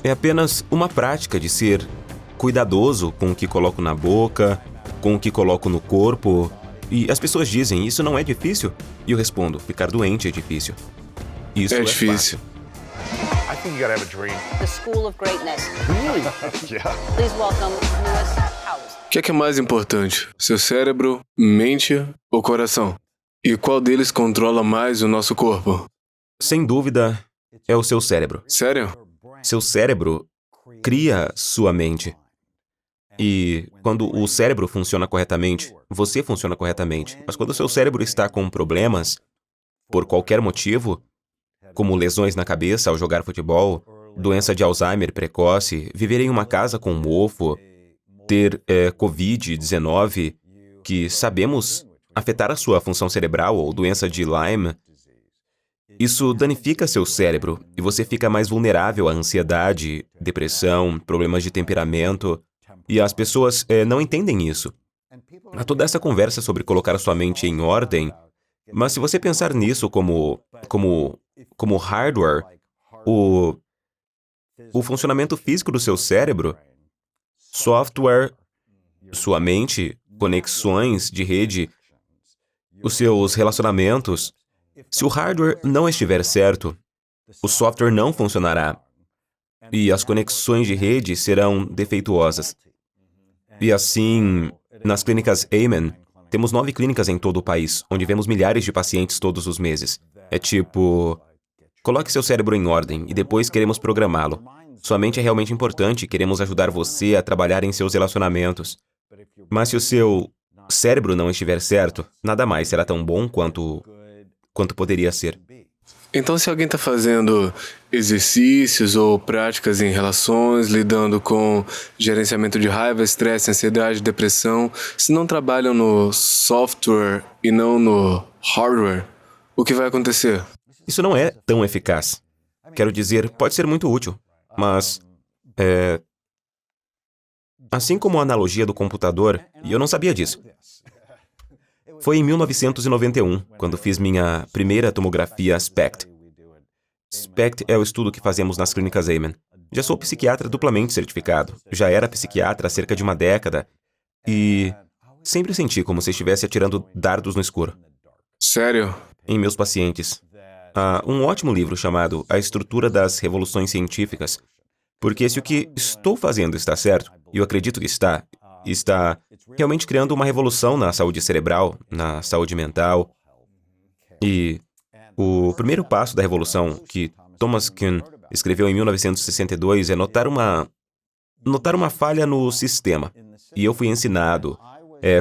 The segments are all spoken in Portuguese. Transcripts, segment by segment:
É apenas uma prática de ser cuidadoso com o que coloco na boca, com o que coloco no corpo. E as pessoas dizem, isso não é difícil? E eu respondo, ficar doente é difícil. Isso É difícil. I think you gotta have a dream. The School of Greatness. Really? Yeah. Please welcome Lewis Howes. O que é mais importante? Seu cérebro, mente ou coração? E qual deles controla mais o nosso corpo? Sem dúvida, é o seu cérebro. Sério? Seu cérebro cria sua mente. E quando o cérebro funciona corretamente, você funciona corretamente. Mas quando o seu cérebro está com problemas, por qualquer motivo, como lesões na cabeça ao jogar futebol, doença de Alzheimer precoce, viver em uma casa com mofo, ter Covid-19, que sabemos afetar a sua função cerebral, ou doença de Lyme, isso danifica seu cérebro e você fica mais vulnerável à ansiedade, depressão, problemas de temperamento. E as pessoas não entendem isso. Há toda essa conversa sobre colocar sua mente em ordem, mas se você pensar nisso como hardware, o funcionamento físico do seu cérebro, software, sua mente, conexões de rede, os seus relacionamentos, se o hardware não estiver certo, o software não funcionará e as conexões de rede serão defeituosas. E assim, nas clínicas Amen, temos 9 clínicas em todo o país, onde vemos milhares de pacientes todos os meses. É tipo, coloque seu cérebro em ordem e depois queremos programá-lo. Sua mente é realmente importante e queremos ajudar você a trabalhar em seus relacionamentos. Mas se o seu cérebro não estiver certo, nada mais será tão bom quanto poderia ser. Então, se alguém está fazendo exercícios ou práticas em relações, lidando com gerenciamento de raiva, estresse, ansiedade, depressão, se não trabalham no software e não no hardware, o que vai acontecer? Isso não é tão eficaz. Quero dizer, pode ser muito útil, mas assim como a analogia do computador, e eu não sabia disso. Foi em 1991, quando fiz minha primeira tomografia SPECT. SPECT é o estudo que fazemos nas clínicas Amen. Já sou psiquiatra duplamente certificado. Já era psiquiatra há cerca de uma década. E sempre senti como se estivesse atirando dardos no escuro. Sério? Em meus pacientes. Há um ótimo livro chamado A Estrutura das Revoluções Científicas. Porque se o que estou fazendo está certo, e eu acredito que está realmente criando uma revolução na saúde cerebral, na saúde mental. E o primeiro passo da revolução que Thomas Kuhn escreveu em 1962 é notar uma falha no sistema. E eu fui ensinado,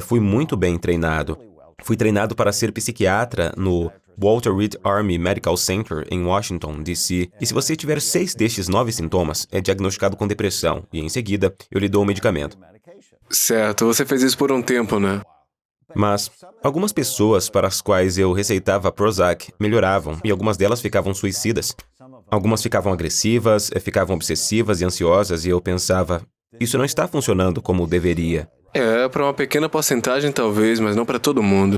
fui muito bem treinado. Fui treinado para ser psiquiatra no Walter Reed Army Medical Center, em Washington, D.C. E se você tiver 6 destes 9 sintomas, é diagnosticado com depressão. E em seguida, eu lhe dou o medicamento. Certo, você fez isso por um tempo, né? Mas algumas pessoas para as quais eu receitava Prozac melhoravam, e algumas delas ficavam suicidas. Algumas ficavam agressivas, ficavam obsessivas e ansiosas, e eu pensava, isso não está funcionando como deveria. Para uma pequena porcentagem talvez, mas não para todo mundo.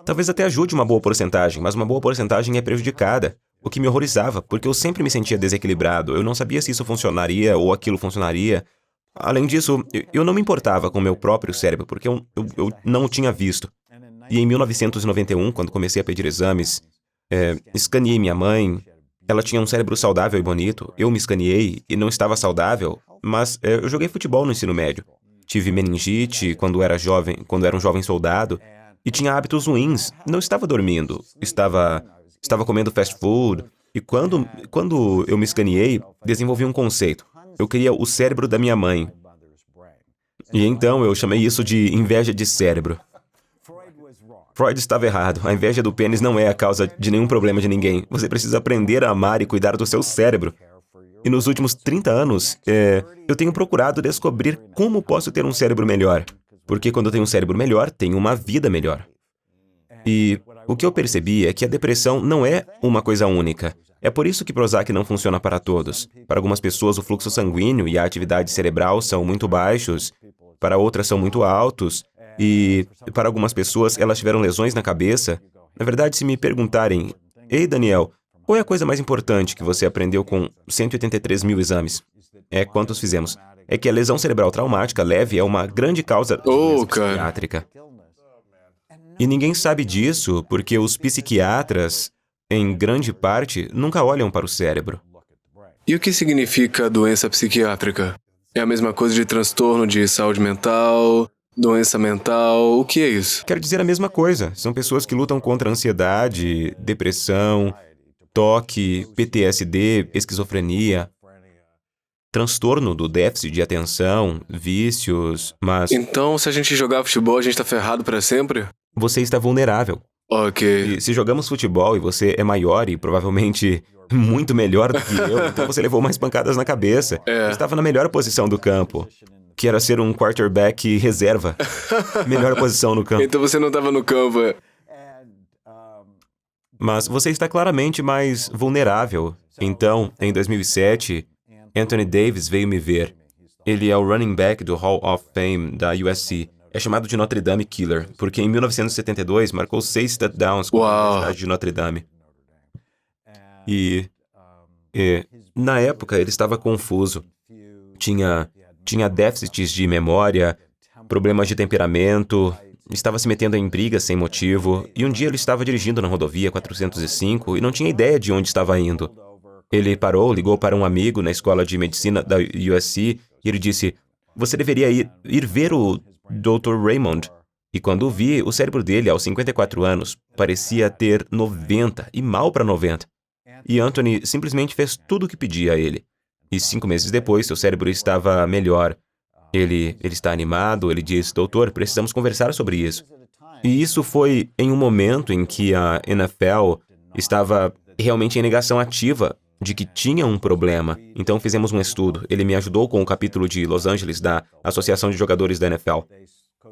Talvez até ajude uma boa porcentagem, mas uma boa porcentagem é prejudicada. O que me horrorizava, porque eu sempre me sentia desequilibrado. Eu não sabia se isso funcionaria ou aquilo funcionaria. Além disso, eu não me importava com o meu próprio cérebro, porque eu não o tinha visto. E em 1991, quando comecei a pedir exames, escaneei minha mãe. Ela tinha um cérebro saudável e bonito. Eu me escaneei e não estava saudável, mas eu joguei futebol no ensino médio. Tive meningite quando era um jovem soldado. E tinha hábitos ruins. Não estava dormindo. Estava comendo fast food. E quando eu me escaneei, desenvolvi um conceito. Eu queria o cérebro da minha mãe. E então eu chamei isso de inveja de cérebro. Freud estava errado. A inveja do pênis não é a causa de nenhum problema de ninguém. Você precisa aprender a amar e cuidar do seu cérebro. E nos últimos 30 anos, eu tenho procurado descobrir como posso ter um cérebro melhor. Porque quando eu tenho um cérebro melhor, tenho uma vida melhor. E o que eu percebi é que a depressão não é uma coisa única. É por isso que Prozac não funciona para todos. Para algumas pessoas, o fluxo sanguíneo e a atividade cerebral são muito baixos. Para outras, são muito altos. E para algumas pessoas, elas tiveram lesões na cabeça. Na verdade, se me perguntarem, ei, Daniel, qual é a coisa mais importante que você aprendeu com 183 mil exames? é quantos fizemos. É que a lesão cerebral traumática leve é uma grande causa de doença cara. psiquiátrica. E ninguém sabe disso porque os psiquiatras, em grande parte, nunca olham para o cérebro. E o que significa doença psiquiátrica? É a mesma coisa de transtorno de saúde mental, doença mental, o que é isso? Quero dizer a mesma coisa. São pessoas que lutam contra ansiedade, depressão, toque, PTSD, esquizofrenia, transtorno do déficit de atenção, vícios, mas Então, se a gente jogar futebol, a gente tá ferrado pra sempre? você está vulnerável. Ok. E se jogamos futebol e você é maior e provavelmente muito melhor do que eu, então você levou mais pancadas na cabeça. É. Eu estava na melhor posição do campo, que era ser um quarterback reserva. Melhor posição no campo. Então você não tava no campo. Mas você está claramente mais vulnerável. Então, em 2007, Anthony Davis veio me ver. Ele é o running back do Hall of Fame da USC. É chamado de Notre Dame Killer, porque em 1972 marcou 6 touchdowns com a Uau. Universidade de Notre Dame. E na época ele estava confuso. Tinha déficits de memória, problemas de temperamento, estava se metendo em brigas sem motivo, e um dia ele estava dirigindo na rodovia 405 e não tinha ideia de onde estava indo. Ele parou, ligou para um amigo na escola de medicina da USC e ele disse: "Você deveria ir ver o Dr. Raymond." E quando o vi, o cérebro dele, aos 54 anos, parecia ter 90 e mal para 90. E Anthony simplesmente fez tudo o que pedia a ele. E 5 meses depois, seu cérebro estava melhor. Ele está animado, ele diz: "Doutor, precisamos conversar sobre isso." E isso foi em um momento em que a NFL estava realmente em negação ativa de que tinha um problema. Então fizemos um estudo. Ele me ajudou com o capítulo de Los Angeles da Associação de Jogadores da NFL.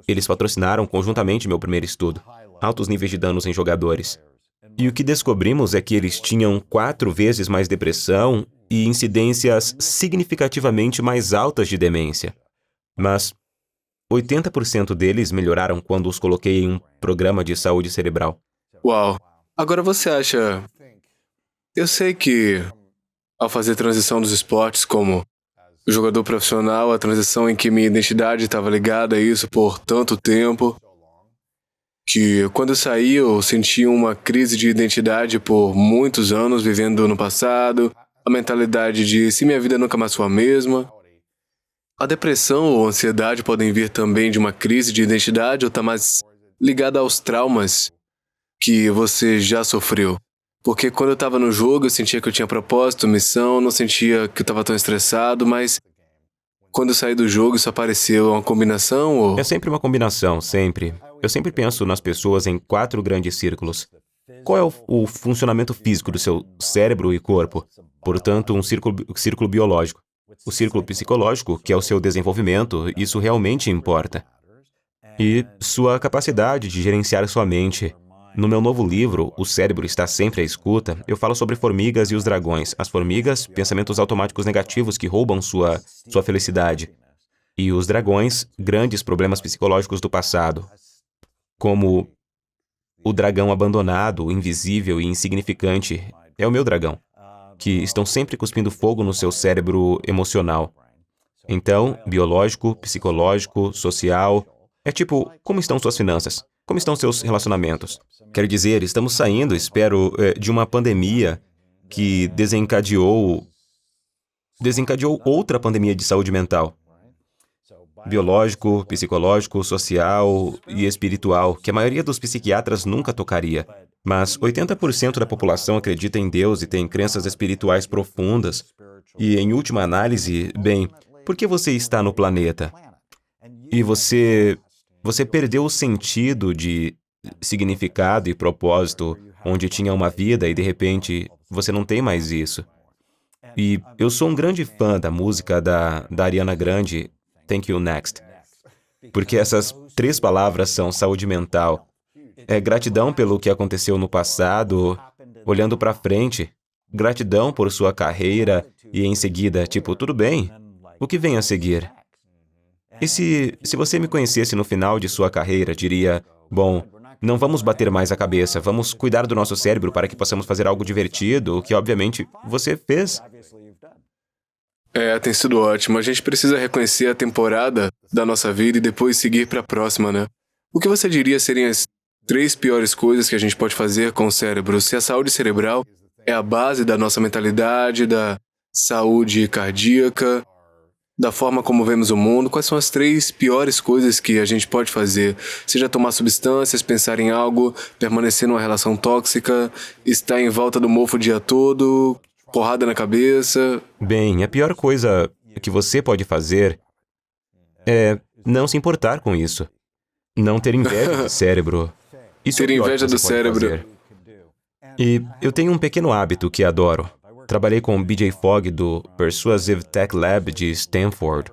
Eles patrocinaram conjuntamente meu primeiro estudo. Altos níveis de danos em jogadores. E o que descobrimos é que eles tinham 4 vezes mais depressão e incidências significativamente mais altas de demência. Mas 80% deles melhoraram quando os coloquei em um programa de saúde cerebral. Uau. Agora você acha... Eu sei que, ao fazer transição dos esportes como jogador profissional, a transição em que minha identidade estava ligada a isso por tanto tempo, que quando eu saí eu senti uma crise de identidade por muitos anos vivendo no passado, a mentalidade de se minha vida nunca mais for a mesma. A depressão ou a ansiedade podem vir também de uma crise de identidade ou está mais ligada aos traumas que você já sofreu. Porque quando eu estava no jogo eu sentia que eu tinha propósito, missão, não sentia que eu estava tão estressado, mas quando eu saí do jogo isso apareceu uma combinação ou... É sempre uma combinação, sempre. Eu sempre penso nas pessoas em 4 grandes círculos. Qual é o funcionamento físico do seu cérebro e corpo? Portanto, um círculo biológico. O círculo psicológico, que é o seu desenvolvimento, isso realmente importa. E sua capacidade de gerenciar sua mente. No meu novo livro, O Cérebro Está Sempre à Escuta, eu falo sobre formigas e os dragões. As formigas, pensamentos automáticos negativos que roubam sua felicidade. E os dragões, grandes problemas psicológicos do passado. Como o dragão abandonado, invisível e insignificante, é o meu dragão, que estão sempre cuspindo fogo no seu cérebro emocional. Então, biológico, psicológico, social, é tipo, como estão suas finanças? Como estão seus relacionamentos? Quero dizer, estamos saindo, espero, de uma pandemia que desencadeou outra pandemia de saúde mental. Biológico, psicológico, social e espiritual, que a maioria dos psiquiatras nunca tocaria. Mas 80% da população acredita em Deus e tem crenças espirituais profundas. E, em última análise, bem, por que você está no planeta? E você perdeu o sentido de significado e propósito, onde tinha uma vida e, de repente, você não tem mais isso. E eu sou um grande fã da música da Ariana Grande, Thank You Next. Porque essas 3 palavras são saúde mental. É gratidão pelo que aconteceu no passado, olhando para frente. Gratidão por sua carreira e em seguida, tipo, tudo bem, o que vem a seguir? E se você me conhecesse no final de sua carreira, diria, bom, não vamos bater mais a cabeça, vamos cuidar do nosso cérebro para que possamos fazer algo divertido, o que obviamente você fez. Tem sido ótimo. A gente precisa reconhecer a temporada da nossa vida e depois seguir para a próxima, né? O que você diria seriam as 3 piores coisas que a gente pode fazer com o cérebro? Se a saúde cerebral é a base da nossa mentalidade, da saúde cardíaca, da forma como vemos o mundo, quais são as 3 piores coisas que a gente pode fazer? Seja tomar substâncias, pensar em algo, permanecer numa relação tóxica, estar em volta do mofo o dia todo, porrada na cabeça. Bem, a pior coisa que você pode fazer é não se importar com isso. Não ter inveja do cérebro. Isso Ter é o pior inveja que do você pode cérebro. fazer. E eu tenho um pequeno hábito que adoro. Trabalhei com o BJ Fogg do Persuasive Tech Lab de Stanford.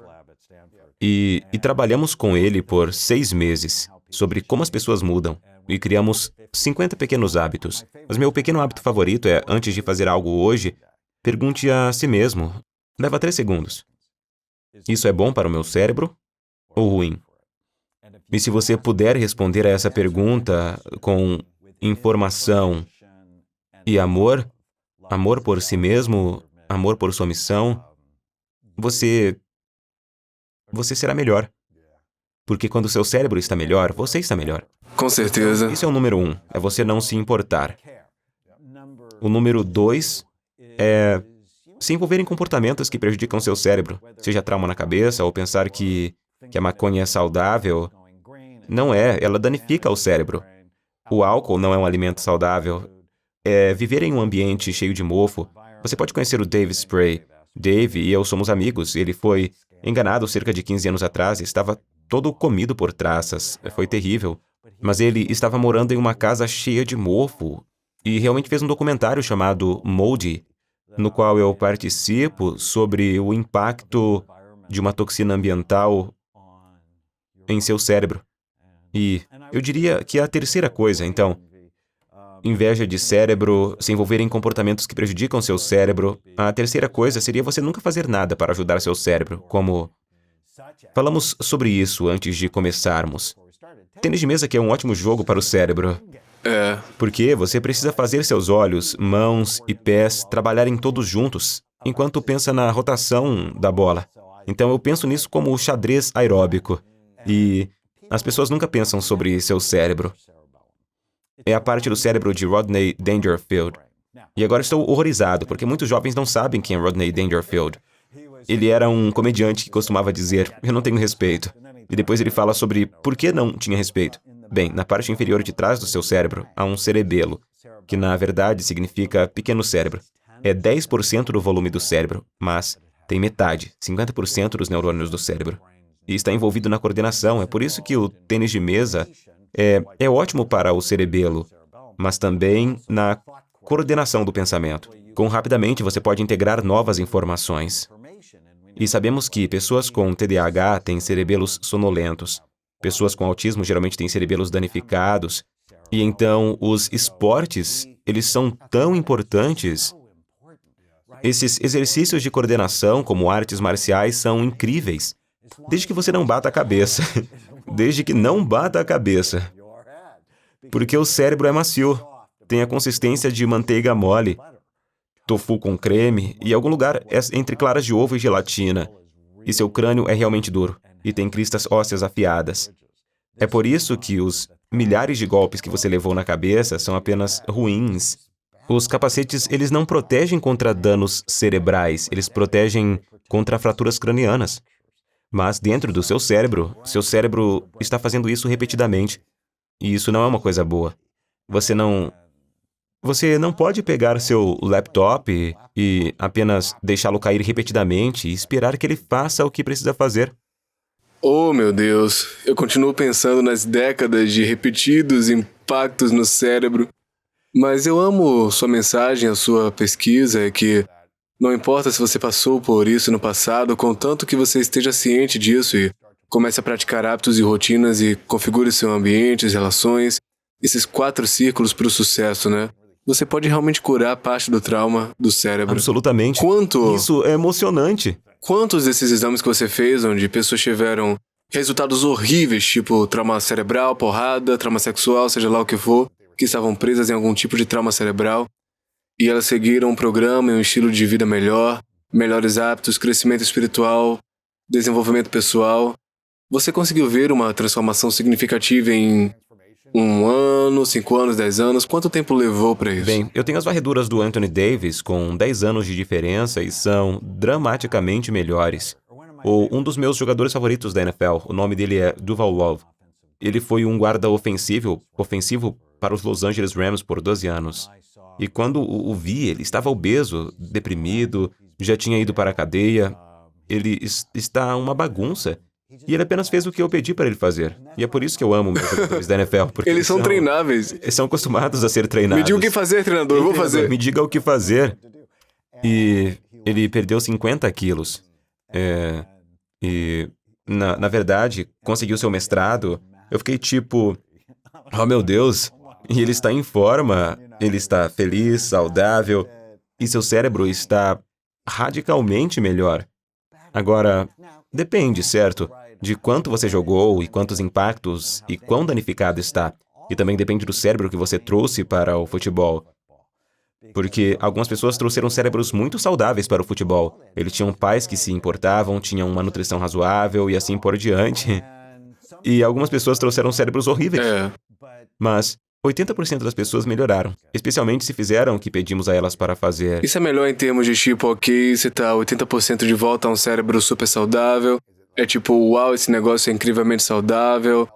E trabalhamos com ele por 6 meses sobre como as pessoas mudam. E criamos 50 pequenos hábitos. Mas meu pequeno hábito favorito é, antes de fazer algo hoje, pergunte a si mesmo. Leva 3 segundos. Isso é bom para o meu cérebro ou ruim? E se você puder responder a essa pergunta com informação e amor, amor por si mesmo, amor por sua missão, você será melhor. Porque quando o seu cérebro está melhor, você está melhor. Com certeza. Isso é o número 1, é você não se importar. O número 2 é se envolver em comportamentos que prejudicam seu cérebro, seja trauma na cabeça ou pensar que a maconha é saudável. Não é, ela danifica o cérebro. O álcool não é um alimento saudável. É viver em um ambiente cheio de mofo. Você pode conhecer o Dave Spray. Dave e eu somos amigos. Ele foi enganado cerca de 15 anos atrás e estava todo comido por traças. Foi terrível. Mas ele estava morando em uma casa cheia de mofo e realmente fez um documentário chamado Moldy, no qual eu participo sobre o impacto de uma toxina ambiental em seu cérebro. E eu diria que a terceira coisa, então, inveja de cérebro, se envolver em comportamentos que prejudicam seu cérebro. A terceira coisa seria você nunca fazer nada para ajudar seu cérebro, como... Falamos sobre isso antes de começarmos. Tênis de mesa que é um ótimo jogo para o cérebro. Porque você precisa fazer seus olhos, mãos e pés trabalharem todos juntos, enquanto pensa na rotação da bola. Então eu penso nisso como o xadrez aeróbico. E as pessoas nunca pensam sobre seu cérebro. É a parte do cérebro de Rodney Dangerfield. E agora estou horrorizado, porque muitos jovens não sabem quem é Rodney Dangerfield. Ele era um comediante que costumava dizer, eu não tenho respeito. E depois ele fala sobre por que não tinha respeito. Bem, na parte inferior de trás do seu cérebro, há um cerebelo, que na verdade significa pequeno cérebro. É 10% do volume do cérebro, mas tem metade, 50% dos neurônios do cérebro. E está envolvido na coordenação. É por isso que o tênis de mesa é ótimo para o cerebelo, mas também na coordenação do pensamento. Quão rapidamente você pode integrar novas informações. E sabemos que pessoas com TDAH têm cerebelos sonolentos. Pessoas com autismo geralmente têm cerebelos danificados. E então, os esportes, eles são tão importantes. Esses exercícios de coordenação, como artes marciais, são incríveis. Desde que você não bata a cabeça. Desde que não bata a cabeça. Porque o cérebro é macio. Tem a consistência de manteiga mole. Tofu com creme, e algum lugar é entre claras de ovo e gelatina. E seu crânio é realmente duro, e tem cristas ósseas afiadas. É por isso que os milhares de golpes que você levou na cabeça são apenas ruins. Os capacetes, eles não protegem contra danos cerebrais, eles protegem contra fraturas cranianas. Mas dentro do seu cérebro está fazendo isso repetidamente. E isso não é uma coisa boa. Você não pode pegar seu laptop e apenas deixá-lo cair repetidamente e esperar que ele faça o que precisa fazer. Oh, meu Deus. Eu continuo pensando nas décadas de repetidos impactos no cérebro. Mas eu amo sua mensagem, a sua pesquisa, é que não importa se você passou por isso no passado, contanto que você esteja ciente disso e comece a praticar hábitos e rotinas e configure seu ambiente, as relações, esses 4 círculos para o sucesso, né? Você pode realmente curar parte do trauma do cérebro. Absolutamente. Isso é emocionante. Quantos desses exames que você fez, onde pessoas tiveram resultados horríveis, tipo trauma cerebral, porrada, trauma sexual, seja lá o que for, que estavam presas em algum tipo de trauma cerebral, e elas seguiram um programa e um estilo de vida melhor, melhores hábitos, crescimento espiritual, desenvolvimento pessoal. Você conseguiu ver uma transformação significativa em 1 ano, 5 anos, 10 anos? Quanto tempo levou para isso? Bem, eu tenho as varreduras do Anthony Davis com 10 anos de diferença e são dramaticamente melhores. Um dos meus jogadores favoritos da NFL, o nome dele é Duval Love. Ele foi um guarda ofensivo para os Los Angeles Rams por 12 anos. E quando o vi, ele estava obeso, deprimido, já tinha ido para a cadeia. Ele está uma bagunça. E ele apenas fez o que eu pedi para ele fazer. E é por isso que eu amo meus jogadores da NFL, porque Eles são treináveis. eles são acostumados a ser treinados. Me diga o que fazer, treinador. Eu vou fazer. Me diga o que fazer. E ele perdeu 50 quilos. Na verdade, conseguiu seu mestrado. Eu fiquei tipo, oh meu Deus, e ele está em forma, ele está feliz, saudável, e seu cérebro está radicalmente melhor. Agora, depende, certo, de quanto você jogou e quantos impactos e quão danificado está. E também depende do cérebro que você trouxe para o futebol. Porque algumas pessoas trouxeram cérebros muito saudáveis para o futebol. Eles tinham pais que se importavam, tinham uma nutrição razoável e assim por diante. E algumas pessoas trouxeram cérebros horríveis. Mas 80% das pessoas melhoraram, especialmente se fizeram o que pedimos a elas para fazer. Isso é melhor em termos de tipo, ok, você tá 80% de volta a um cérebro super saudável. É tipo, uau, esse negócio é incrivelmente saudável,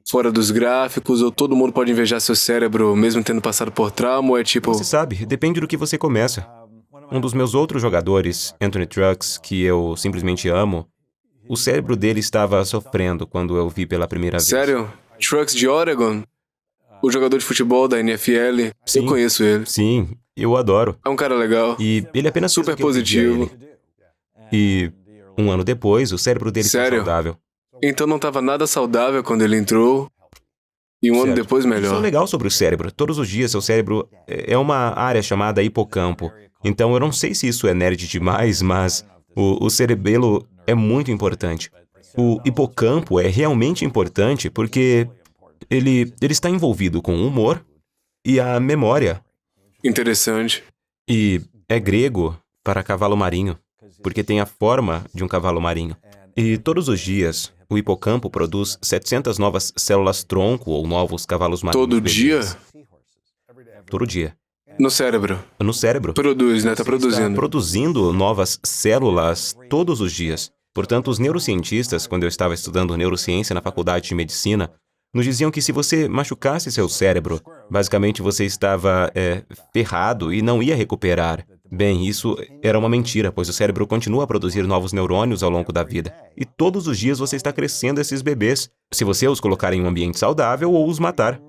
fora dos gráficos, ou todo mundo pode invejar seu cérebro mesmo tendo passado por trauma, ou é tipo... Você sabe, depende do que você começa. Um dos meus outros jogadores, Anthony Trucks, que eu simplesmente amo, o cérebro dele estava sofrendo quando eu vi pela primeira vez. Sério? Trucks de Oregon? O jogador de futebol da NFL? Sim. Eu conheço ele. Sim, eu o adoro. É um cara legal. E ele apenas fez Super o que eu pedi a positivo. ele. E 1 ano depois, o cérebro dele está Sério? saudável. Então não estava nada saudável quando ele entrou. E 1 ano Certo. depois, Isso é melhor. legal sobre o cérebro. Todos os dias, seu cérebro é uma área chamada hipocampo. Então, eu não sei se isso é nerd demais, mas o cerebelo é muito importante. O hipocampo é realmente importante porque ele está envolvido com o humor e a memória. Interessante. E é grego para cavalo marinho, porque tem a forma de um cavalo marinho. E todos os dias, o hipocampo produz 700 novas células-tronco ou novos cavalos marinhos. Todo dia? bebês. Todo dia. No cérebro. No cérebro. Produz, né? Tá Está produzindo. produzindo novas células todos os dias. Portanto, os neurocientistas, quando eu estava estudando neurociência na faculdade de medicina, nos diziam que se você machucasse seu cérebro, basicamente você estava ferrado e não ia recuperar. Bem, isso era uma mentira, pois o cérebro continua a produzir novos neurônios ao longo da vida. E todos os dias você está crescendo esses bebês, se você os colocar em um ambiente saudável ou os matar.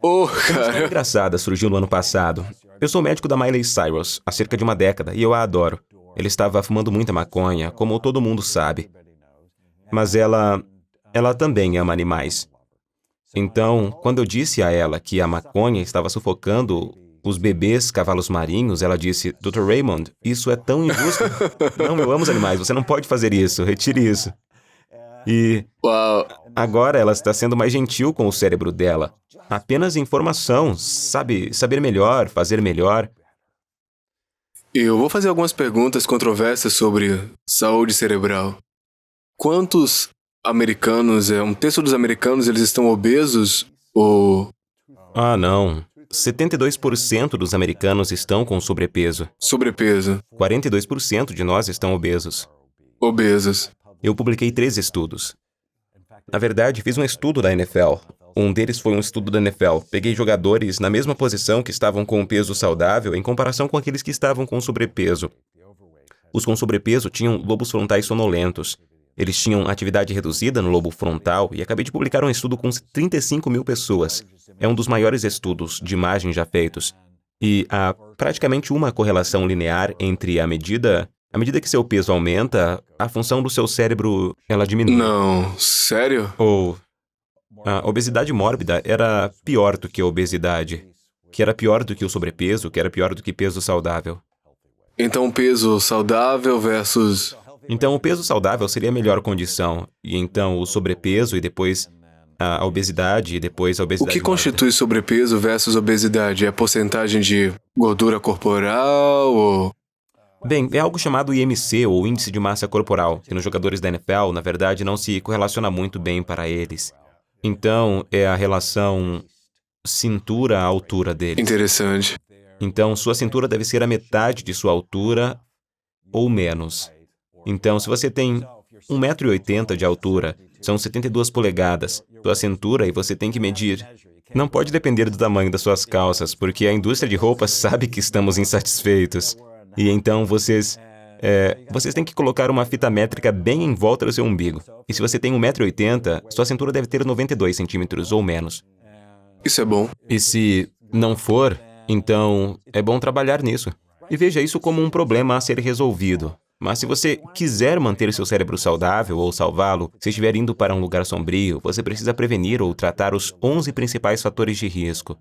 Oh, Uma história cara. engraçada surgiu no ano passado. Eu sou médico da Miley Cyrus há cerca de uma década e eu a adoro. Ele estava fumando muita maconha, como todo mundo sabe. Mas ela também ama animais. Então, quando eu disse a ela que a maconha estava sufocando os bebês cavalos marinhos, ela disse, Dr. Raymond, isso é tão injusto. Não, eu amo os animais, você não pode fazer isso, retire isso. E Uau. agora ela está sendo mais gentil com o cérebro dela. Apenas informação, sabe, saber melhor, fazer melhor. Eu vou fazer algumas perguntas controversas sobre saúde cerebral. Quantos americanos, 1/3 dos americanos, eles estão obesos ou Ah, não. 72% dos americanos estão com sobrepeso. sobrepeso? 42% de nós estão obesos. Obesos. Eu publiquei 3 estudos. Na verdade, fiz um estudo da NFL. Um deles foi um estudo da NFL. Peguei jogadores na mesma posição que estavam com um peso saudável em comparação com aqueles que estavam com sobrepeso. Os com sobrepeso tinham lobos frontais sonolentos. Eles tinham atividade reduzida no lobo frontal e acabei de publicar um estudo com 35 mil pessoas. É um dos maiores estudos de imagem já feitos. E há praticamente uma correlação linear entre à medida que seu peso aumenta, a função do seu cérebro, ela diminui. Não, sério? Ou a obesidade mórbida era pior do que a obesidade, que era pior do que o sobrepeso, que era pior do que peso saudável. Então peso saudável versus... Então, o peso saudável seria a melhor condição. E então, o sobrepeso e depois a obesidade e depois a O obesidade que mórbida. constitui sobrepeso versus obesidade? É a porcentagem de gordura corporal ou... Bem, é algo chamado IMC, ou Índice de Massa Corporal, que nos jogadores da NFL, na verdade, não se correlaciona muito bem para eles. Então, é a relação cintura-altura deles. Interessante. Então, sua cintura deve ser a metade de sua altura ou menos. Então, se você tem 1,80 m de altura, são 72 polegadas, sua cintura, e você tem que medir. Não pode depender do tamanho das suas calças, porque a indústria de roupas sabe que estamos insatisfeitos. E então vocês têm que colocar uma fita métrica bem em volta do seu umbigo. E se você tem 1,80 m, sua cintura deve ter 92 centímetros ou menos. Isso é bom. E se não for, então é bom trabalhar nisso. E veja isso como um problema a ser resolvido. Mas se você quiser manter seu cérebro saudável ou salvá-lo, se estiver indo para um lugar sombrio, você precisa prevenir ou tratar os 11 principais fatores de risco.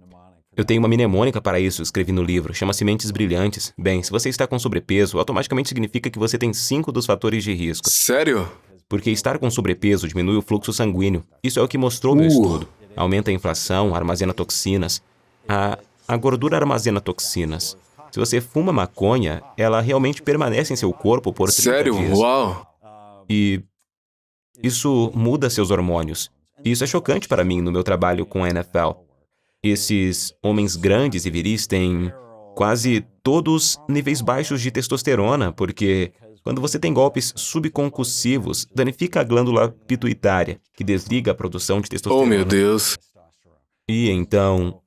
Eu tenho uma mnemônica para isso, escrevi no livro, chama-se Mentes Brilhantes. Bem, se você está com sobrepeso, automaticamente significa que você tem 5 dos fatores de risco. Sério? Porque estar com sobrepeso diminui o fluxo sanguíneo. Isso é o que mostrou meu estudo. Aumenta a inflação, armazena toxinas. A gordura armazena toxinas. Se você fuma maconha, ela realmente permanece em seu corpo por 30 Sério? dias. Uau! E isso muda seus hormônios. E isso é chocante para mim no meu trabalho com a NFL. Esses homens grandes e viris têm quase todos níveis baixos de testosterona, porque quando você tem golpes subconcussivos, danifica a glândula pituitária, que desliga a produção de testosterona. Oh, meu Deus. E então,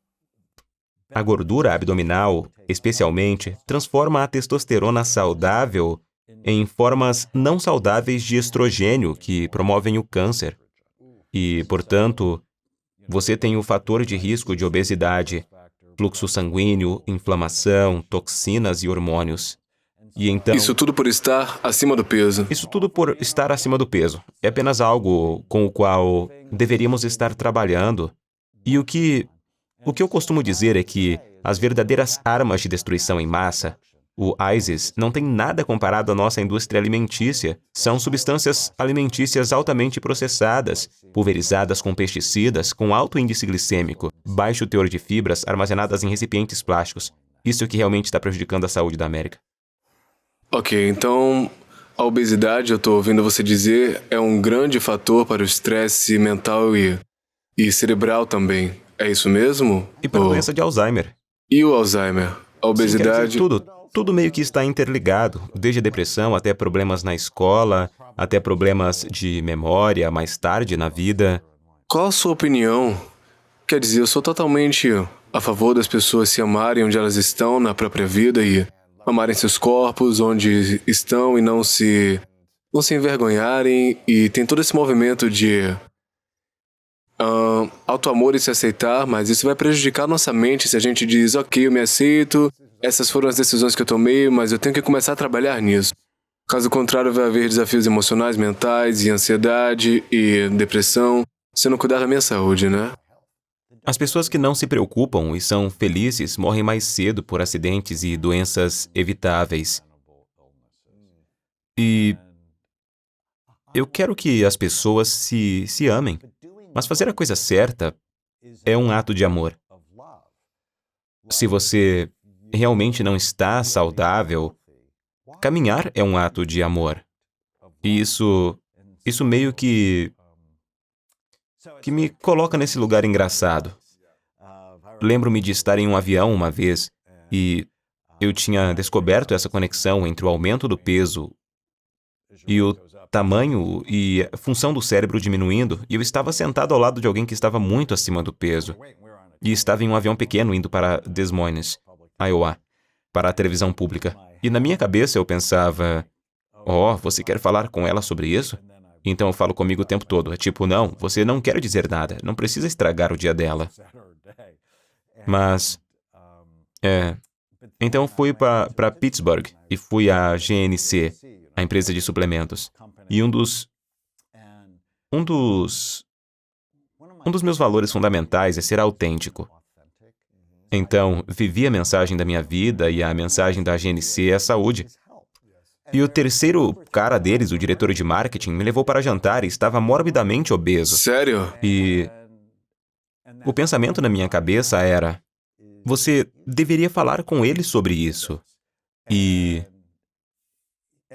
a gordura abdominal, especialmente, transforma a testosterona saudável em formas não saudáveis de estrogênio que promovem o câncer. E, portanto, você tem o fator de risco de obesidade, fluxo sanguíneo, inflamação, toxinas e hormônios. E então, Isso tudo por estar acima do peso. isso tudo por estar acima do peso. É apenas algo com o qual deveríamos estar trabalhando. E o que eu costumo dizer é que as verdadeiras armas de destruição em massa, o ISIS, não tem nada comparado à nossa indústria alimentícia. São substâncias alimentícias altamente processadas, pulverizadas com pesticidas, com alto índice glicêmico, baixo teor de fibras, armazenadas em recipientes plásticos. Isso é o que realmente está prejudicando a saúde da América. Ok, então a obesidade, eu tô ouvindo você dizer, é um grande fator para o estresse mental e cerebral também. É isso mesmo? E para a doença de Alzheimer. E o Alzheimer? A Sim, quer obesidade... dizer, tudo meio que está interligado, desde a depressão até problemas na escola, até problemas de memória mais tarde na vida. Qual a sua opinião? Quer dizer, eu sou totalmente a favor das pessoas se amarem onde elas estão na própria vida e amarem seus corpos onde estão e não se envergonharem, e tem todo esse movimento de autoamor e se aceitar, mas isso vai prejudicar nossa mente se a gente diz, ok, eu me aceito, essas foram as decisões que eu tomei, mas eu tenho que começar a trabalhar nisso. Caso contrário, vai haver desafios emocionais, mentais, e ansiedade, e depressão, se eu não cuidar da minha saúde, né? As pessoas que não se preocupam e são felizes morrem mais cedo por acidentes e doenças evitáveis. E eu quero que as pessoas se amem, mas fazer a coisa certa é um ato de amor. Se você realmente não está saudável, caminhar é um ato de amor. E isso meio que me coloca nesse lugar engraçado. Lembro-me de estar em um avião uma vez e eu tinha descoberto essa conexão entre o aumento do peso e o tamanho e a função do cérebro diminuindo, e eu estava sentado ao lado de alguém que estava muito acima do peso. E estava em um avião pequeno indo para Des Moines, Iowa, para a televisão pública. E na minha cabeça eu pensava, você quer falar com ela sobre isso? Então eu falo comigo o tempo todo. É tipo, não, você não quer dizer nada, não precisa estragar o dia dela. Mas, então fui para Pittsburgh e fui à GNC, a empresa de suplementos. E um dos meus valores fundamentais é ser autêntico. Então, vivi a mensagem da minha vida, e a mensagem da GNC é a saúde. E o terceiro cara deles, o diretor de marketing, me levou para jantar e estava morbidamente obeso. Sério? E o pensamento na minha cabeça era, você deveria falar com ele sobre isso. E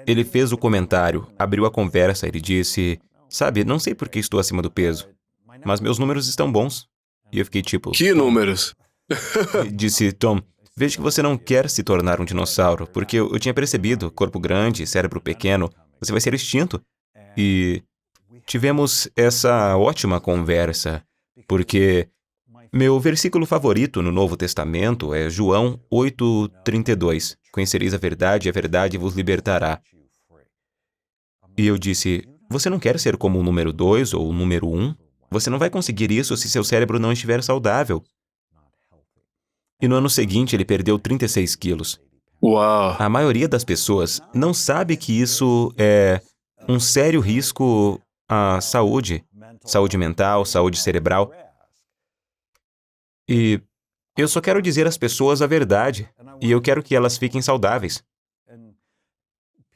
Ele fez o comentário, abriu a conversa, ele disse, sabe, não sei por que estou acima do peso, mas meus números estão bons. E eu fiquei tipo... Que números? Disse, Tom, vejo que você não quer se tornar um dinossauro, porque eu tinha percebido, corpo grande, cérebro pequeno, você vai ser extinto. E tivemos essa ótima conversa, porque meu versículo favorito no Novo Testamento é João 8:32. Conhecereis a verdade vos libertará. E eu disse, você não quer ser como o número 2 ou o número 1? Você não vai conseguir isso se seu cérebro não estiver saudável. E no ano seguinte ele perdeu 36 quilos. Uau! A maioria das pessoas não sabe que isso é um sério risco à saúde mental, saúde cerebral. E eu só quero dizer às pessoas a verdade, e eu quero que elas fiquem saudáveis.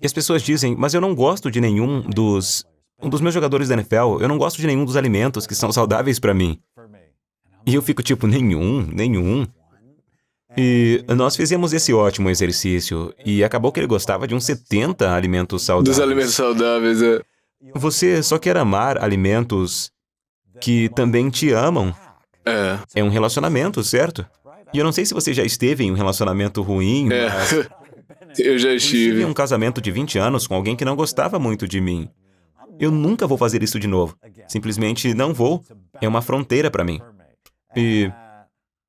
E as pessoas dizem, mas eu não gosto de nenhum dos meus jogadores da NFL, eu não gosto de nenhum dos alimentos que são saudáveis para mim. E eu fico tipo, nenhum. E nós fizemos esse ótimo exercício, e acabou que ele gostava de uns 70 alimentos saudáveis. Dos alimentos saudáveis, é. Você só quer amar alimentos que também te amam. É um relacionamento, certo? E eu não sei se você já esteve em um relacionamento ruim, mas... Eu já Eu estive estive. em um casamento de 20 anos com alguém que não gostava muito de mim. Eu nunca vou fazer isso de novo. Simplesmente não vou. É uma fronteira para mim. E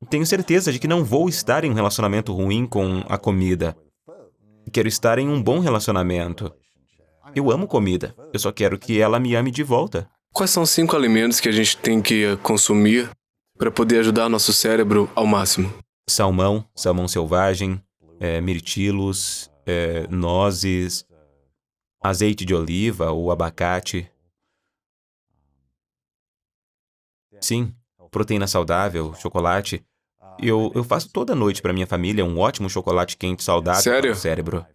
tenho certeza de que não vou estar em um relacionamento ruim com a comida. Quero estar em um bom relacionamento. Eu amo comida. Eu só quero que ela me ame de volta. Quais são os 5 alimentos que a gente tem que consumir para poder ajudar nosso cérebro ao máximo? Salmão selvagem, mirtilos, nozes, azeite de oliva ou abacate. Sim, proteína saudável, chocolate. Eu faço toda noite para minha família um ótimo chocolate quente saudável Sério? para o cérebro.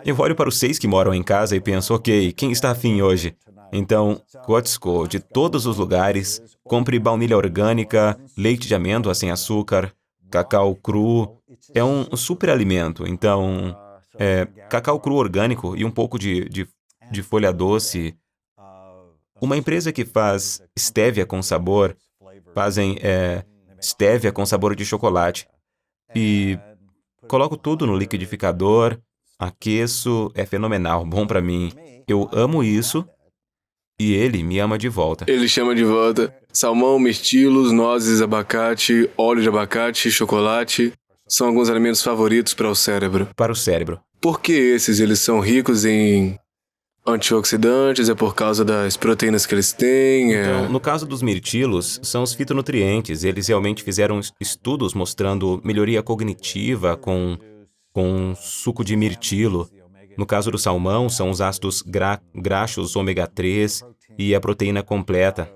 Eu olho para os 6 que moram em casa e penso, ok, quem está afim hoje? Então, Costco, de todos os lugares, compre baunilha orgânica, leite de amêndoa sem açúcar, cacau cru. É um super alimento, então, cacau cru orgânico e um pouco de folha doce. Uma empresa que faz stevia com sabor, fazem stevia com sabor de chocolate. E coloco tudo no liquidificador, aqueço, é fenomenal, bom pra mim. Eu amo isso e ele me ama de volta. Ele chama de volta salmão, mirtilos, nozes, abacate, óleo de abacate, chocolate. São alguns alimentos favoritos para o cérebro. Para o cérebro. Por que esses? Eles são ricos em antioxidantes? É por causa das proteínas que eles têm? Então, no caso dos mirtilos, são os fitonutrientes. Eles realmente fizeram estudos mostrando melhoria cognitiva com suco de mirtilo. No caso do salmão, são os ácidos graxos ômega 3 e a proteína completa.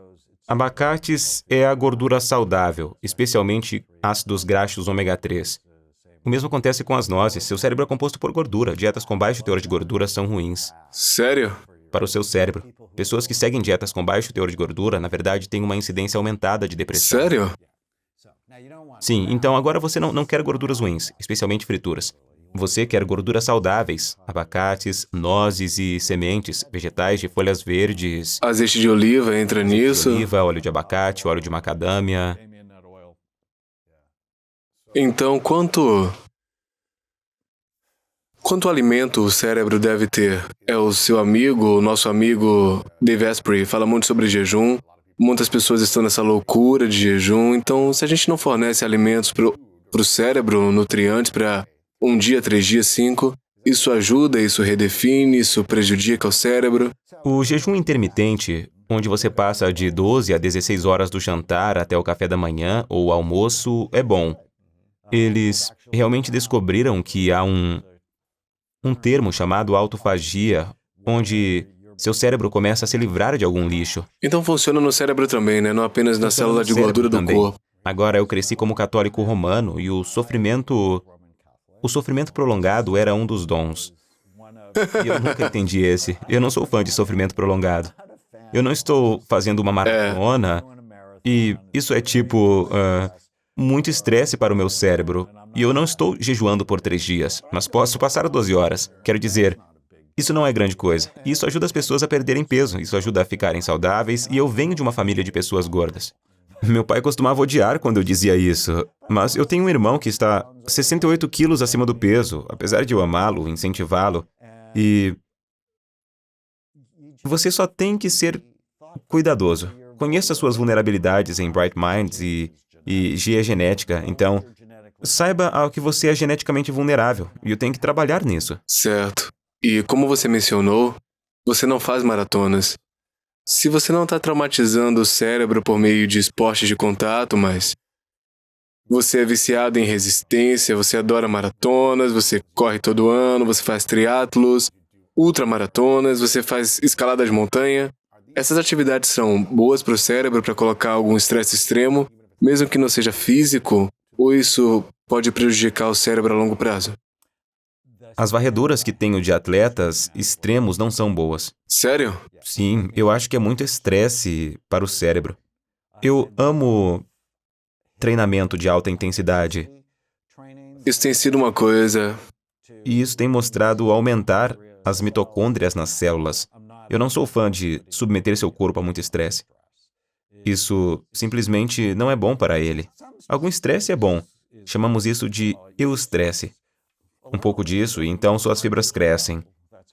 Abacates é a gordura saudável, especialmente ácidos graxos ômega 3. O mesmo acontece com as nozes. Seu cérebro é composto por gordura. Dietas com baixo teor de gordura são ruins Sério? para o seu cérebro. Pessoas que seguem dietas com baixo teor de gordura, na verdade, têm uma incidência aumentada de depressão. Sério? Sim, então agora você não quer gorduras ruins, especialmente frituras. Você quer gorduras saudáveis, abacates, nozes e sementes, vegetais de folhas verdes, Azeite de oliva entra nisso. oliva, óleo de abacate, óleo de macadâmia. Então, quanto alimento o cérebro deve ter? É o seu amigo, o nosso amigo Dave Asprey, fala muito sobre jejum. Muitas pessoas estão nessa loucura de jejum. Então, se a gente não fornece alimentos pro cérebro, nutrientes para 1 dia, 3 dias, 5, isso ajuda, isso redefine, isso prejudica o cérebro. O jejum intermitente, onde você passa de 12 a 16 horas do jantar até o café da manhã ou almoço, é bom. Eles realmente descobriram que há um termo chamado autofagia, onde seu cérebro começa a se livrar de algum lixo. Então funciona no cérebro também, né? Não apenas na Funciona célula no de cérebro gordura do também. corpo. Agora, eu cresci como católico romano e o sofrimento prolongado era um dos dons. E eu nunca entendi esse. Eu não sou fã de sofrimento prolongado. Eu não estou fazendo uma maratona e isso é tipo muito estresse para o meu cérebro. E eu não estou jejuando por 3 dias, mas posso passar 12 horas. Quero dizer, Isso não é grande coisa. Isso ajuda as pessoas a perderem peso, isso ajuda a ficarem saudáveis, e eu venho de uma família de pessoas gordas. Meu pai costumava odiar quando eu dizia isso, mas eu tenho um irmão que está 68 quilos acima do peso, apesar de eu amá-lo, incentivá-lo, e você só tem que ser cuidadoso. Conheça suas vulnerabilidades em Bright Minds e G é genética, então saiba ao que você é geneticamente vulnerável, e eu tenho que trabalhar nisso. Certo. E como você mencionou, você não faz maratonas. Se você não está traumatizando o cérebro por meio de esportes de contato, mas você é viciado em resistência, você adora maratonas, você corre todo ano, você faz triatlos, ultramaratonas, você faz escalada de montanha. Essas atividades são boas para o cérebro para colocar algum estresse extremo, mesmo que não seja físico, ou isso pode prejudicar o cérebro a longo prazo? As varreduras que tenho de atletas extremos não são boas. Sério? Sim, eu acho que é muito estresse para o cérebro. Eu amo treinamento de alta intensidade, Isso tem sido uma coisa... e isso tem mostrado aumentar as mitocôndrias nas células. Eu não sou fã de submeter seu corpo a muito estresse. Isso simplesmente não é bom para ele. Algum estresse é bom. Chamamos isso de eustresse. Um pouco disso, e então suas fibras crescem.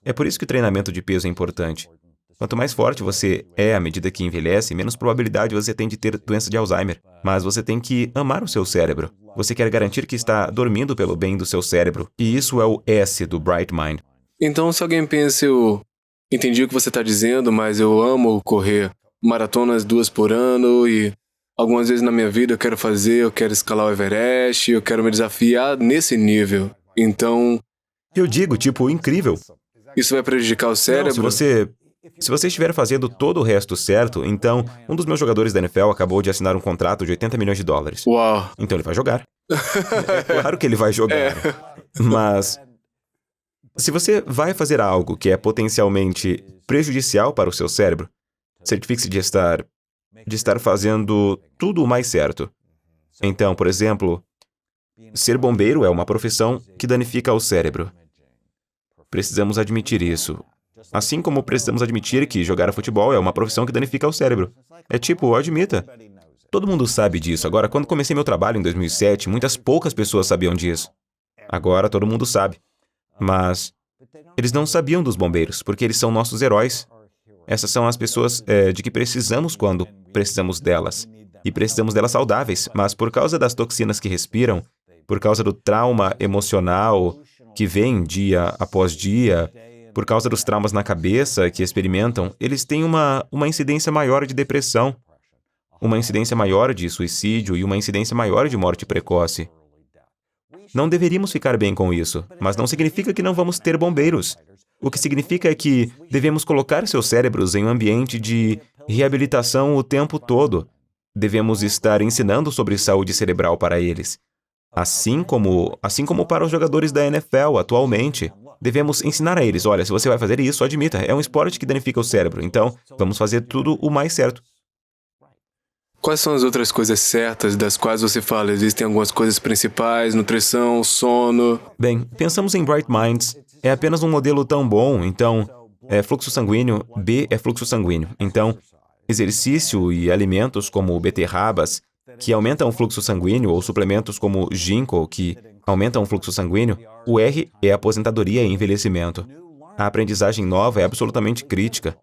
É por isso que o treinamento de peso é importante. Quanto mais forte você é à medida que envelhece, menos probabilidade você tem de ter doença de Alzheimer. Mas você tem que amar o seu cérebro. Você quer garantir que está dormindo pelo bem do seu cérebro. E isso é o S do Bright Mind. Então, se alguém pensa, eu entendi o que você está dizendo, mas eu amo correr maratonas 2 por ano e algumas vezes na minha vida eu quero escalar o Everest, eu quero me desafiar nesse nível. Então, Eu digo, tipo, incrível. isso vai prejudicar o Não, cérebro? se você estiver fazendo todo o resto certo, então um dos meus jogadores da NFL acabou de assinar um contrato de 80 milhões de dólares. Uau! Então ele vai jogar. É claro que ele vai jogar. Mas se você vai fazer algo que é potencialmente prejudicial para o seu cérebro, certifique-se de estar fazendo tudo o mais certo. Então, por exemplo, ser bombeiro é uma profissão que danifica o cérebro. Precisamos admitir isso. Assim como precisamos admitir que jogar futebol é uma profissão que danifica o cérebro. É tipo, admita. Todo mundo sabe disso. Agora, quando comecei meu trabalho em 2007, muitas poucas pessoas sabiam disso. Agora todo mundo sabe. Mas eles não sabiam dos bombeiros, porque eles são nossos heróis. Essas são as pessoas de que precisamos quando precisamos delas. E precisamos delas saudáveis, mas por causa das toxinas que respiram, por causa do trauma emocional que vem dia após dia, por causa dos traumas na cabeça que experimentam, eles têm uma incidência maior de depressão, uma incidência maior de suicídio e uma incidência maior de morte precoce. Não deveríamos ficar bem com isso, mas não significa que não vamos ter bombeiros. O que significa é que devemos colocar seus cérebros em um ambiente de reabilitação o tempo todo. Devemos estar ensinando sobre saúde cerebral para eles. Assim como para os jogadores da NFL atualmente. Devemos ensinar a eles, olha, se você vai fazer isso, admita, é um esporte que danifica o cérebro, então vamos fazer tudo o mais certo. Quais são as outras coisas certas das quais você fala? Existem algumas coisas principais, nutrição, sono... Bem, pensamos em Bright Minds. É apenas um modelo tão bom, então, é fluxo sanguíneo, B é fluxo sanguíneo. Então, exercício e alimentos como beterrabas, que aumentam o fluxo sanguíneo, ou suplementos como ginkgo, que aumentam o fluxo sanguíneo. O R é aposentadoria e envelhecimento. A aprendizagem nova é absolutamente crítica.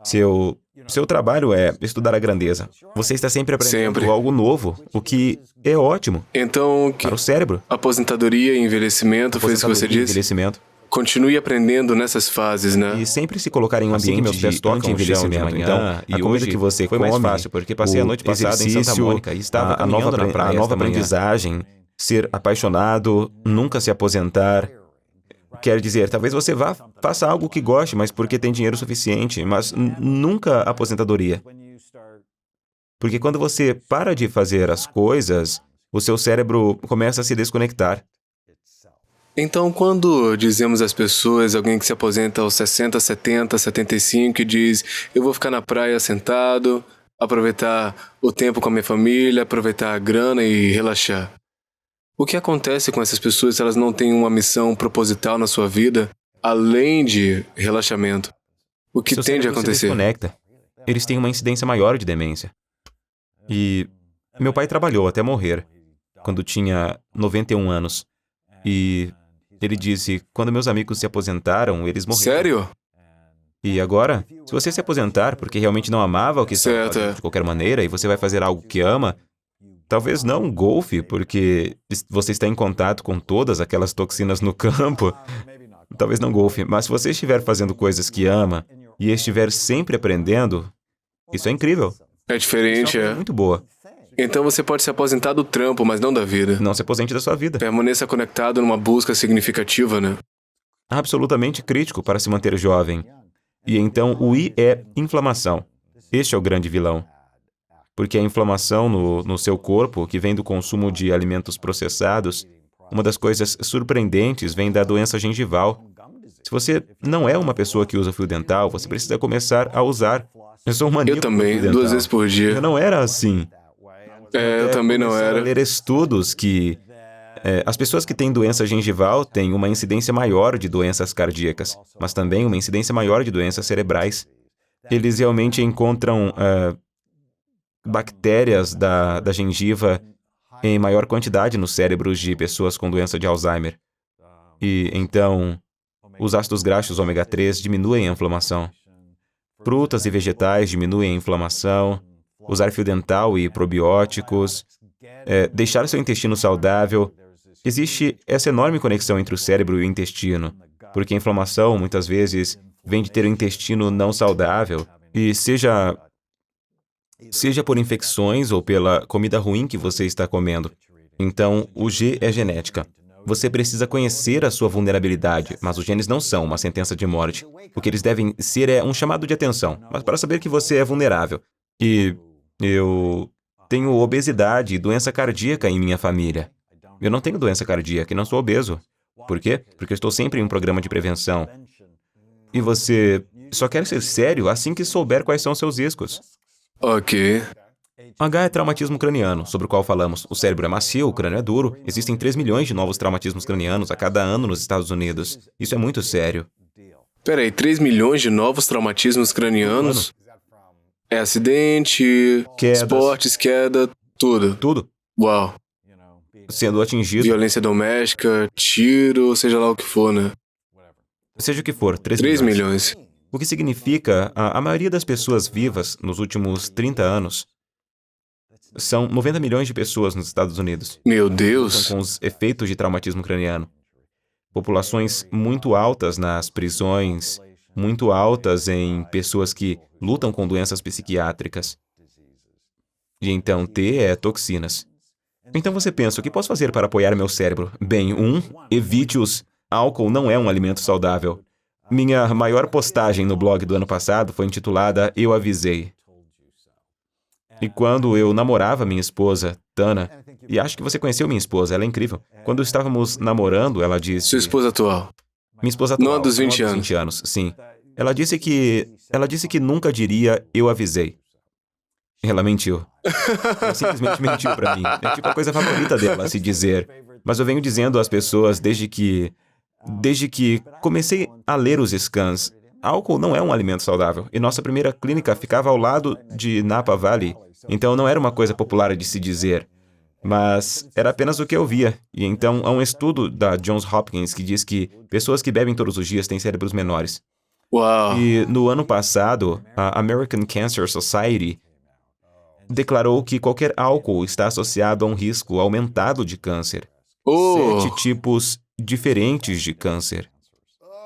Seu trabalho é estudar a grandeza. Você está sempre aprendendo algo novo, o que é ótimo Então, para o cérebro. aposentadoria e envelhecimento, foi isso que você Aposentadoria e disse? envelhecimento. Continue aprendendo nessas fases, né? E sempre se colocar em um Assim que ambiente meus pés de tocam o chão de anti-envelhecimento. manhã, Então, e a comida hoje que você foi come, mais fácil, porque passei a o noite passada em Santa exercício, Mônica e estava a nova, caminhando na praia a nova esta manhã. aprendizagem, ser apaixonado, nunca se aposentar. Quer dizer, talvez você faça algo que goste, mas porque tem dinheiro suficiente, mas nunca aposentadoria. Porque quando você para de fazer as coisas, o seu cérebro começa a se desconectar. Então, quando dizemos às pessoas, alguém que se aposenta aos 60, 70, 75 e diz, eu vou ficar na praia sentado, aproveitar o tempo com a minha família, aproveitar a grana e relaxar. O que acontece com essas pessoas se elas não têm uma missão proposital na sua vida? além de relaxamento. O que Seu tende a cérebro se acontecer? desconecta. Eles têm uma incidência maior de demência. E meu pai trabalhou até morrer, quando tinha 91 anos. E ele disse, quando meus amigos se aposentaram, eles morreram. Sério? E agora, se você se aposentar porque realmente não amava o que estava Certo, fazendo de qualquer maneira, e você vai fazer algo que ama, talvez não golfe, porque você está em contato com todas aquelas toxinas no campo. Talvez não golfe, mas se você estiver fazendo coisas que ama e estiver sempre aprendendo, isso é incrível. É diferente, Isso é uma coisa é. muito boa. Então você pode se aposentar do trampo, mas não da vida. Não se aposente da sua vida. Permaneça conectado numa busca significativa, né? Absolutamente crítico para se manter jovem. E então o I é inflamação. Este é o grande vilão. Porque a inflamação no seu corpo, que vem do consumo de alimentos processados, uma das coisas surpreendentes vem da doença gengival. Se você não é uma pessoa que usa fio dental, você precisa começar a usar. Eu sou um maníaco Eu do também, fio dental. 2 vezes por dia. Eu não era assim. Eu também não Começaram era. a ler estudos que as pessoas que têm doença gengival têm uma incidência maior de doenças cardíacas, mas também uma incidência maior de doenças cerebrais. Eles realmente encontram bactérias da gengiva em maior quantidade nos cérebros de pessoas com doença de Alzheimer. E então, os ácidos graxos ômega 3 diminuem a inflamação. Frutas e vegetais diminuem a inflamação. Usar fio dental e probióticos. Deixar seu intestino saudável. Existe essa enorme conexão entre o cérebro e o intestino, porque a inflamação, muitas vezes, vem de ter um intestino não saudável, e seja por infecções ou pela comida ruim que você está comendo. Então, o G é genética. Você precisa conhecer a sua vulnerabilidade, mas os genes não são uma sentença de morte. O que eles devem ser é um chamado de atenção, mas para saber que você é vulnerável. E eu tenho obesidade e doença cardíaca em minha família. Eu não tenho doença cardíaca e não sou obeso. Por quê? Porque eu estou sempre em um programa de prevenção. E você só quer ser sério assim que souber quais são seus riscos. Ok. H é traumatismo craniano, sobre o qual falamos. O cérebro é macio, o crânio é duro. Existem 3 milhões de novos traumatismos cranianos a cada ano nos Estados Unidos. Isso é muito sério. Peraí, 3 milhões de novos traumatismos cranianos? É acidente, Quedas. esportes, queda, tudo. Tudo. Uau. Sendo atingido, Violência doméstica, tiro, seja lá o que for, né? seja o que for, 3 3 milhões. milhões. O que significa a maioria das pessoas vivas nos últimos 30 anos são 90 milhões de pessoas nos Estados Unidos. Meu Estão Deus. com os efeitos de traumatismo craniano. Populações muito altas nas prisões, muito altas em pessoas que lutam com doenças psiquiátricas. E então T é toxinas. Então você pensa, o que posso fazer para apoiar meu cérebro? Bem, evite-os. Álcool não é um alimento saudável. Minha maior postagem no blog do ano passado foi intitulada Eu Avisei. E quando eu namorava minha esposa, Tana, e acho que você conheceu minha esposa, ela é incrível. Quando estávamos namorando, ela disse... Sua esposa atual. Minha esposa atual, Não a dos 20 não a anos. 20 anos, sim. Ela disse que nunca diria Eu Avisei. Ela mentiu. Ela simplesmente mentiu pra mim. É tipo a coisa favorita dela, se dizer. Mas eu venho dizendo às pessoas desde que comecei a ler os scans. Álcool não é um alimento saudável. E nossa primeira clínica ficava ao lado de Napa Valley. Então não era uma coisa popular de se dizer. Mas era apenas o que eu via. E então há um estudo da Johns Hopkins que diz que pessoas que bebem todos os dias têm cérebros menores. Uau. E no ano passado, a American Cancer Society declarou que qualquer álcool está associado a um risco aumentado de câncer. Oh, 7 tipos diferentes de câncer.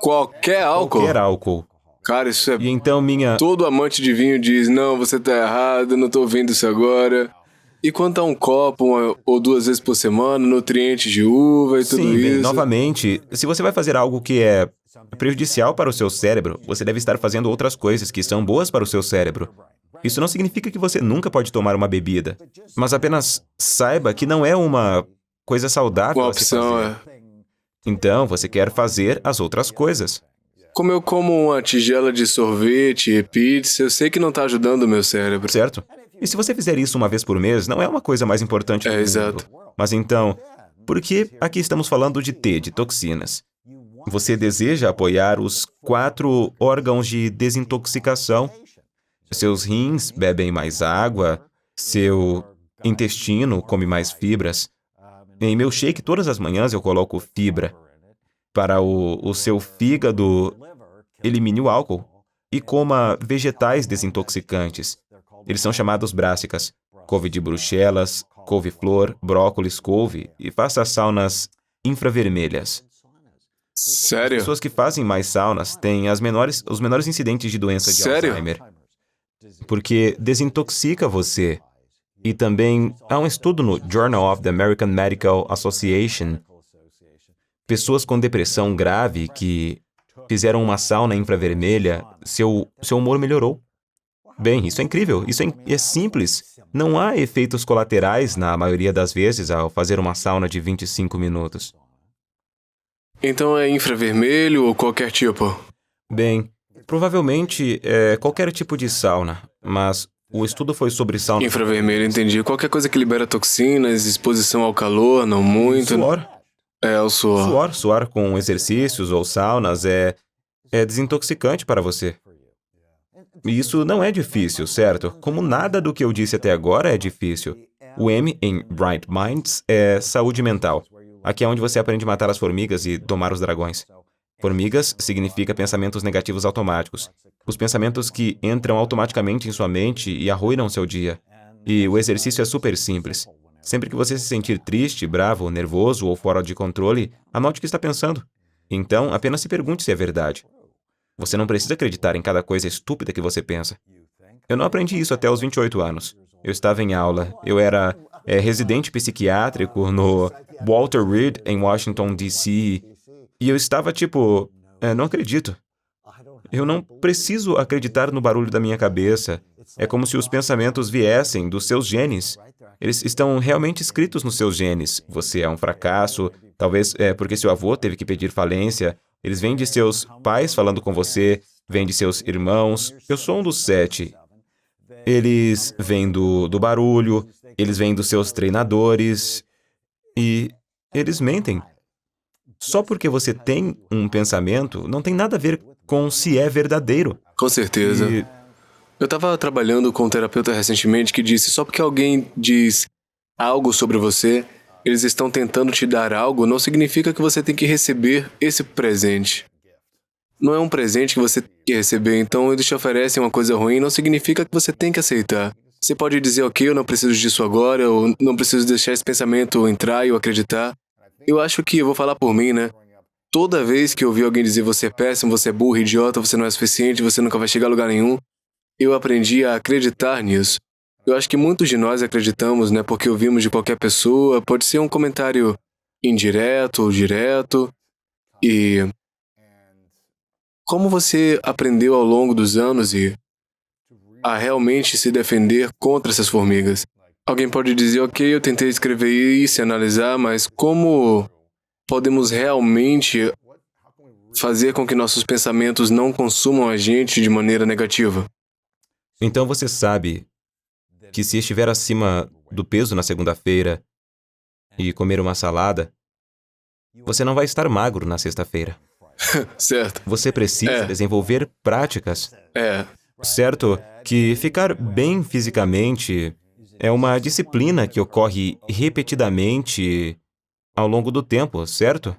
qualquer álcool? Qualquer álcool. Cara, isso é... E então Todo amante de vinho diz, não, você tá errado, eu não tô ouvindo isso agora. E quanto a um copo, 1 ou 2 vezes por semana, nutrientes de uva e tudo Sim, bem, isso... novamente, se você vai fazer algo que é prejudicial para o seu cérebro, você deve estar fazendo outras coisas que são boas para o seu cérebro. Isso não significa que você nunca pode tomar uma bebida, mas apenas saiba que não é uma coisa saudável Uma a se opção fazer. é... Então, você quer fazer as outras coisas. Como eu como uma tigela de sorvete e pizza, eu sei que não tá ajudando o meu cérebro. Certo? E se você fizer isso uma vez por mês, não é uma coisa mais importante do mundo. Exato. Mas então, por que aqui estamos falando de T, de toxinas? Você deseja apoiar os 4 órgãos de desintoxicação. Seus rins bebem mais água, seu intestino come mais fibras. Em meu shake, todas as manhãs, eu coloco fibra para o seu fígado elimine o álcool e coma vegetais desintoxicantes. Eles são chamados brássicas. Couve de Bruxelas, couve-flor, brócolis, couve e faça saunas infravermelhas. Sério? Pessoas que fazem mais saunas têm os menores incidentes de doença de Sério? Alzheimer. Porque desintoxica você. E também há um estudo no Journal of the American Medical Association. Pessoas com depressão grave que fizeram uma sauna infravermelha, seu humor melhorou. Bem, isso é incrível, é simples. Não há efeitos colaterais na maioria das vezes ao fazer uma sauna de 25 minutos. Então é infravermelho ou qualquer tipo? Bem, provavelmente é qualquer tipo de sauna, mas o estudo foi sobre sauna... Infravermelho, entendi. Qualquer coisa que libera toxinas, exposição ao calor, não muito. Suor. É, o suor. Suar com exercícios ou saunas é desintoxicante para você. E isso não é difícil, certo? Como nada do que eu disse até agora é difícil. O M em Bright Minds é saúde mental. Aqui é onde você aprende a matar as formigas e domar os dragões. Formigas significa pensamentos negativos automáticos. Os pensamentos que entram automaticamente em sua mente e arruinam seu dia. E o exercício é super simples. Sempre que você se sentir triste, bravo, nervoso ou fora de controle, anote o que está pensando. Então, apenas se pergunte se é verdade. Você não precisa acreditar em cada coisa estúpida que você pensa. Eu não aprendi isso até os 28 anos. Eu estava em aula. Eu era residente psiquiátrico no Walter Reed, em Washington, D.C. E eu estava tipo, não acredito. Eu não preciso acreditar no barulho da minha cabeça. É como se os pensamentos viessem dos seus genes. Eles estão realmente escritos nos seus genes. Você é um fracasso, talvez porque seu avô teve que pedir falência. Eles vêm de seus pais falando com você, vêm de seus irmãos. Eu sou um dos 7. Eles vêm do barulho, eles vêm dos seus treinadores e eles mentem. Só porque você tem um pensamento, não tem nada a ver com se é verdadeiro. Com certeza. E Eu estava trabalhando com um terapeuta recentemente que disse: só porque alguém diz algo sobre você, eles estão tentando te dar algo, não significa que você tem que receber esse presente. Não é um presente que você tem que receber, então eles te oferecem uma coisa ruim, não significa que você tem que aceitar. Você pode dizer, ok, eu não preciso disso agora, eu não preciso deixar esse pensamento entrar e eu acreditar. Eu acho que, eu vou falar por mim, né? Toda vez que eu ouvi alguém dizer você é péssimo, você é burro, idiota, você não é suficiente, você nunca vai chegar a lugar nenhum, eu aprendi a acreditar nisso. Eu acho que muitos de nós acreditamos, né? Porque ouvimos de qualquer pessoa, pode ser um comentário indireto ou direto. E como você aprendeu ao longo dos anos a realmente se defender contra essas formigas? Alguém pode dizer, ok, eu tentei escrever isso e analisar, mas como podemos realmente fazer com que nossos pensamentos não consumam a gente de maneira negativa? então você sabe que se estiver acima do peso na segunda-feira e comer uma salada, você não vai estar magro na sexta-feira. Certo. Você precisa desenvolver práticas. Certo? Que ficar bem fisicamente é uma disciplina que ocorre repetidamente ao longo do tempo, certo?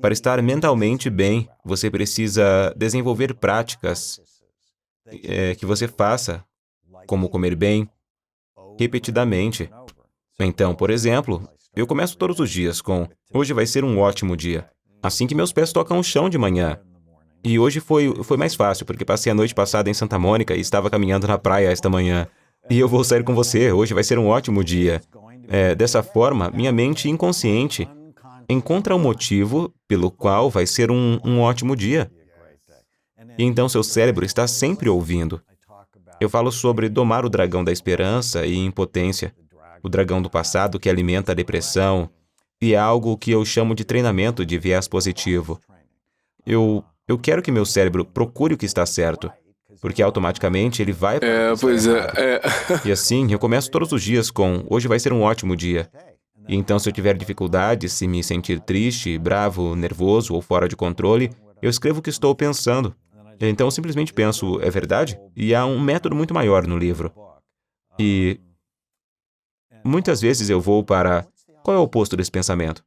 Para estar mentalmente bem, você precisa desenvolver práticas que você faça, como comer bem, repetidamente. Então, por exemplo, eu começo todos os dias com hoje vai ser um ótimo dia. Assim que meus pés tocam o chão de manhã. E hoje foi mais fácil, porque passei a noite passada em Santa Mônica e estava caminhando na praia esta manhã. E eu vou sair com você, hoje vai ser um ótimo dia. Dessa forma, minha mente inconsciente encontra um motivo pelo qual vai ser um ótimo dia. E então seu cérebro está sempre ouvindo. Eu falo sobre domar o dragão da esperança e impotência, o dragão do passado que alimenta a depressão, e é algo que eu chamo de treinamento de viés positivo. Eu quero que meu cérebro procure o que está certo, porque automaticamente ele vai para o que está errado. E assim, eu começo todos os dias com hoje vai ser um ótimo dia. E então, se eu tiver dificuldades, se me sentir triste, bravo, nervoso ou fora de controle, eu escrevo o que estou pensando. Então, eu simplesmente penso, é verdade? E há um método muito maior no livro. E muitas vezes eu vou para... Qual é o oposto desse pensamento?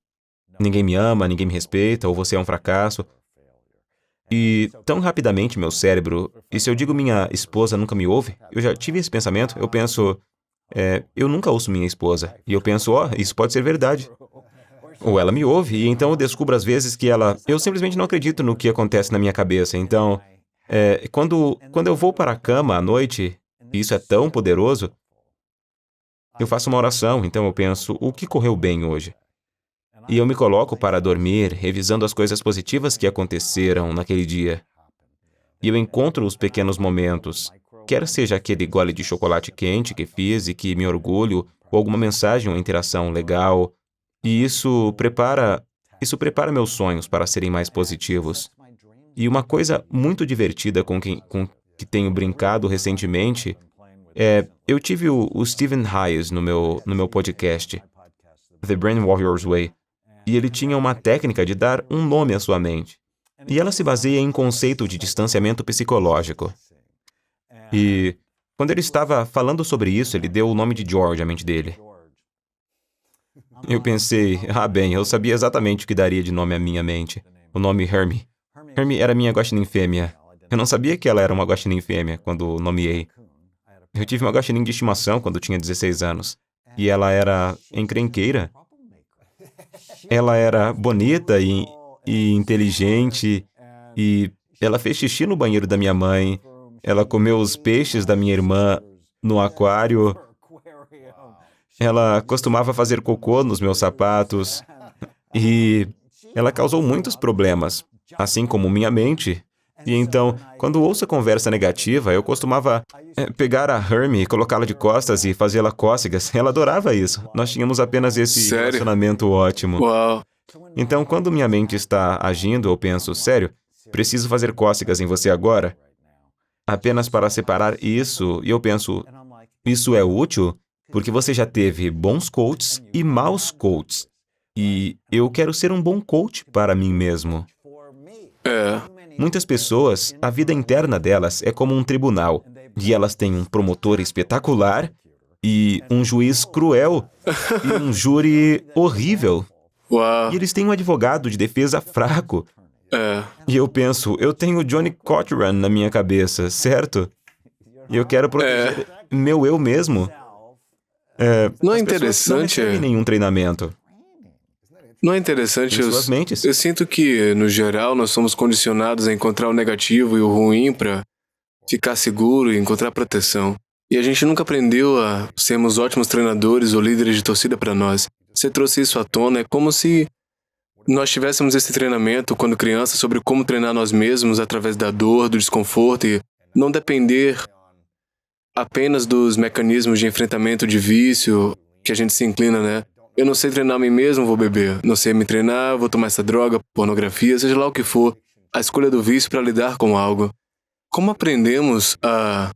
Ninguém me ama, ninguém me respeita, ou você é um fracasso. E tão rapidamente meu cérebro... E se eu digo minha esposa nunca me ouve? Eu já tive esse pensamento, eu penso... eu nunca ouço minha esposa. E eu penso, isso pode ser verdade. Ou ela me ouve, e então eu descubro às vezes que ela... Eu simplesmente não acredito no que acontece na minha cabeça. Então, quando eu vou para a cama à noite, e isso é tão poderoso, eu faço uma oração, então eu penso, o que correu bem hoje? E eu me coloco para dormir, revisando as coisas positivas que aconteceram naquele dia. E eu encontro os pequenos momentos, quer seja aquele gole de chocolate quente que fiz e que me orgulho, ou alguma mensagem ou interação legal. E isso prepara meus sonhos para serem mais positivos. E uma coisa muito divertida com que tenho brincado recentemente eu tive o Stephen Hayes no meu podcast, The Brain Warriors Way, e ele tinha uma técnica de dar um nome à sua mente. E ela se baseia em conceito de distanciamento psicológico. E quando ele estava falando sobre isso, ele deu o nome de George à mente dele. Eu pensei, bem, eu sabia exatamente o que daria de nome à minha mente. O nome Hermie. Hermie era minha guaxinim fêmea. Eu não sabia que ela era uma guaxinim fêmea quando nomeei. Eu tive uma guaxinim de estimação quando tinha 16 anos. E ela era encrenqueira. Ela era bonita e inteligente. E ela fez xixi no banheiro da minha mãe. Ela comeu os peixes da minha irmã no aquário. Ela costumava fazer cocô nos meus sapatos. E ela causou muitos problemas, assim como minha mente. E então, quando ouço a conversa negativa, eu costumava pegar a Hermie, colocá-la de costas e fazê-la cócegas. Ela adorava isso. Nós tínhamos apenas esse relacionamento ótimo. Uau! Então, quando minha mente está agindo, eu penso, sério, preciso fazer cócegas em você agora? Apenas para separar isso, e eu penso, isso é útil? Porque você já teve bons coaches e maus coaches. E eu quero ser um bom coach para mim mesmo. Muitas pessoas, a vida interna delas é como um tribunal. E elas têm um promotor espetacular e um juiz cruel e um júri horrível. Uau! E eles têm um advogado de defesa fraco. E eu penso, eu tenho Johnny Cochran na minha cabeça, certo? E eu quero proteger meu eu mesmo. Não é As pessoas interessante? não recebem nenhum treinamento. Não é interessante? Em suas mentes. Eu sinto que, no geral, nós somos condicionados a encontrar o negativo e o ruim para ficar seguro e encontrar proteção. E a gente nunca aprendeu a sermos ótimos treinadores ou líderes de torcida para nós. Você trouxe isso à tona, é como se nós tivéssemos esse treinamento quando criança sobre como treinar nós mesmos através da dor, do desconforto e não depender apenas dos mecanismos de enfrentamento de vício que a gente se inclina, né? Eu não sei treinar a mim mesmo, vou beber. Não sei me treinar, vou tomar essa droga, pornografia, seja lá o que for. A escolha do vício para lidar com algo. Como aprendemos a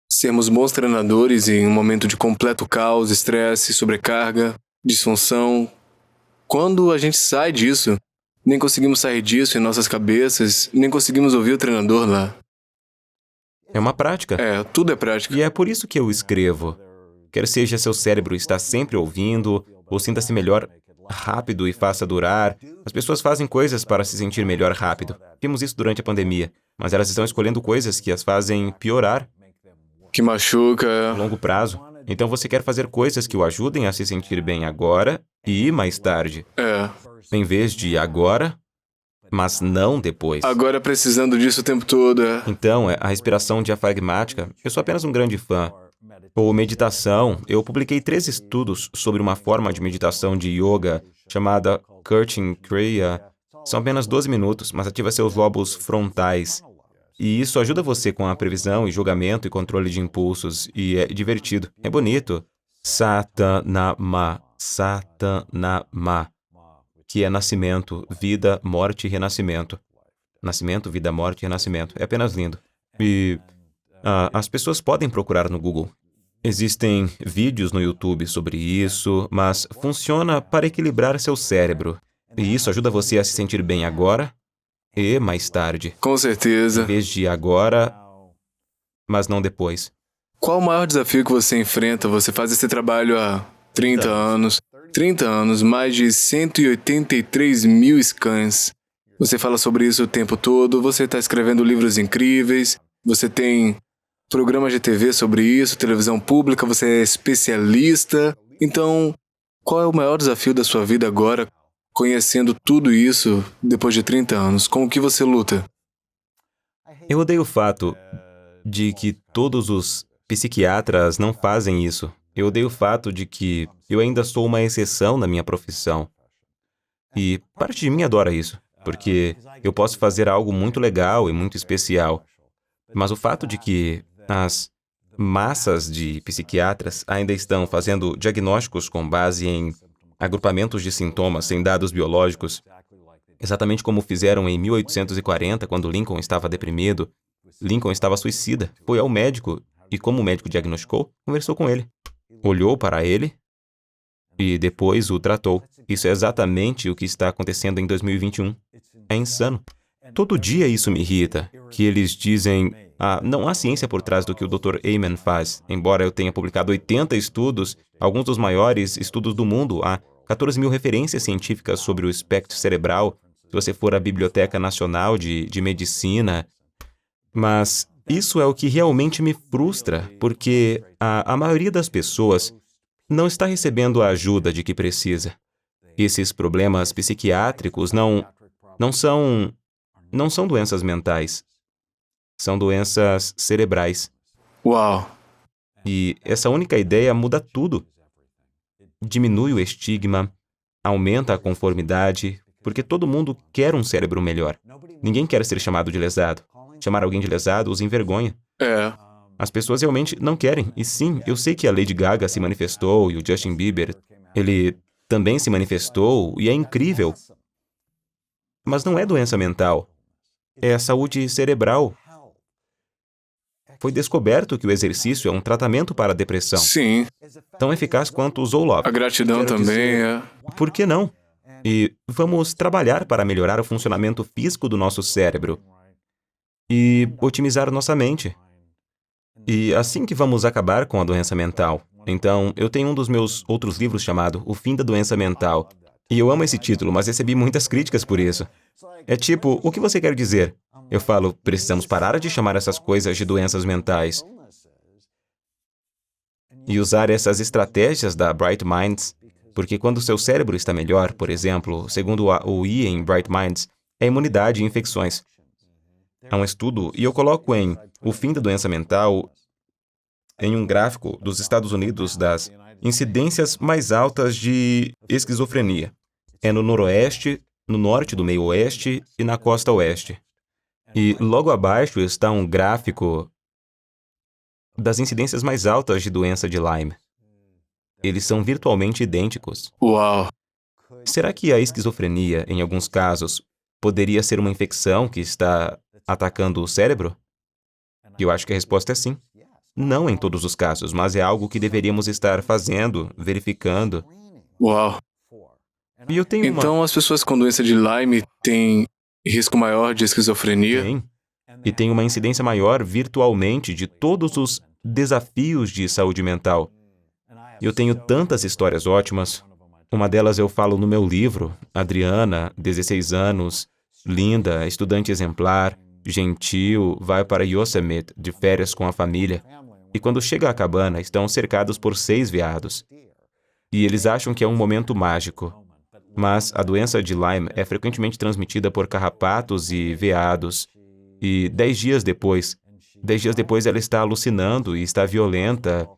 sermos bons treinadores em um momento de completo caos, estresse, sobrecarga, disfunção? Quando a gente sai disso, nem conseguimos sair disso em nossas cabeças, nem conseguimos ouvir o treinador lá. É uma prática. Tudo é prática. E é por isso que eu escrevo. Quer seja seu cérebro está sempre ouvindo, ou sinta-se melhor rápido e faça durar. As pessoas fazem coisas para se sentir melhor rápido. Vimos isso durante a pandemia. Mas elas estão escolhendo coisas que as fazem piorar Que machuca. a longo prazo. Então você quer fazer coisas que o ajudem a se sentir bem agora e mais tarde. Em vez de agora, mas não depois. Agora precisando disso o tempo todo. Então, a respiração diafragmática, eu sou apenas um grande fã. Ou meditação, eu publiquei 3 estudos sobre uma forma de meditação de yoga chamada Kurtin Kriya. São apenas 12 minutos, mas ativa seus lobos frontais. E isso ajuda você com a previsão e julgamento e controle de impulsos. E é divertido, é bonito. Satanama, Satanama, que é nascimento, vida, morte e renascimento. Nascimento, vida, morte e renascimento. É apenas lindo. E as pessoas podem procurar no Google. Existem vídeos no YouTube sobre isso, mas funciona para equilibrar seu cérebro. E isso ajuda você a se sentir bem agora e mais tarde. Com Em certeza. vez de agora, mas não depois. Qual o maior desafio que você enfrenta? Você faz esse trabalho há 30 anos. 30 anos, mais de 183 mil scans. Você fala sobre isso o tempo todo, você está escrevendo livros incríveis, você tem programas de TV sobre isso, televisão pública, você é especialista. Então, qual é o maior desafio da sua vida agora, conhecendo tudo isso depois de 30 anos? Com o que você luta? Eu odeio o fato de que todos os psiquiatras não fazem isso. Eu odeio o fato de que eu ainda sou uma exceção na minha profissão. E parte de mim adora isso, porque eu posso fazer algo muito legal e muito especial. Mas o fato de que as massas de psiquiatras ainda estão fazendo diagnósticos com base em agrupamentos de sintomas sem dados biológicos, exatamente como fizeram em 1840, quando Lincoln estava deprimido, Lincoln estava suicida, foi ao médico e, como o médico diagnosticou, conversou com ele. Olhou para ele e depois o tratou. Isso é exatamente o que está acontecendo em 2021. É insano. Todo dia isso me irrita, que eles dizem, não há ciência por trás do que o Dr. Amen faz. Embora eu tenha publicado 80 estudos, alguns dos maiores estudos do mundo, há 14 mil referências científicas sobre o espectro cerebral, se você for à Biblioteca Nacional de Medicina. Mas isso é o que realmente me frustra, porque a maioria das pessoas não está recebendo a ajuda de que precisa. Esses problemas psiquiátricos não são doenças mentais. São doenças cerebrais. Uau! E essa única ideia muda tudo. Diminui o estigma, aumenta a conformidade, porque todo mundo quer um cérebro melhor. Ninguém quer ser chamado de lesado. Chamar alguém de lesado os envergonha. É. As pessoas realmente não querem. E sim, eu sei que a Lady Gaga se manifestou e o Justin Bieber, ele também se manifestou e é incrível. Mas não é doença mental. É a saúde cerebral. Foi descoberto que o exercício é um tratamento para a depressão, Sim. tão eficaz quanto o Zoloft. A gratidão Quero também dizer, é. Por que não? E vamos trabalhar para melhorar o funcionamento físico do nosso cérebro e otimizar nossa mente. E assim que vamos acabar com a doença mental. Então, eu tenho um dos meus outros livros chamado O Fim da Doença Mental. E eu amo esse título, mas recebi muitas críticas por isso. É tipo, o que você quer dizer? Eu falo, precisamos parar de chamar essas coisas de doenças mentais e usar essas estratégias da Bright Minds, porque quando seu cérebro está melhor, por exemplo, segundo o I em Bright Minds, é imunidade e infecções. Há um estudo, e eu coloco em O Fim da Doença Mental, em um gráfico dos Estados Unidos das incidências mais altas de esquizofrenia. É no noroeste, no norte do meio oeste e na costa oeste. E logo abaixo está um gráfico das incidências mais altas de doença de Lyme. Eles são virtualmente idênticos. Uau! Será que a esquizofrenia, em alguns casos, poderia ser uma infecção que está atacando o cérebro? E eu acho que a resposta é sim. Não em todos os casos, mas é algo que deveríamos estar fazendo, verificando. Uau! E eu tenho Então as pessoas com doença de Lyme têm risco maior de esquizofrenia? E tem uma incidência maior virtualmente de todos os desafios de saúde mental. Eu tenho tantas histórias ótimas. Uma delas eu falo no meu livro. Adriana, 16 anos, linda, estudante exemplar, gentil, vai para Yosemite de férias com a família. E quando chega à cabana, estão cercados por 6 veados. E eles acham que é um momento mágico. Mas a doença de Lyme é frequentemente transmitida por carrapatos e veados. E 10 dias depois ela está alucinando e está violenta.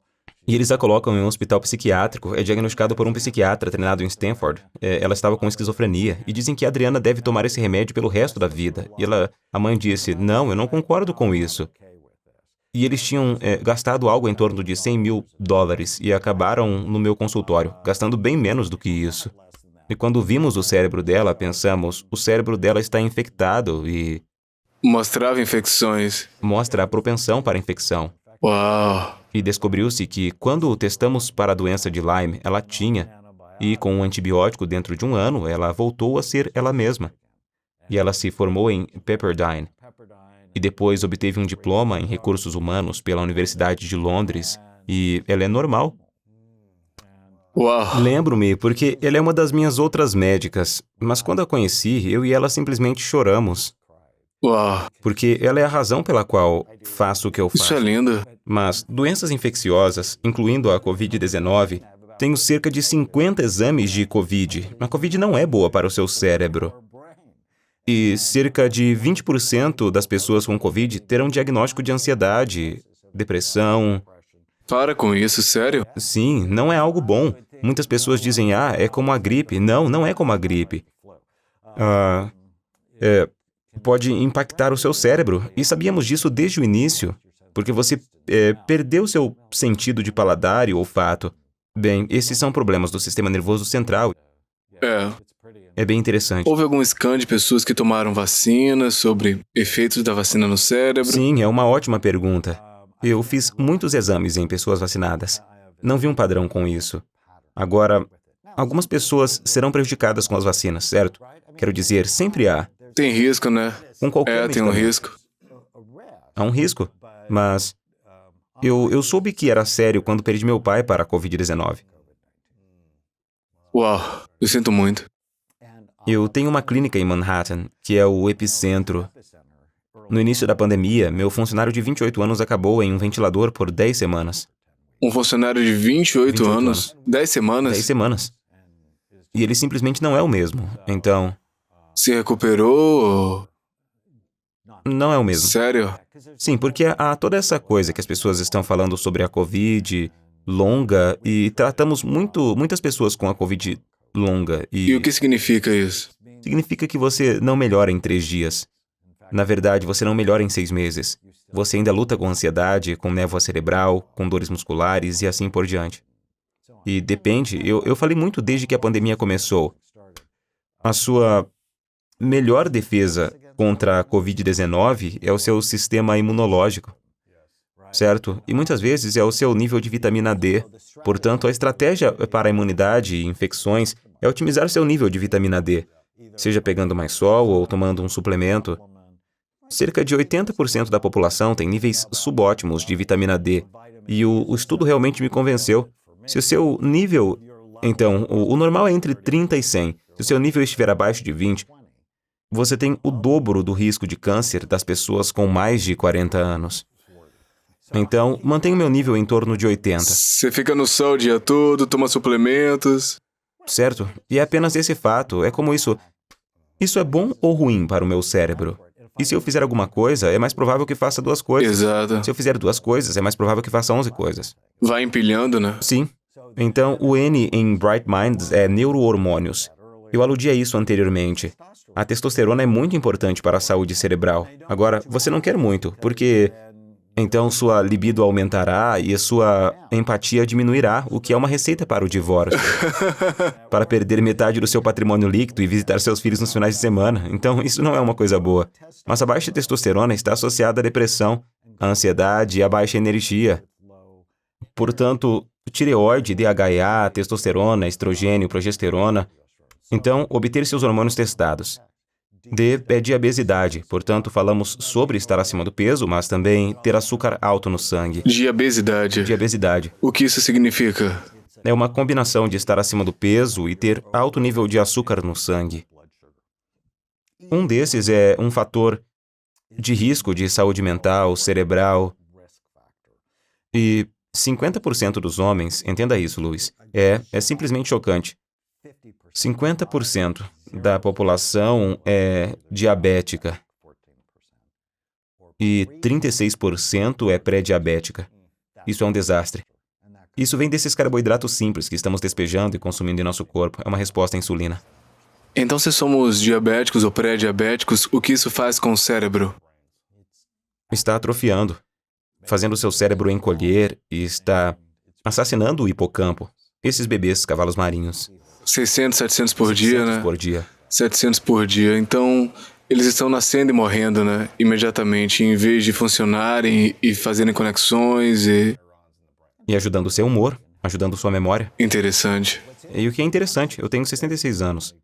E eles a colocam em um hospital psiquiátrico, é diagnosticado por um psiquiatra treinado em Stanford. Ela estava com esquizofrenia e dizem que a Adriana deve tomar esse remédio pelo resto da vida. E a mãe disse, não, eu não concordo com isso. E eles tinham gastado algo em torno de $100 mil e acabaram no meu consultório, gastando bem menos do que isso. E quando vimos o cérebro dela, pensamos, o cérebro dela está infectado e Mostrava infecções. mostra a propensão para a infecção. Uau! E descobriu-se que quando testamos para a doença de Lyme, ela tinha, e com um antibiótico dentro de um ano, ela voltou a ser ela mesma. E ela se formou em Pepperdine. E depois obteve um diploma em recursos humanos pela Universidade de Londres. E ela é normal. Uau! Lembro-me, porque ela é uma das minhas outras médicas. Mas quando a conheci, eu e ela simplesmente choramos. Uau! Porque ela é a razão pela qual faço o que eu faço. Isso é lindo. Mas doenças infecciosas, incluindo a Covid-19, tenho cerca de 50 exames de Covid. A Covid não é boa para o seu cérebro. E cerca de 20% das pessoas com Covid terão diagnóstico de ansiedade, depressão. Para com isso, sério? Sim, não é algo bom. Muitas pessoas dizem, é como a gripe. Não, não é como a gripe. Pode impactar o seu cérebro. E sabíamos disso desde o início, porque você perdeu seu sentido de paladar e olfato. Bem, esses são problemas do sistema nervoso central. É bem interessante. Houve algum scan de pessoas que tomaram vacina sobre efeitos da vacina no cérebro? Sim, é uma ótima pergunta. Eu fiz muitos exames em pessoas vacinadas. Não vi um padrão com isso. Agora, algumas pessoas serão prejudicadas com as vacinas, certo? Quero dizer, sempre há. Tem risco, né? Com qualquer Tem um medicamento. risco. Há um risco, mas eu soube que era sério quando perdi meu pai para a Covid-19. Uau, eu sinto muito. Eu tenho uma clínica em Manhattan, que é o epicentro. No início da pandemia, meu funcionário de 28 anos acabou em um ventilador por 10 semanas. Um funcionário de 28 anos? 10 semanas? 10 semanas. E ele simplesmente não é o mesmo. Então, Se recuperou? não é o mesmo. Sério? Sim, porque há toda essa coisa que as pessoas estão falando sobre a Covid longa e tratamos muitas pessoas com a Covid longa E o que significa isso? significa que você não melhora em 3 dias. Na verdade, você não melhora em 6 meses. Você ainda luta com ansiedade, com névoa cerebral, com dores musculares e assim por diante. E depende, eu falei muito desde que a pandemia começou. A sua melhor defesa contra a Covid-19 é o seu sistema imunológico, certo? E muitas vezes é o seu nível de vitamina D. Portanto, a estratégia para a imunidade e infecções é otimizar seu nível de vitamina D, seja pegando mais sol ou tomando um suplemento. Cerca de 80% da população tem níveis subótimos de vitamina D, e o estudo realmente me convenceu. Se o seu nível... Então, o normal é entre 30 e 100. Se o seu nível estiver abaixo de 20, você tem o dobro do risco de câncer das pessoas com mais de 40 anos. Então, mantenho meu nível em torno de 80, Você fica no sol o dia todo, toma suplementos. certo? E é apenas esse fato, é como isso... Isso é bom ou ruim para o meu cérebro? E se eu fizer alguma coisa, é mais provável que faça 2 coisas. Exato. Se eu fizer 2 coisas, é mais provável que faça 11 coisas. Vai empilhando, né? Sim. Então, o N em Bright Minds é neurohormônios. Eu aludi a isso anteriormente. A testosterona é muito importante para a saúde cerebral. Agora, você não quer muito, porque... Então, sua libido aumentará e a sua empatia diminuirá, o que é uma receita para o divórcio. Para perder metade do seu patrimônio líquido e visitar seus filhos nos finais de semana. Então, isso não é uma coisa boa. Mas a baixa testosterona está associada à depressão, à ansiedade e à baixa energia. Portanto, tireoide, DHEA, testosterona, estrogênio, progesterona. Então, obter seus hormônios testados. D é diabesidade, portanto, falamos sobre estar acima do peso, mas também ter açúcar alto no sangue. Diabesidade. Diabesidade O que isso significa? é uma combinação de estar acima do peso e ter alto nível de açúcar no sangue. Um desses é um fator de risco de saúde mental, cerebral. E 50% dos homens, entenda isso, Luiz, é simplesmente chocante. 50% da população é diabética e 36% é pré-diabética. Isso é um desastre. Isso vem desses carboidratos simples que estamos despejando e consumindo em nosso corpo. É uma resposta à insulina. Então, se somos diabéticos ou pré-diabéticos, o que isso faz com o cérebro? Está atrofiando, fazendo o seu cérebro encolher e está assassinando o hipocampo. Esses bebês cavalos marinhos. 600, 700 por dia, 600 né? por dia. 700 por dia. Então, eles estão nascendo e morrendo, né? Imediatamente, em vez de funcionarem e fazerem conexões e... e ajudando o seu humor, ajudando sua memória. Interessante. E o que é interessante, eu tenho 66 anos.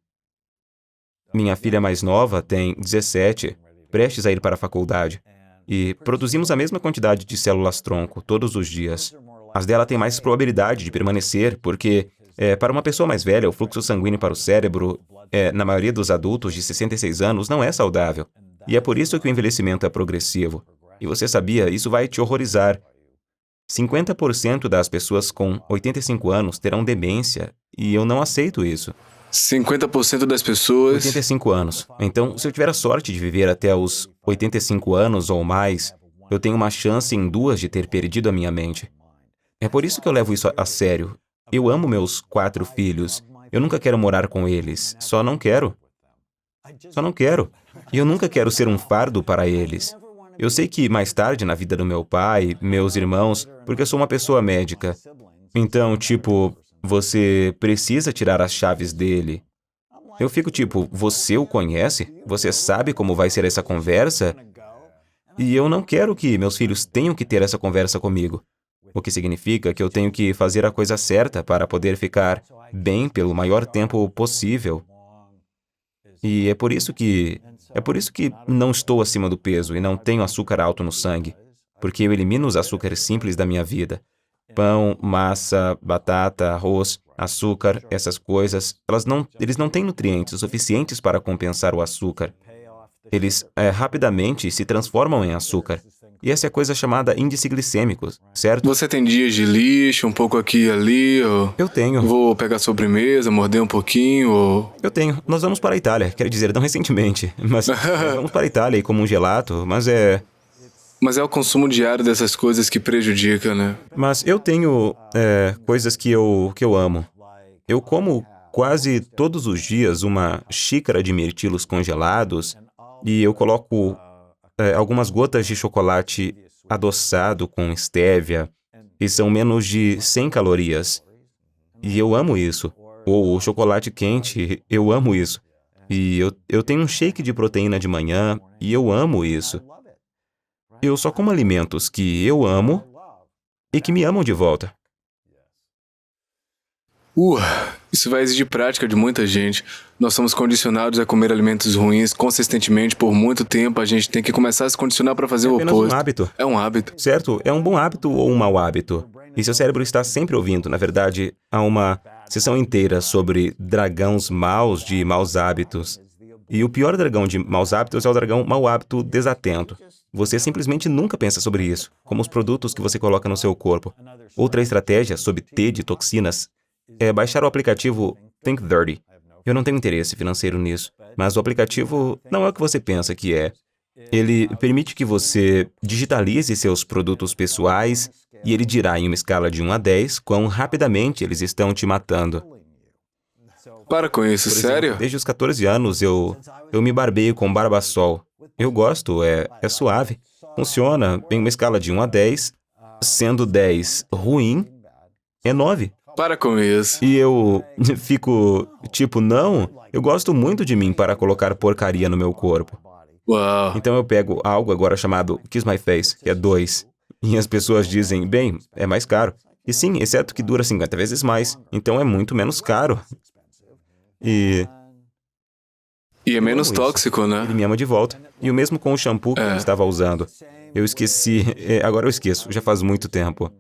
Minha filha mais nova tem 17, prestes a ir para a faculdade. E produzimos a mesma quantidade de células-tronco todos os dias. As dela têm mais probabilidade de permanecer, porque, para uma pessoa mais velha, o fluxo sanguíneo para o cérebro, na maioria dos adultos de 66 anos, não é saudável. E é por isso que o envelhecimento é progressivo. E você sabia, isso vai te horrorizar. 50% das pessoas com 85 anos terão demência, e eu não aceito isso. 50% das pessoas... 85 anos. Então, se eu tiver a sorte de viver até os 85 anos ou mais, eu tenho uma chance em 2 de ter perdido a minha mente. É por isso que eu levo isso a sério. Eu amo meus 4 filhos. Eu nunca quero morar com eles. Só não quero. Só não quero. E eu nunca quero ser um fardo para eles. Eu sei que mais tarde na vida do meu pai, meus irmãos, porque eu sou uma pessoa médica. Então, tipo, você precisa tirar as chaves dele. Eu fico tipo, você o conhece? Você sabe como vai ser essa conversa? E eu não quero que meus filhos tenham que ter essa conversa comigo. O que significa que eu tenho que fazer a coisa certa para poder ficar bem pelo maior tempo possível. E é por isso que não estou acima do peso e não tenho açúcar alto no sangue, porque eu elimino os açúcares simples da minha vida. Pão, massa, batata, arroz, açúcar, essas coisas, eles não têm nutrientes suficientes para compensar o açúcar. Eles rapidamente se transformam em açúcar. E essa é a coisa chamada índice glicêmico, certo? Você tem dias de lixo, um pouco aqui e ali, ou... Eu tenho. Vou pegar sobremesa, morder um pouquinho, ou... Eu tenho. Nós vamos para a Itália, quero dizer, não recentemente, mas vamos para a Itália e como um gelato, Mas é o consumo diário dessas coisas que prejudica, né? Mas eu tenho coisas que eu amo. Eu como quase todos os dias uma xícara de mirtilos congelados e eu coloco algumas gotas de chocolate adoçado com estévia e são menos de 100 calorias. E eu amo isso. Ou o chocolate quente, eu amo isso. E eu tenho um shake de proteína de manhã e eu amo isso. Eu só como alimentos que eu amo e que me amam de volta. Isso vai exigir prática de muita gente. Nós somos condicionados a comer alimentos ruins consistentemente por muito tempo. A gente tem que começar a se condicionar para fazer o apenas oposto. um hábito. É um hábito. Certo? É um bom hábito ou um mau hábito? E seu cérebro está sempre ouvindo. Na verdade, há uma sessão inteira sobre dragões maus de maus hábitos. E o pior dragão de maus hábitos é o dragão mau hábito desatento. Você simplesmente nunca pensa sobre isso, como os produtos que você coloca no seu corpo. Outra estratégia sob T de toxinas é baixar o aplicativo Think Dirty. Eu não tenho interesse financeiro nisso, mas o aplicativo não é o que você pensa que é. Ele permite que você digitalize seus produtos pessoais e ele dirá em uma escala de 1 a 10 quão rapidamente eles estão te matando. Para com isso, Por exemplo, sério? desde os 14 anos eu me barbeio com Barbasol. Eu gosto, é suave. Funciona em uma escala de 1 a 10, sendo 10 ruim, é 9. Para com isso. E eu fico tipo, não, eu gosto muito de mim para colocar porcaria no meu corpo. Uau. Então eu pego algo agora chamado Kiss My Face, que é 2. E as pessoas dizem, bem, é mais caro. E sim, exceto que dura 50 vezes mais, então é muito menos caro. E é menos isso. tóxico, né? Ele me ama de volta. E o mesmo com o shampoo que eu estava usando. Eu esqueci, agora eu esqueço, já faz muito tempo.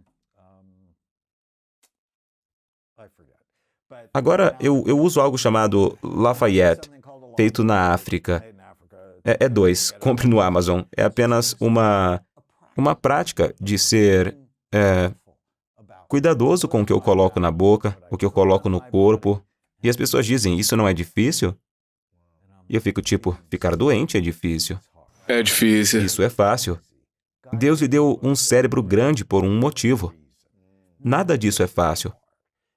Agora eu uso algo chamado Lafayette, feito na África. É 2, compre no Amazon. É apenas uma prática de ser cuidadoso com o que eu coloco na boca, o que eu coloco no corpo. E as pessoas dizem, isso não é difícil? E eu fico tipo, ficar doente é difícil. É difícil. Isso é fácil. Deus lhe deu um cérebro grande por um motivo. Nada disso é fácil.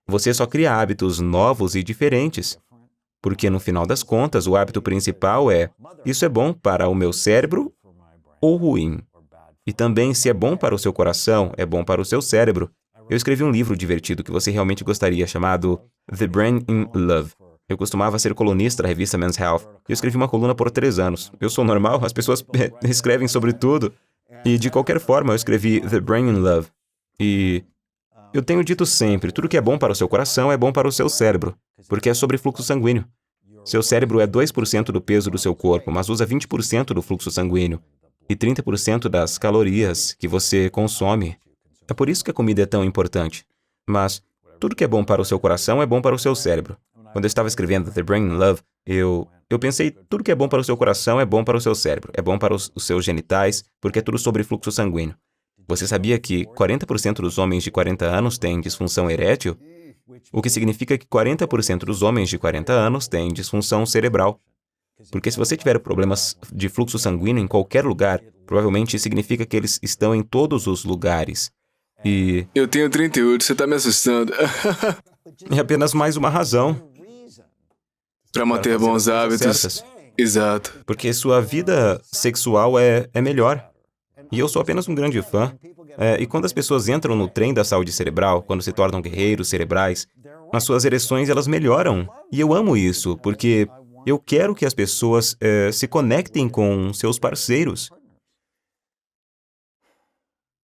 Você só cria hábitos novos e diferentes. Porque no final das contas, o hábito principal é, isso é bom para o meu cérebro ou ruim? E também, se é bom para o seu coração, é bom para o seu cérebro. Eu escrevi um livro divertido que você realmente gostaria, chamado The Brain in Love. Eu costumava ser colunista da revista Men's Health. Eu escrevi uma coluna por 3 anos. Eu sou normal, as pessoas escrevem sobre tudo. E de qualquer forma, eu escrevi The Brain in Love. E Eu tenho dito sempre, tudo que é bom para o seu coração é bom para o seu cérebro, porque é sobre fluxo sanguíneo. Seu cérebro é 2% do peso do seu corpo, mas usa 20% do fluxo sanguíneo e 30% das calorias que você consome. É por isso que a comida é tão importante. Mas tudo que é bom para o seu coração é bom para o seu cérebro. Quando eu estava escrevendo The Brain in Love, eu pensei, tudo que é bom para o seu coração é bom para o seu cérebro, é bom para os seus genitais, porque é tudo sobre fluxo sanguíneo. Você sabia que 40% dos homens de 40 anos têm disfunção erétil? O que significa que 40% dos homens de 40 anos têm disfunção cerebral. Porque se você tiver problemas de fluxo sanguíneo em qualquer lugar, provavelmente significa que eles estão em todos os lugares. E Eu tenho 38, você tá me assustando. é apenas mais uma razão Pra manter fazer bons as coisas hábitos. certas. Exato. Porque sua vida sexual é melhor. E eu sou apenas um grande fã. E quando as pessoas entram no trem da saúde cerebral, quando se tornam guerreiros cerebrais, as suas ereções elas melhoram. E eu amo isso, porque eu quero que as pessoas se conectem com seus parceiros.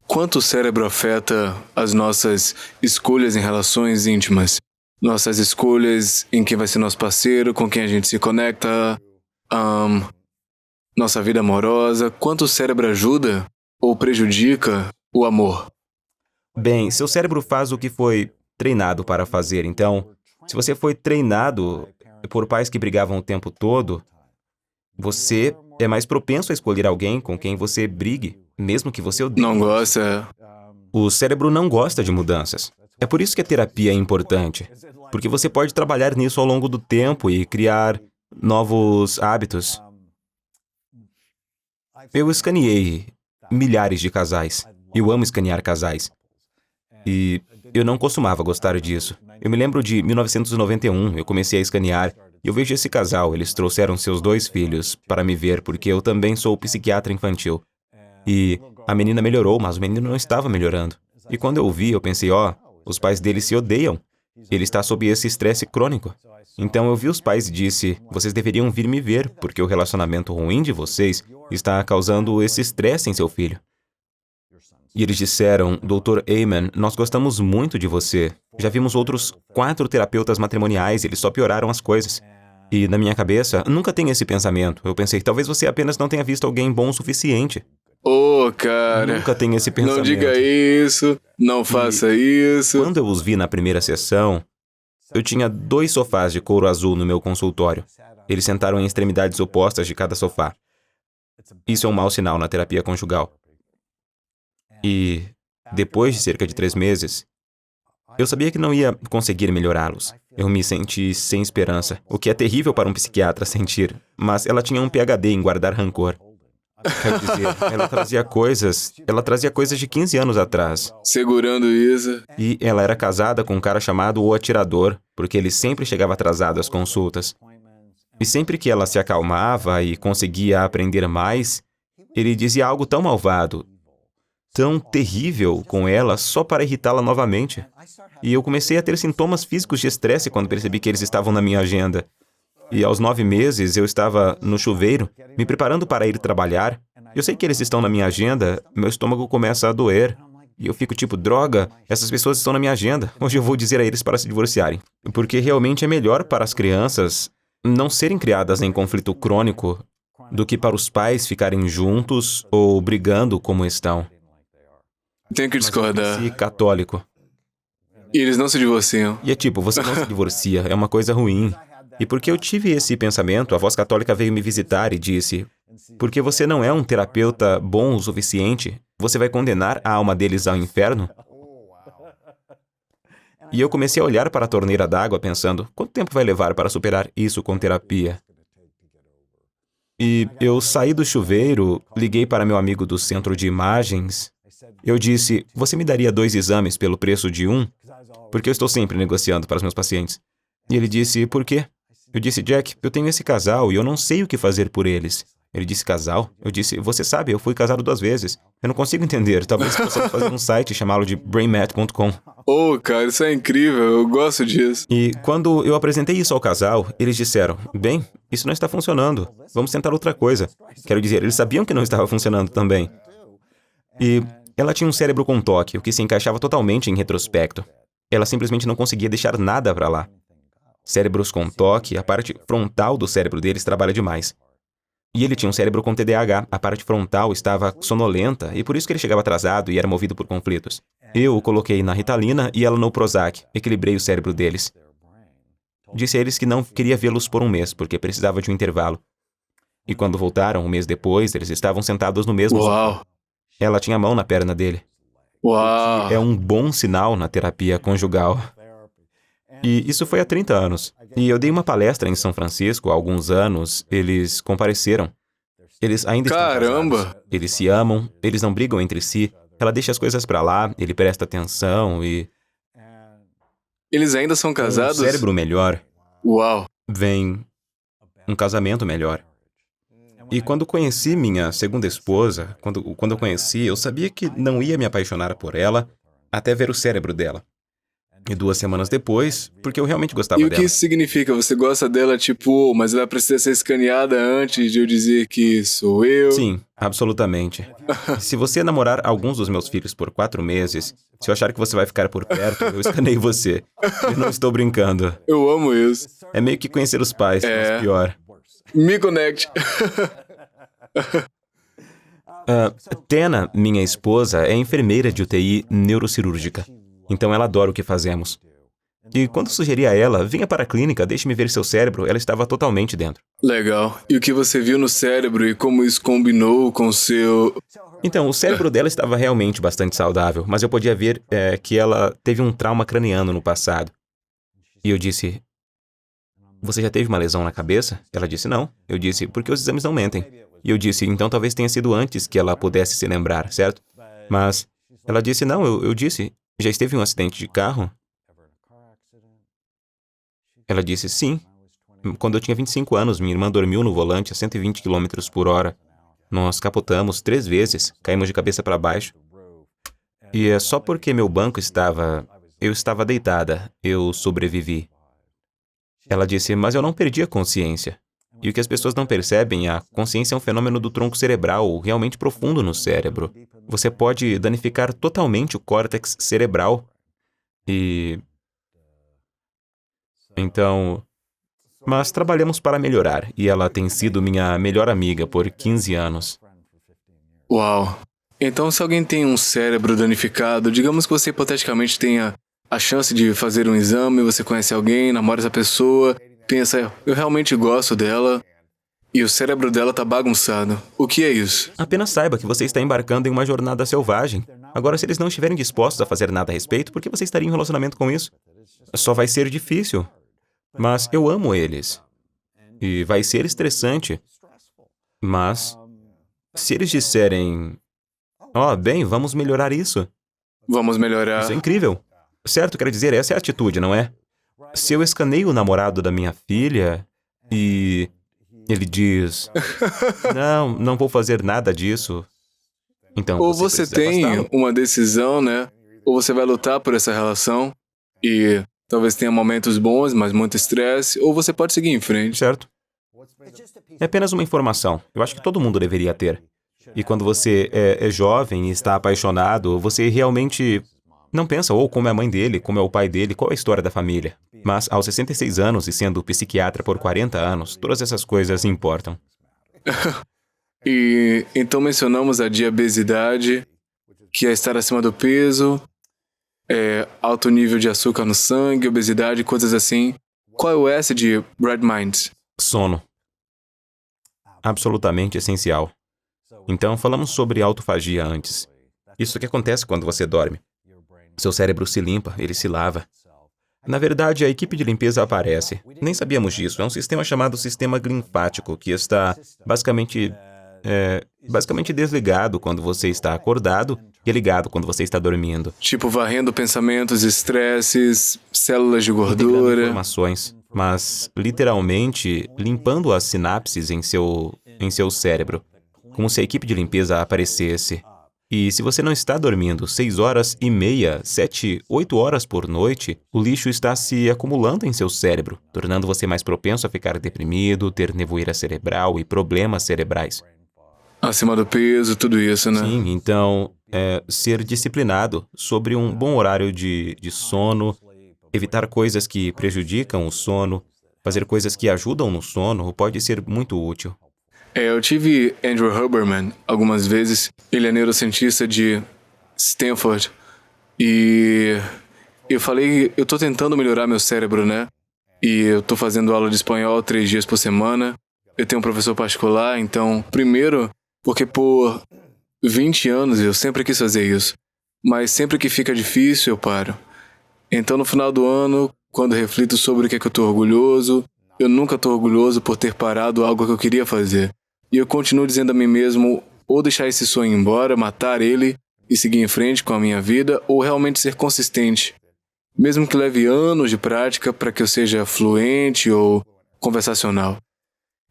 Quanto o cérebro afeta as nossas escolhas em relações íntimas? Nossas escolhas em quem vai ser nosso parceiro, com quem a gente se conecta, nossa vida amorosa. Quanto o cérebro ajuda ou prejudica o amor? Bem, seu cérebro faz o que foi treinado para fazer. Então, se você foi treinado por pais que brigavam o tempo todo, você é mais propenso a escolher alguém com quem você brigue, mesmo que você odeie. Não gosta? O cérebro não gosta de mudanças. É por isso que a terapia é importante. Porque você pode trabalhar nisso ao longo do tempo e criar novos hábitos. Eu escaneei milhares de casais. Eu amo escanear casais. E eu não costumava gostar disso. Eu me lembro de 1991, eu comecei a escanear e eu vejo esse casal, eles trouxeram seus 2 filhos para me ver, porque eu também sou psiquiatra infantil. E a menina melhorou, mas o menino não estava melhorando. E quando eu vi, eu pensei, os pais dele se odeiam. Ele está sob esse estresse crônico. Então eu vi os pais e disse, vocês deveriam vir me ver, porque o relacionamento ruim de vocês está causando esse estresse em seu filho. E eles disseram, Dr. Amen, nós gostamos muito de você. Já vimos outros 4 terapeutas matrimoniais e eles só pioraram as coisas. E na minha cabeça, nunca tem esse pensamento. Eu pensei, talvez você apenas não tenha visto alguém bom o suficiente. Cara. Nunca tem esse pensamento. Não diga isso, não faça isso. Quando eu os vi na primeira sessão, eu tinha 2 sofás de couro azul no meu consultório. Eles sentaram em extremidades opostas de cada sofá. Isso é um mau sinal na terapia conjugal. E depois de cerca de 3 meses, eu sabia que não ia conseguir melhorá-los. Eu me senti sem esperança, o que é terrível para um psiquiatra sentir. Mas ela tinha um PhD em guardar rancor. Quero dizer, ela trazia coisas de 15 anos atrás. Segurando isso. E ela era casada com um cara chamado O Atirador, porque ele sempre chegava atrasado às consultas. E sempre que ela se acalmava e conseguia aprender mais, ele dizia algo tão malvado, tão terrível com ela, só para irritá-la novamente. E eu comecei a ter sintomas físicos de estresse quando percebi que eles estavam na minha agenda. E aos 9 meses eu estava no chuveiro, me preparando para ir trabalhar. Eu sei que eles estão na minha agenda, meu estômago começa a doer. E eu fico tipo, droga, essas pessoas estão na minha agenda. Hoje eu vou dizer a eles para se divorciarem. Porque realmente é melhor para as crianças não serem criadas em conflito crônico do que para os pais ficarem juntos ou brigando como estão. Tenho que discordar. E católico. E eles não se divorciam. E é tipo, você não se divorcia, é uma coisa ruim. E porque eu tive esse pensamento, a voz católica veio me visitar e disse, porque você não é um terapeuta bom o suficiente, você vai condenar a alma deles ao inferno? E eu comecei a olhar para a torneira d'água pensando, quanto tempo vai levar para superar isso com terapia? E eu saí do chuveiro, liguei para meu amigo do centro de imagens. Eu disse, você me daria 2 exames pelo preço de 1? Porque eu estou sempre negociando para os meus pacientes. E ele disse, por quê? Eu disse, Jack, eu tenho esse casal e eu não sei o que fazer por eles. Ele disse, casal? Eu disse, você sabe, eu fui casado 2 vezes. Eu não consigo entender, talvez você possa fazer um site e chamá-lo de brainmat.com. Cara, isso é incrível, eu gosto disso. E quando eu apresentei isso ao casal, eles disseram, bem, isso não está funcionando, vamos tentar outra coisa. Quero dizer, eles sabiam que não estava funcionando também. E Ela tinha um cérebro com toque, o que se encaixava totalmente em retrospecto. Ela simplesmente não conseguia deixar nada pra lá. Cérebros com toque, a parte frontal do cérebro deles trabalha demais. E ele tinha um cérebro com TDAH, a parte frontal estava sonolenta e por isso que ele chegava atrasado e era movido por conflitos. Eu o coloquei na Ritalina e ela no Prozac, equilibrei o cérebro deles. Disse a eles que não queria vê-los por um mês, porque precisava de um intervalo. E quando voltaram, um mês depois, eles estavam sentados no mesmo sofá. Uau! Ela tinha a mão na perna dele. Uau! É um bom sinal na terapia conjugal. E isso foi há 30 anos. E eu dei uma palestra em São Francisco há alguns anos. Eles compareceram. Eles ainda estão Caramba! casados. Eles se amam, eles não brigam entre si. Ela deixa as coisas pra lá, ele presta atenção e... Eles ainda são Um casados? cérebro melhor Uau! vem um casamento melhor. E quando conheci minha segunda esposa, quando eu conheci, eu sabia que não ia me apaixonar por ela até ver o cérebro dela. E 2 semanas depois, porque eu realmente gostava E o dela. que isso significa? Você gosta dela, tipo, mas ela precisa ser escaneada antes de eu dizer que sou eu? Sim, absolutamente. Se você namorar alguns dos meus filhos por 4 meses, se eu achar que você vai ficar por perto, eu escaneio você. Eu não estou brincando. Eu amo isso. É meio que conhecer os pais, mas pior. Me conecte. Tena, minha esposa, é enfermeira de UTI neurocirúrgica. Então ela adora o que fazemos. E quando sugeri a ela, venha para a clínica, deixe-me ver seu cérebro, ela estava totalmente dentro. Legal. E o que você viu no cérebro e como isso combinou com o seu... Então, o cérebro dela estava realmente bastante saudável, mas eu podia ver que ela teve um trauma craniano no passado. E eu disse, você já teve uma lesão na cabeça? Ela disse, não. Eu disse, porque os exames não mentem. E eu disse, então talvez tenha sido antes que ela pudesse se lembrar, certo? Mas ela disse, não, eu disse, já esteve em um acidente de carro? Ela disse, sim. Quando eu tinha 25 anos, minha irmã dormiu no volante a 120 km por hora. Nós capotamos 3 vezes, caímos de cabeça para baixo. E é só porque meu banco estava... Eu estava deitada, eu sobrevivi. Ela disse, mas eu não perdi a consciência. E o que as pessoas não percebem, a consciência é um fenômeno do tronco cerebral realmente profundo no cérebro. Você pode danificar totalmente o córtex cerebral. E... Então... Mas trabalhamos para melhorar, e ela tem sido minha melhor amiga por 15 anos. Uau. Então, se alguém tem um cérebro danificado, digamos que você hipoteticamente tenha a chance de fazer um exame, você conhece alguém, namora essa pessoa, pensa, eu realmente gosto dela, e o cérebro dela tá bagunçado. O que é isso? Apenas saiba que você está embarcando em uma jornada selvagem. Agora, se eles não estiverem dispostos a fazer nada a respeito, por que você estaria em um relacionamento com isso? Só vai ser difícil. Mas eu amo eles. E vai ser estressante. Mas, se eles disserem, bem, vamos melhorar isso. Vamos melhorar. Isso é incrível. Certo, quero dizer, essa é a atitude, não é? Se eu escaneio o namorado da minha filha e ele diz, não vou fazer nada disso. Então, Ou você tem uma decisão, né? Ou você vai lutar por essa relação e talvez tenha momentos bons, mas muito estresse, ou você pode seguir em frente. Certo. É apenas uma informação. Eu acho que todo mundo deveria ter. E quando você é jovem e está apaixonado, você realmente não pensa, como é a mãe dele, como é o pai dele, qual é a história da família. Mas aos 66 anos e sendo psiquiatra por 40 anos, todas essas coisas importam. E então mencionamos a diabesidade, que é estar acima do peso, alto nível de açúcar no sangue, obesidade, coisas assim. Qual é o S de Bright Minds? Sono. Absolutamente essencial. Então, falamos sobre autofagia antes. Isso que acontece quando você dorme. Seu cérebro se limpa, ele se lava. Na verdade, a equipe de limpeza aparece. Nem sabíamos disso. É um sistema chamado sistema linfático, que está basicamente desligado quando você está acordado e ligado quando você está dormindo. Tipo varrendo pensamentos, estresses, células de Integrando gordura. informações, mas literalmente limpando as sinapses em seu cérebro. Como se a equipe de limpeza aparecesse. E se você não está dormindo 6 horas e meia, 7, 8 horas por noite, o lixo está se acumulando em seu cérebro, tornando você mais propenso a ficar deprimido, ter nevoeira cerebral e problemas cerebrais. Acima do peso, tudo isso, né? Sim, então, ser disciplinado sobre um bom horário de sono, evitar coisas que prejudicam o sono, fazer coisas que ajudam no sono, pode ser muito útil. Eu tive Andrew Huberman algumas vezes. Ele é neurocientista de Stanford. E eu falei, eu tô tentando melhorar meu cérebro, né? E eu tô fazendo aula de espanhol 3 dias por semana. Eu tenho um professor particular, então, primeiro, porque por 20 anos eu sempre quis fazer isso. Mas sempre que fica difícil, eu paro. Então, no final do ano, quando reflito sobre o que é que eu tô orgulhoso, eu nunca tô orgulhoso por ter parado algo que eu queria fazer. E eu continuo dizendo a mim mesmo, ou deixar esse sonho embora, matar ele e seguir em frente com a minha vida, ou realmente ser consistente. Mesmo que leve anos de prática para que eu seja fluente ou conversacional.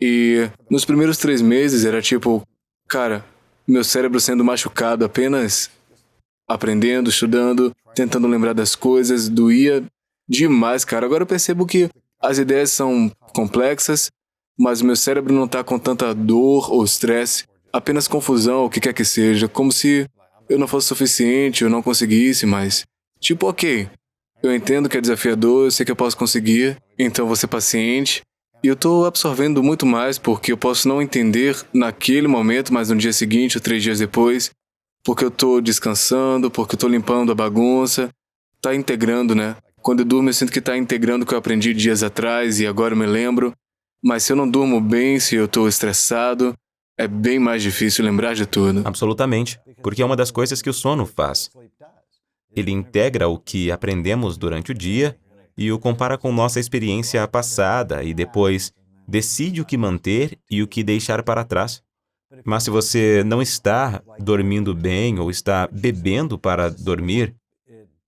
E nos primeiros 3 meses era tipo, cara, meu cérebro sendo machucado apenas aprendendo, estudando, tentando lembrar das coisas, doía demais, cara. Agora eu percebo que as ideias são complexas, mas meu cérebro não tá com tanta dor ou estresse, apenas confusão, o que quer que seja, como se eu não fosse suficiente, eu não conseguisse, mas tipo, ok, eu entendo que é desafiador, eu sei que eu posso conseguir, então vou ser paciente. E eu tô absorvendo muito mais porque eu posso não entender naquele momento, mas no dia seguinte ou 3 dias depois, porque eu tô descansando, porque eu tô limpando a bagunça, tá integrando, né? Quando eu durmo eu sinto que tá integrando o que eu aprendi dias atrás e agora eu me lembro. Mas se eu não durmo bem, se eu tô estressado, é bem mais difícil lembrar de tudo. Absolutamente, porque é uma das coisas que o sono faz. Ele integra o que aprendemos durante o dia e o compara com nossa experiência passada e depois decide o que manter e o que deixar para trás. Mas se você não está dormindo bem ou está bebendo para dormir,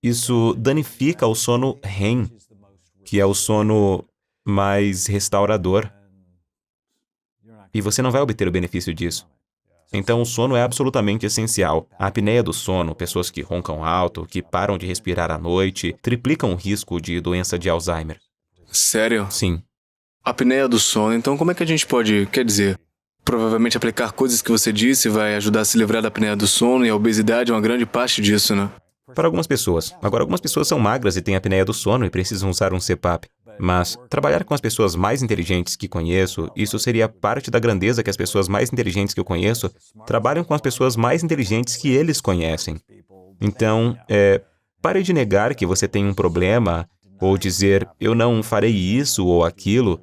isso danifica o sono REM, que é o sono mais restaurador. E você não vai obter o benefício disso. Então, o sono é absolutamente essencial. A apneia do sono, pessoas que roncam alto, que param de respirar à noite, triplicam o risco de doença de Alzheimer. Sério? Sim. Apneia do sono, então como é que a gente pode, quer dizer, provavelmente aplicar coisas que você disse vai ajudar a se livrar da apneia do sono e a obesidade é uma grande parte disso, né? Para algumas pessoas. Agora, algumas pessoas são magras e têm apneia do sono e precisam usar um CPAP. Mas trabalhar com as pessoas mais inteligentes que conheço, isso seria parte da grandeza que as pessoas mais inteligentes que eu conheço trabalham com as pessoas mais inteligentes que eles conhecem. Então, pare de negar que você tem um problema ou dizer, eu não farei isso ou aquilo.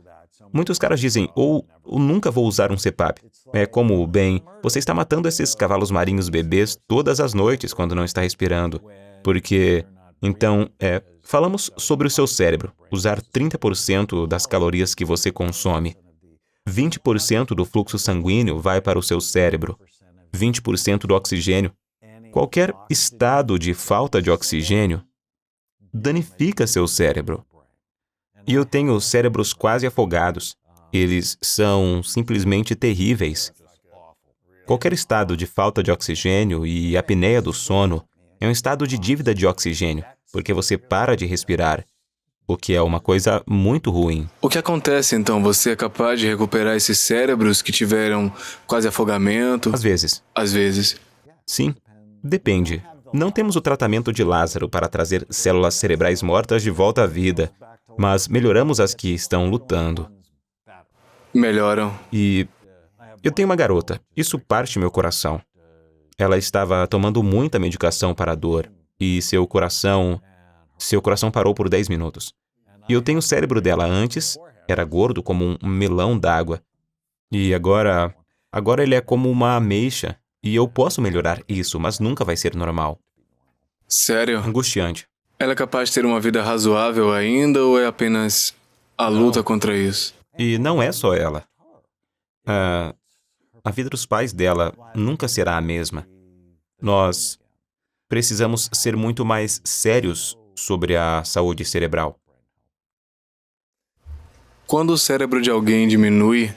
Muitos caras dizem, ou nunca vou usar um CPAP. É como, bem, você está matando esses cavalos marinhos bebês todas as noites quando não está respirando. Porque, então, falamos sobre o seu cérebro. Usar 30% das calorias que você consome. 20% do fluxo sanguíneo vai para o seu cérebro. 20% do oxigênio. Qualquer estado de falta de oxigênio danifica seu cérebro. E eu tenho cérebros quase afogados. Eles são simplesmente terríveis. Qualquer estado de falta de oxigênio e apneia do sono é um estado de dívida de oxigênio, porque você para de respirar, o que é uma coisa muito ruim. O que acontece então? Você é capaz de recuperar esses cérebros que tiveram quase afogamento? Às vezes. Às vezes. Sim, depende. Não temos o tratamento de Lázaro para trazer células cerebrais mortas de volta à vida, mas melhoramos as que estão lutando. Melhoram. E eu tenho uma garota. Isso parte meu coração. Ela estava tomando muita medicação para a dor e seu coração parou por 10 minutos. E eu tenho o cérebro dela antes, era gordo como um melão d'água. E agora ele é como uma ameixa. E eu posso melhorar isso, mas nunca vai ser normal. Sério? Angustiante. Ela é capaz de ter uma vida razoável ainda ou é apenas a luta contra isso? E não é só ela. A vida dos pais dela nunca será a mesma. Nós precisamos ser muito mais sérios sobre a saúde cerebral. Quando o cérebro de alguém diminui,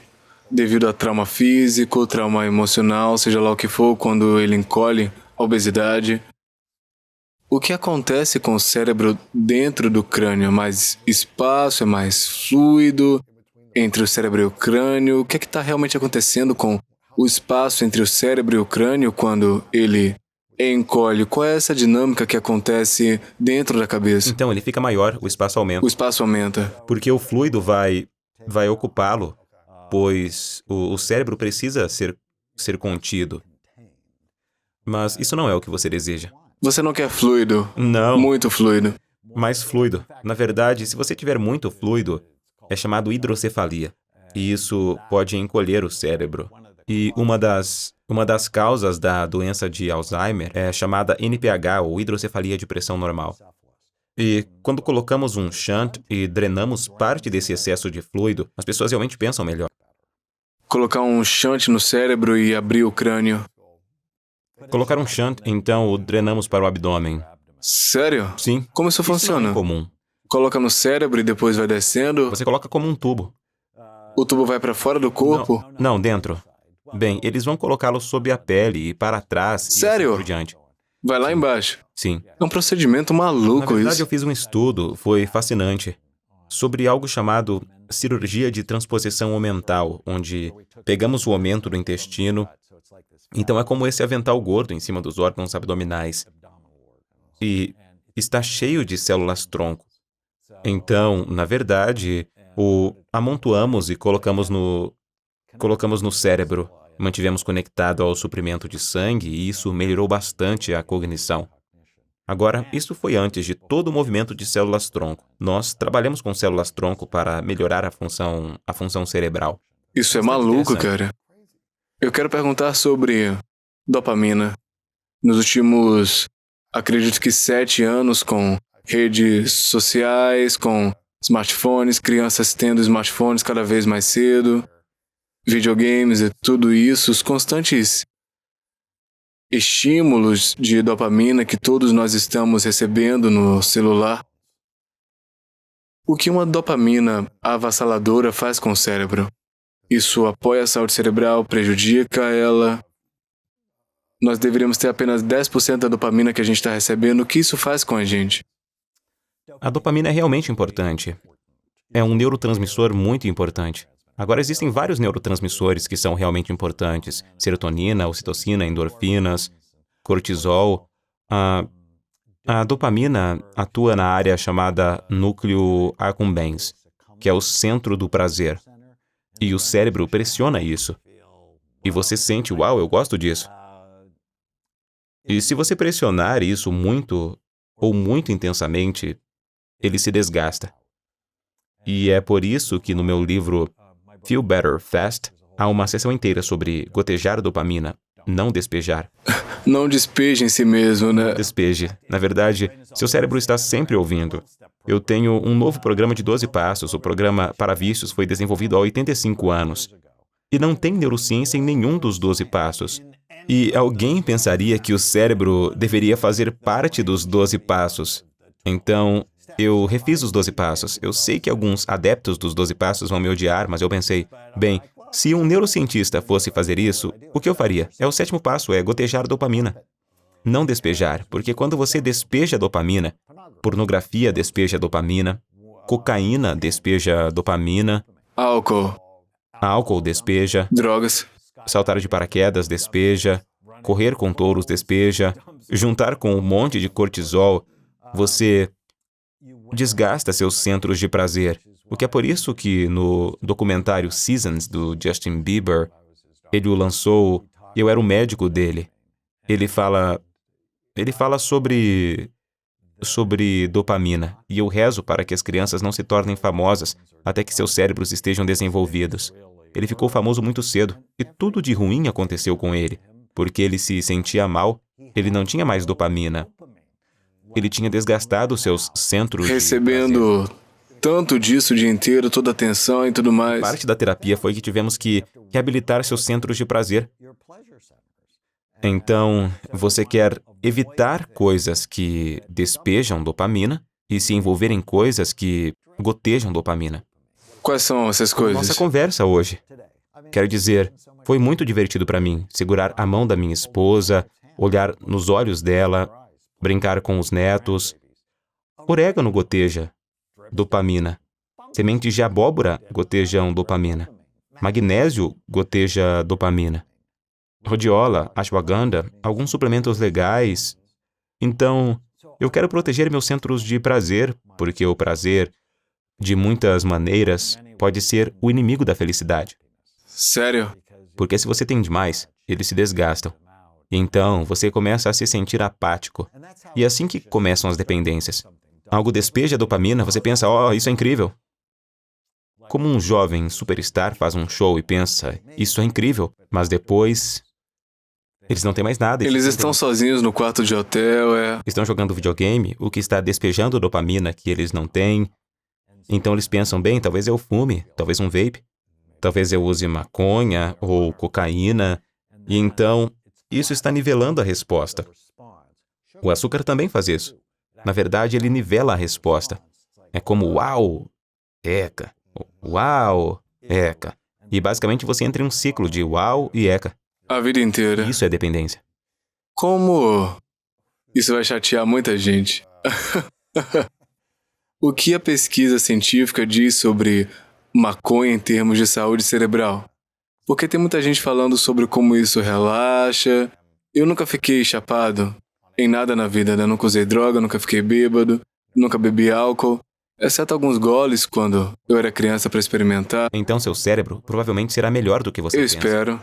devido a trauma físico, trauma emocional, seja lá o que for, quando ele encolhe, a obesidade, o que acontece com o cérebro dentro do crânio? É mais espaço, é mais fluido entre o cérebro e o crânio? O que é que está realmente acontecendo com o espaço entre o cérebro e o crânio quando ele encolhe? Qual é essa dinâmica que acontece dentro da cabeça? Então ele fica maior, o espaço aumenta. O espaço aumenta. Porque o fluido vai ocupá-lo, pois o cérebro precisa ser contido. Mas isso não é o que você deseja. Você não quer fluido, Não, muito fluido. mais fluido. Na verdade, se você tiver muito fluido, é chamado hidrocefalia. E isso pode encolher o cérebro. E uma das causas da doença de Alzheimer é chamada NPH, ou hidrocefalia de pressão normal. E quando colocamos um shunt e drenamos parte desse excesso de fluido, as pessoas realmente pensam melhor. Colocar um shunt no cérebro e abrir o crânio. Colocar um shunt, então o drenamos para o abdômen. Sério? Sim. Como isso Isso não funciona? é comum. Coloca no cérebro e depois vai descendo? Você coloca como um tubo. O tubo vai para fora do corpo? Não, dentro. Bem, eles vão colocá-lo sob a pele e para trás e Sério? assim por diante. Vai lá embaixo. Sim. É um procedimento Na maluco verdade, isso. eu fiz um estudo, foi fascinante, sobre algo chamado cirurgia de transposição omental, onde pegamos o omento do intestino, então é como esse avental gordo em cima dos órgãos abdominais, e está cheio de células-tronco. Então, na verdade, o amontoamos e colocamos no cérebro. Mantivemos conectado ao suprimento de sangue e isso melhorou bastante a cognição. Agora, isso foi antes de todo o movimento de células-tronco. Nós trabalhamos com células-tronco para melhorar a função cerebral. Isso é Bastante maluco, interessante. cara. Eu quero perguntar sobre dopamina. Nos últimos, acredito que 7 anos, com redes sociais, com smartphones, crianças tendo smartphones cada vez mais cedo, videogames e tudo isso, os constantes estímulos de dopamina que todos nós estamos recebendo no celular. O que uma dopamina avassaladora faz com o cérebro? Isso apoia a saúde cerebral, prejudica ela. Nós deveríamos ter apenas 10% da dopamina que a gente está recebendo. O que isso faz com a gente? A dopamina é realmente importante. É um neurotransmissor muito importante. Agora, existem vários neurotransmissores que são realmente importantes. Serotonina, ocitocina, endorfinas, cortisol. A dopamina atua na área chamada núcleo accumbens, que é o centro do prazer. E o cérebro pressiona isso. E você sente, uau, eu gosto disso. E se você pressionar isso muito ou muito intensamente, ele se desgasta. E é por isso que no meu livro Feel Better Fast, há uma seção inteira sobre gotejar dopamina, não despejar. Não despeje em si mesmo, né? Despeje. Na verdade, seu cérebro está sempre ouvindo. Eu tenho um novo programa de 12 passos. O programa para vícios foi desenvolvido há 85 anos. E não tem neurociência em nenhum dos 12 passos. E alguém pensaria que o cérebro deveria fazer parte dos 12 passos. Então, eu refiz os 12 passos. Eu sei que alguns adeptos dos 12 passos vão me odiar, mas eu pensei, bem, se um neurocientista fosse fazer isso, o que eu faria? É o 7º passo, é gotejar dopamina. Não despejar, porque quando você despeja dopamina, pornografia despeja dopamina, cocaína despeja dopamina, álcool despeja, Drogas. saltar de paraquedas despeja, correr com touros despeja, juntar com um monte de cortisol, você desgasta seus centros de prazer. O que é por isso que no documentário Seasons, do Justin Bieber, ele o lançou, eu era o médico dele. Ele fala sobre dopamina, e eu rezo para que as crianças não se tornem famosas até que seus cérebros estejam desenvolvidos. Ele ficou famoso muito cedo, e tudo de ruim aconteceu com ele, porque ele se sentia mal, ele não tinha mais dopamina. Ele tinha desgastado seus centros de prazer. Recebendo tanto disso o dia inteiro, toda a atenção e tudo mais. Parte da terapia foi que tivemos que reabilitar seus centros de prazer. Então, você quer evitar coisas que despejam dopamina e se envolver em coisas que gotejam dopamina. Quais são essas Nossa coisas? conversa hoje. Quero dizer, foi muito divertido para mim segurar a mão da minha esposa, olhar nos olhos dela, brincar com os netos. Orégano goteja dopamina. Sementes de abóbora gotejam dopamina. Magnésio goteja dopamina. rhodiola, ashwagandha, alguns suplementos legais. Então, eu quero proteger meus centros de prazer, porque o prazer, de muitas maneiras, pode ser o inimigo da felicidade. Sério? Porque se você tem demais, eles se desgastam. Então, você começa a se sentir apático. E é assim que começam as dependências. Algo despeja dopamina, você pensa, oh, isso é incrível. Como um jovem superstar faz um show e pensa, isso é incrível, mas depois eles não têm mais nada. Eles estão sozinhos no quarto de hotel, Estão jogando videogame, o que está despejando dopamina que eles não têm. Então eles pensam, bem, talvez eu fume, talvez um vape, talvez eu use maconha ou cocaína. E então, isso está nivelando a resposta. O açúcar também faz isso. Na verdade, ele nivela a resposta. É como uau, eca, uau, eca. E basicamente você entra em um ciclo de uau e eca. a vida inteira. Isso é dependência. Como isso vai chatear muita gente? O que a pesquisa científica diz sobre maconha em termos de saúde cerebral? Porque tem muita gente falando sobre como isso relaxa. Eu nunca fiquei chapado em nada na vida, né? Nunca usei droga, nunca fiquei bêbado, nunca bebi álcool, exceto alguns goles quando eu era criança para experimentar. Então seu cérebro provavelmente será melhor do que você Eu pensa. espero.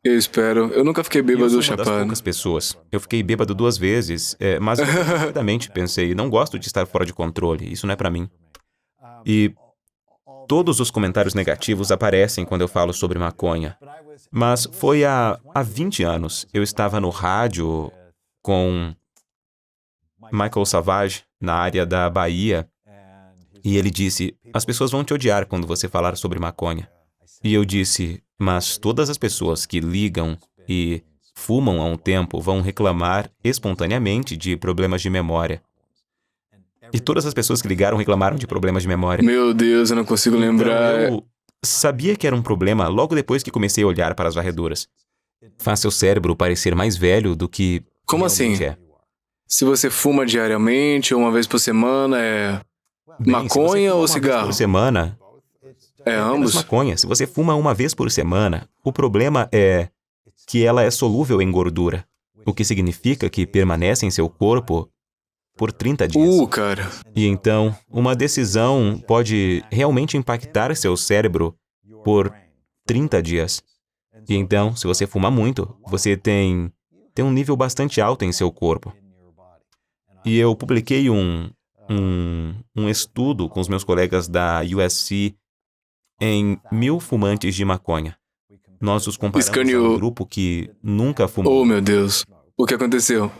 Eu espero. Eu nunca fiquei E eu bêbado sou ou uma das chapado. poucas pessoas. Eu fiquei bêbado 2 vezes, mas eu rapidamente pensei, não gosto de estar fora de controle, isso não é pra mim. E todos os comentários negativos aparecem quando eu falo sobre maconha. Mas foi há 20 anos. Eu estava no rádio com Michael Savage, na área da Bahia, e ele disse, as pessoas vão te odiar quando você falar sobre maconha. E eu disse, mas todas as pessoas que ligam e fumam há um tempo vão reclamar espontaneamente de problemas de memória. E todas as pessoas que ligaram reclamaram de problemas de memória. Meu Deus, eu não consigo lembrar. Então, eu sabia que era um problema logo depois que comecei a olhar para as varreduras. Faz seu cérebro parecer mais velho do que Como realmente assim? é. Se você fuma diariamente ou uma vez por semana, Bem, maconha se você fuma ou uma vez cigarro? por semana, É apenas ambos? maconha. Se você fuma uma vez por semana, o problema é que ela é solúvel em gordura, o que significa que permanece em seu corpo por 30 dias. Cara. E então, uma decisão pode realmente impactar seu cérebro por 30 dias. E então, se você fuma muito, você tem um nível bastante alto em seu corpo. E eu publiquei um estudo com os meus colegas da USC em 1.000 fumantes de maconha. Nós os comparamos Escaneou. a um grupo que nunca fumou. Oh, meu Deus. O que aconteceu?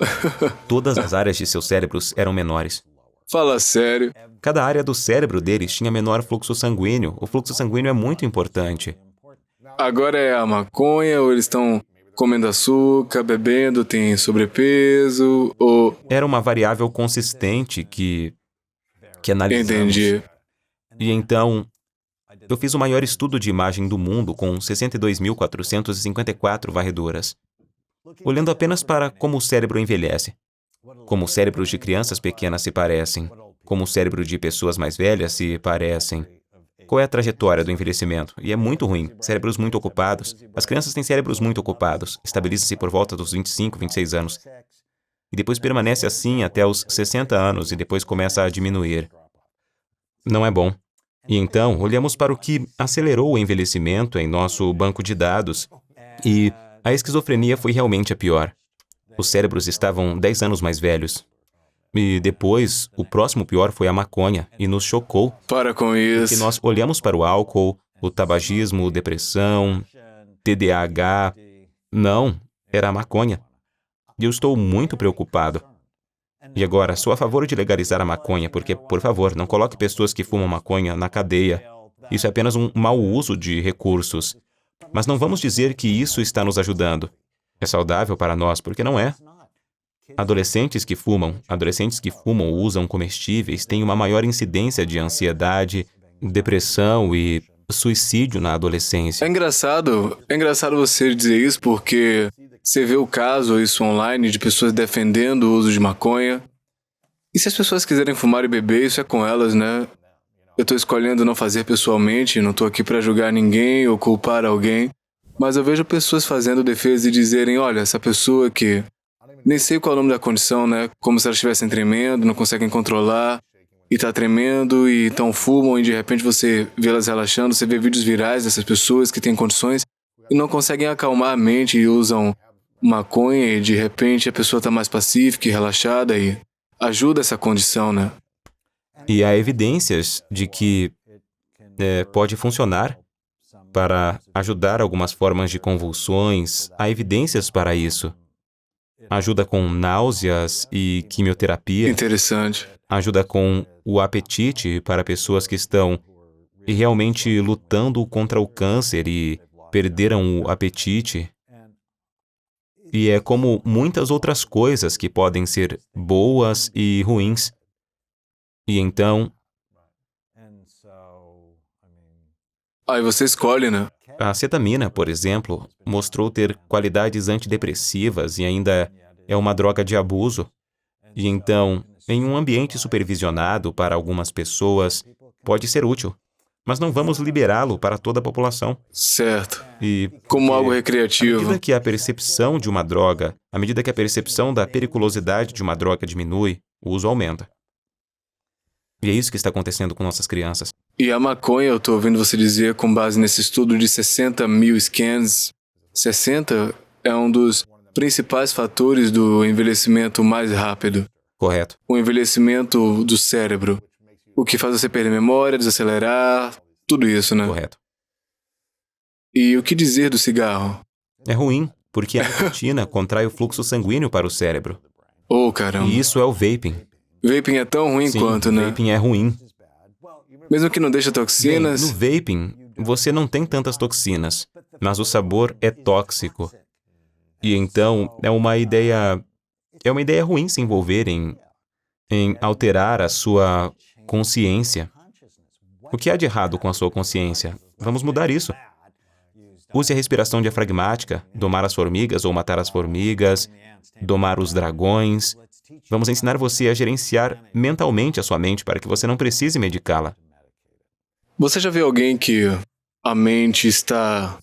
Todas as áreas de seus cérebros eram menores. Fala sério. Cada área do cérebro deles tinha menor fluxo sanguíneo. O fluxo sanguíneo é muito importante. Agora é a maconha ou eles estão comendo açúcar, bebendo, tem sobrepeso ou... Era uma variável consistente que analisamos. Entendi. E então, eu fiz o maior estudo de imagem do mundo com 62.454 varreduras, olhando apenas para como o cérebro envelhece, como os cérebros de crianças pequenas se parecem, como o cérebro de pessoas mais velhas se parecem. Qual é a trajetória do envelhecimento? E é muito ruim. Cérebros muito ocupados. As crianças têm cérebros muito ocupados. Estabiliza-se por volta dos 25, 26 anos. E depois permanece assim até os 60 anos e depois começa a diminuir. Não é bom. E então, olhamos para o que acelerou o envelhecimento em nosso banco de dados. E a esquizofrenia foi realmente a pior. Os cérebros estavam 10 anos mais velhos. E depois, o próximo pior foi a maconha, e nos chocou, Para com porque isso. nós olhamos para o álcool, o tabagismo, depressão, TDAH. Não, era a maconha. E eu estou muito preocupado. E agora, sou a favor de legalizar a maconha, porque, por favor, não coloque pessoas que fumam maconha na cadeia. Isso é apenas um mau uso de recursos. Mas não vamos dizer que isso está nos ajudando. É saudável para nós, porque não é. Adolescentes que fumam ou usam comestíveis têm uma maior incidência de ansiedade, depressão e suicídio na adolescência. É engraçado você dizer isso porque você vê o caso, isso online, de pessoas defendendo o uso de maconha. E se as pessoas quiserem fumar e beber, isso é com elas, né? Eu tô escolhendo não fazer pessoalmente, não tô aqui pra julgar ninguém ou culpar alguém. Mas eu vejo pessoas fazendo defesa e dizerem, olha, essa pessoa que nem sei qual é o nome da condição, né? Como se elas estivessem tremendo, não conseguem controlar, e tá tremendo, e então fumam, e de repente você vê elas relaxando, você vê vídeos virais dessas pessoas que têm condições e não conseguem acalmar a mente e usam maconha, e de repente a pessoa tá mais pacífica e relaxada e ajuda essa condição, né? E há evidências de que pode funcionar para ajudar algumas formas de convulsões. Há evidências para isso. Ajuda com náuseas e quimioterapia. Interessante. Ajuda com o apetite para pessoas que estão realmente lutando contra o câncer e perderam o apetite. E é como muitas outras coisas que podem ser boas e ruins. E então, Aí você escolhe, né? a cetamina, por exemplo, mostrou ter qualidades antidepressivas e ainda é uma droga de abuso. E então, em um ambiente supervisionado para algumas pessoas, pode ser útil. Mas não vamos liberá-lo para toda a população. Certo. E Como algo à recreativo. medida que a percepção de uma droga, à medida que a percepção da periculosidade de uma droga diminui, o uso aumenta. E é isso que está acontecendo com nossas crianças. E a maconha, eu tô ouvindo você dizer, com base nesse estudo de 60 mil scans, 60 é um dos principais fatores do envelhecimento mais rápido. Correto. O envelhecimento do cérebro. O que faz você perder memória, desacelerar, tudo isso, né? Correto. E o que dizer do cigarro? É ruim, porque a nicotina contrai o fluxo sanguíneo para o cérebro. Oh, caramba. E isso é o vaping. Vaping é tão ruim Sim, quanto, né? vaping é ruim. Mesmo que não deixa Bem, toxinas. no vaping, você não tem tantas toxinas, mas o sabor é tóxico. E então, é uma ideia ruim se envolver em alterar a sua consciência. O que há de errado com a sua consciência? Vamos mudar isso. Use a respiração diafragmática, domar as formigas ou matar as formigas, domar os dragões. Vamos ensinar você a gerenciar mentalmente a sua mente para que você não precise medicá-la. Você já viu alguém que a mente está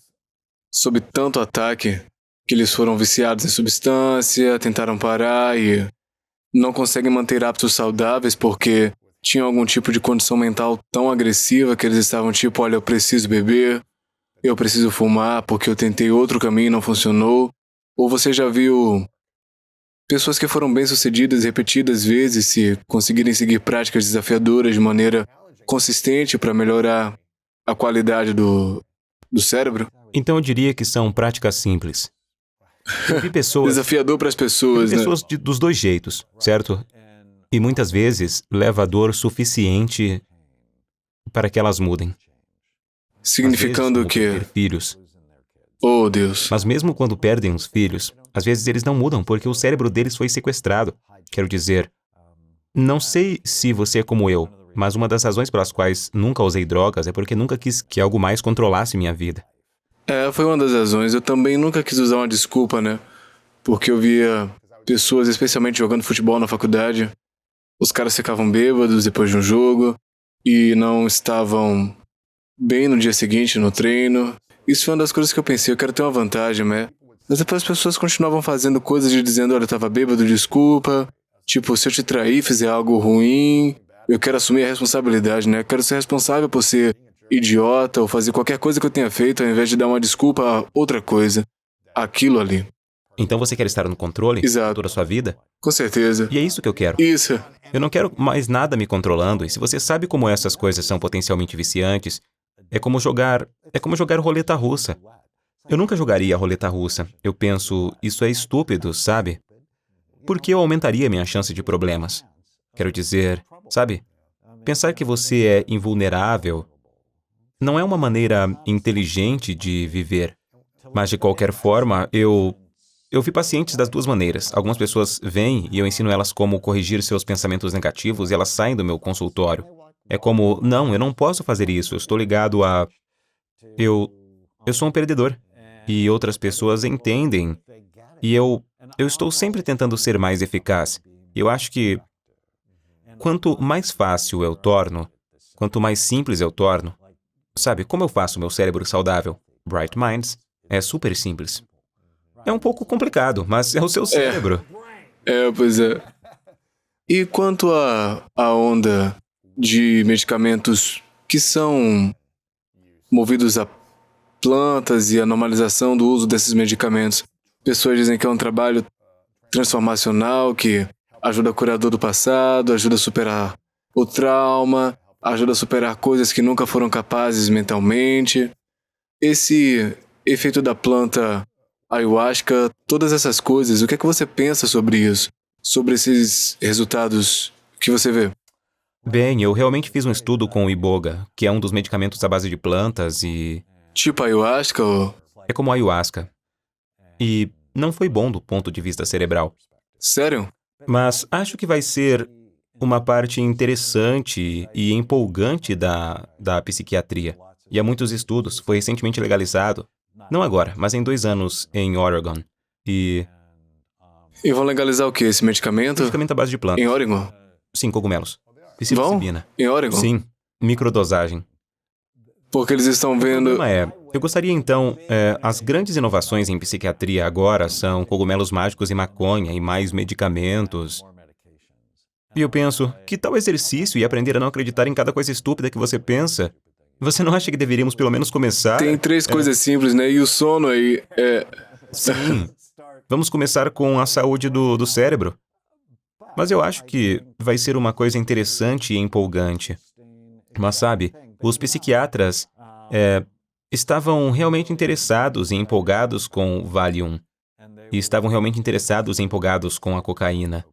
sob tanto ataque que eles foram viciados em substância, tentaram parar e não conseguem manter hábitos saudáveis porque tinham algum tipo de condição mental tão agressiva que eles estavam tipo, olha, eu preciso beber, eu preciso fumar porque eu tentei outro caminho e não funcionou? Ou você já viu pessoas que foram bem-sucedidas repetidas vezes se conseguirem seguir práticas desafiadoras de maneira consistente para melhorar a qualidade do cérebro? Então eu diria que são práticas simples. Eu vi pessoas, Desafiador para as pessoas, né? dos dois jeitos, certo? E muitas vezes leva dor suficiente para que elas mudem. Significando Às vezes, como que, ter filhos. oh Deus, Mas mesmo quando perdem os filhos, às vezes eles não mudam porque o cérebro deles foi sequestrado. Quero dizer, não sei se você é como eu, mas uma das razões pelas quais nunca usei drogas é porque nunca quis que algo mais controlasse minha vida. foi uma das razões. Eu também nunca quis usar uma desculpa, né? Porque eu via pessoas, especialmente jogando futebol na faculdade, os caras ficavam bêbados depois de um jogo e não estavam bem no dia seguinte no treino. Isso foi uma das coisas que eu pensei, eu quero ter uma vantagem, né? Mas depois as pessoas continuavam fazendo coisas de dizendo, olha, eu tava bêbado, desculpa. Tipo, se eu te trair, fizer algo ruim, eu quero assumir a responsabilidade, né? Eu quero ser responsável por ser idiota ou fazer qualquer coisa que eu tenha feito ao invés de dar uma desculpa a outra coisa. Aquilo ali. Então você quer estar no controle Exato. de toda a sua vida? Com certeza. E é isso que eu quero. Isso. Eu não quero mais nada me controlando, e se você sabe como essas coisas são potencialmente viciantes, é como jogar roleta russa. Eu nunca jogaria a roleta russa. Eu penso, isso é estúpido, sabe? Por que eu aumentaria minha chance de problemas? Quero dizer, sabe? Pensar que você é invulnerável não é uma maneira inteligente de viver. Mas, de qualquer forma, eu vi pacientes das duas maneiras. Algumas pessoas vêm e eu ensino elas como corrigir seus pensamentos negativos e elas saem do meu consultório. É como, não, eu não posso fazer isso, eu estou ligado a... Eu sou um perdedor. E outras pessoas entendem. E eu estou sempre tentando ser mais eficaz. Eu acho que quanto mais fácil eu torno, quanto mais simples eu torno, sabe, como eu faço meu cérebro saudável? Bright Minds. É super simples. É um pouco complicado, mas é o seu cérebro. Pois é. E quanto à onda de medicamentos que são movidos a plantas e a normalização do uso desses medicamentos? Pessoas dizem que é um trabalho transformacional, que ajuda a curar a dor do passado, ajuda a superar o trauma, ajuda a superar coisas que nunca foram capazes mentalmente. Esse efeito da planta ayahuasca, todas essas coisas, o que é que você pensa sobre isso? Sobre esses resultados que você vê? Bem, eu realmente fiz um estudo com o iboga, que é um dos medicamentos à base de plantas e Tipo ayahuasca ou... é como a ayahuasca. E não foi bom do ponto de vista cerebral. Sério? Mas acho que vai ser uma parte interessante e empolgante da psiquiatria. E há muitos estudos, foi recentemente legalizado. Não agora, mas em 2 anos, em Oregon. E E vão legalizar o que? Esse medicamento? medicamento à base de plantas. Em Oregon? Sim, cogumelos. Vão? Psilocibina. Em Oregon? Sim, microdosagem. Porque eles estão O vendo... problema é, eu gostaria então, as grandes inovações em psiquiatria agora são cogumelos mágicos e maconha e mais medicamentos. E eu penso, que tal exercício e aprender a não acreditar em cada coisa estúpida que você pensa? Você não acha que deveríamos pelo menos começar? Tem 3 coisas simples, né? E o sono aí é... Sim. Vamos começar com a saúde do cérebro. Mas eu acho que vai ser uma coisa interessante e empolgante. Mas sabe, os psiquiatras estavam realmente interessados e empolgados com o Valium. E estavam realmente interessados e empolgados com a cocaína.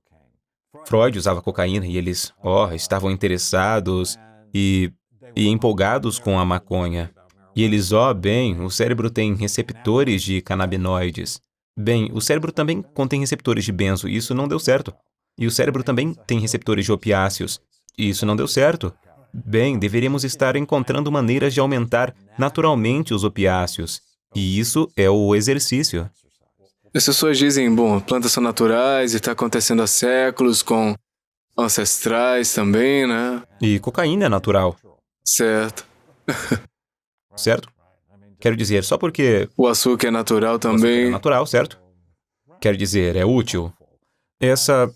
Freud usava cocaína e eles, estavam interessados e empolgados com a maconha. E eles, bem, o cérebro tem receptores de canabinoides. Bem, o cérebro também contém receptores de benzo, e isso não deu certo. E o cérebro também tem receptores de opiáceos, e isso não deu certo. Bem, deveríamos estar encontrando maneiras de aumentar naturalmente os opiáceos. E isso é o exercício. As pessoas dizem, bom, plantas são naturais e está acontecendo há séculos com ancestrais também, né? E cocaína é natural, Certo. certo? Quero dizer, só porque O açúcar é natural o açúcar é também. natural, certo? Quero dizer, é útil? Essa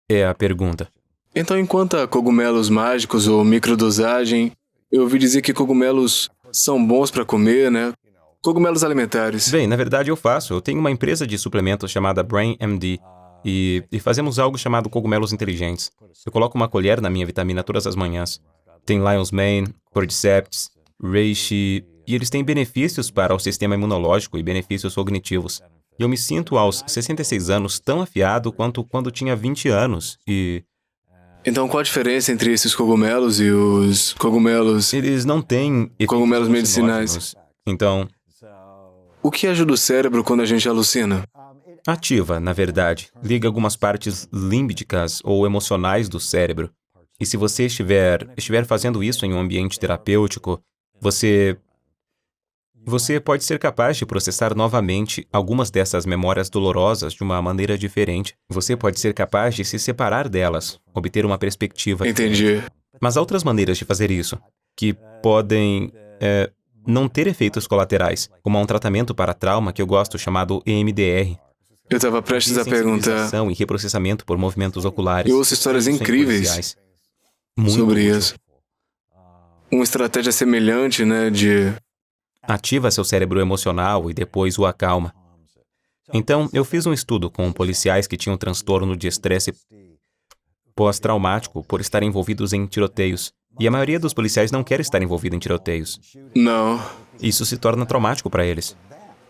é a pergunta. Então, enquanto a cogumelos mágicos ou microdosagem, eu ouvi dizer que cogumelos são bons para comer, né? Cogumelos alimentares. Bem, na verdade eu faço. Eu tenho uma empresa de suplementos chamada BrainMD e fazemos algo chamado cogumelos inteligentes. Eu coloco uma colher na minha vitamina todas as manhãs. Tem Lion's Mane, Cordyceps, Reishi, e eles têm benefícios para o sistema imunológico e benefícios cognitivos. E eu me sinto aos 66 anos tão afiado quanto quando tinha 20 anos e Então, qual a diferença entre esses cogumelos e os cogumelos? eles não têm efeitos Cogumelos medicinais. alucinógenos. Então, O que ajuda o cérebro quando a gente alucina? ativa, na verdade, liga algumas partes límbicas ou emocionais do cérebro. E se você estiver fazendo isso em um ambiente terapêutico, você pode ser capaz de processar novamente algumas dessas memórias dolorosas de uma maneira diferente. Você pode ser capaz de se separar delas, obter uma perspectiva. Entendi. Mas há outras maneiras de fazer isso, que podem não ter efeitos colaterais, como há um tratamento para trauma que eu gosto chamado EMDR. Eu estava prestes a perguntar Sensibilização e reprocessamento por movimentos oculares. Eu ouço histórias São incríveis policiais. Muito sobre útil. isso. Uma estratégia semelhante, né, de... Ativa seu cérebro emocional e depois o acalma. Então, eu fiz um estudo com policiais que tinham transtorno de estresse pós-traumático por estarem envolvidos em tiroteios. E a maioria dos policiais não quer estar envolvido em tiroteios. Não, Isso se torna traumático para eles.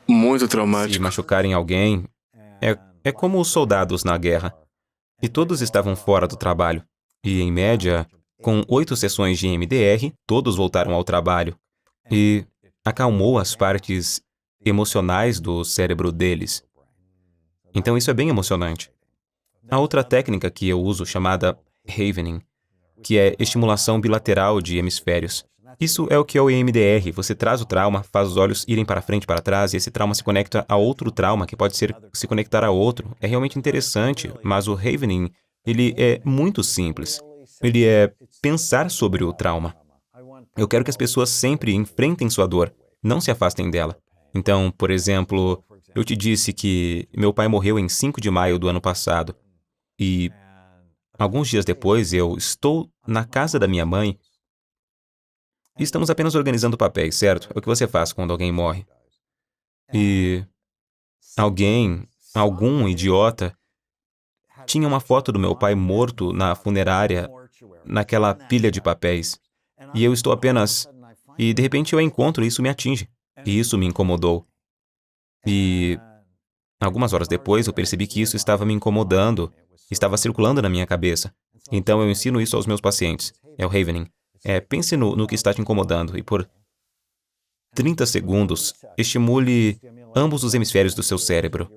muito Se traumático. machucarem alguém, é como os soldados na guerra. E todos estavam fora do trabalho. E, em média, com 8 sessões de EMDR, todos voltaram ao trabalho. E acalmou as partes emocionais do cérebro deles. Então isso é bem emocionante. Há outra técnica que eu uso chamada Havening, que é estimulação bilateral de hemisférios. Isso é o que é o EMDR. Você traz o trauma, faz os olhos irem para frente e para trás, e esse trauma se conecta a outro trauma, que pode se conectar a outro. É realmente interessante, mas o Havening, ele é muito simples. Ele é pensar sobre o trauma. Eu quero que as pessoas sempre enfrentem sua dor, não se afastem dela. Então, por exemplo, eu te disse que meu pai morreu em 5 de maio do ano passado. E alguns dias depois eu estou na casa da minha mãe e estamos apenas organizando papéis, certo? É o que você faz quando alguém morre. E algum idiota, tinha uma foto do meu pai morto na funerária, naquela pilha de papéis. E eu estou apenas... E de repente eu a encontro e isso me atinge. E isso me incomodou. E algumas horas depois eu percebi que isso estava me incomodando, estava circulando na minha cabeça. Então eu ensino isso aos meus pacientes. É o Havening. Pense no que está te incomodando e por 30 segundos estimule ambos os hemisférios do seu cérebro.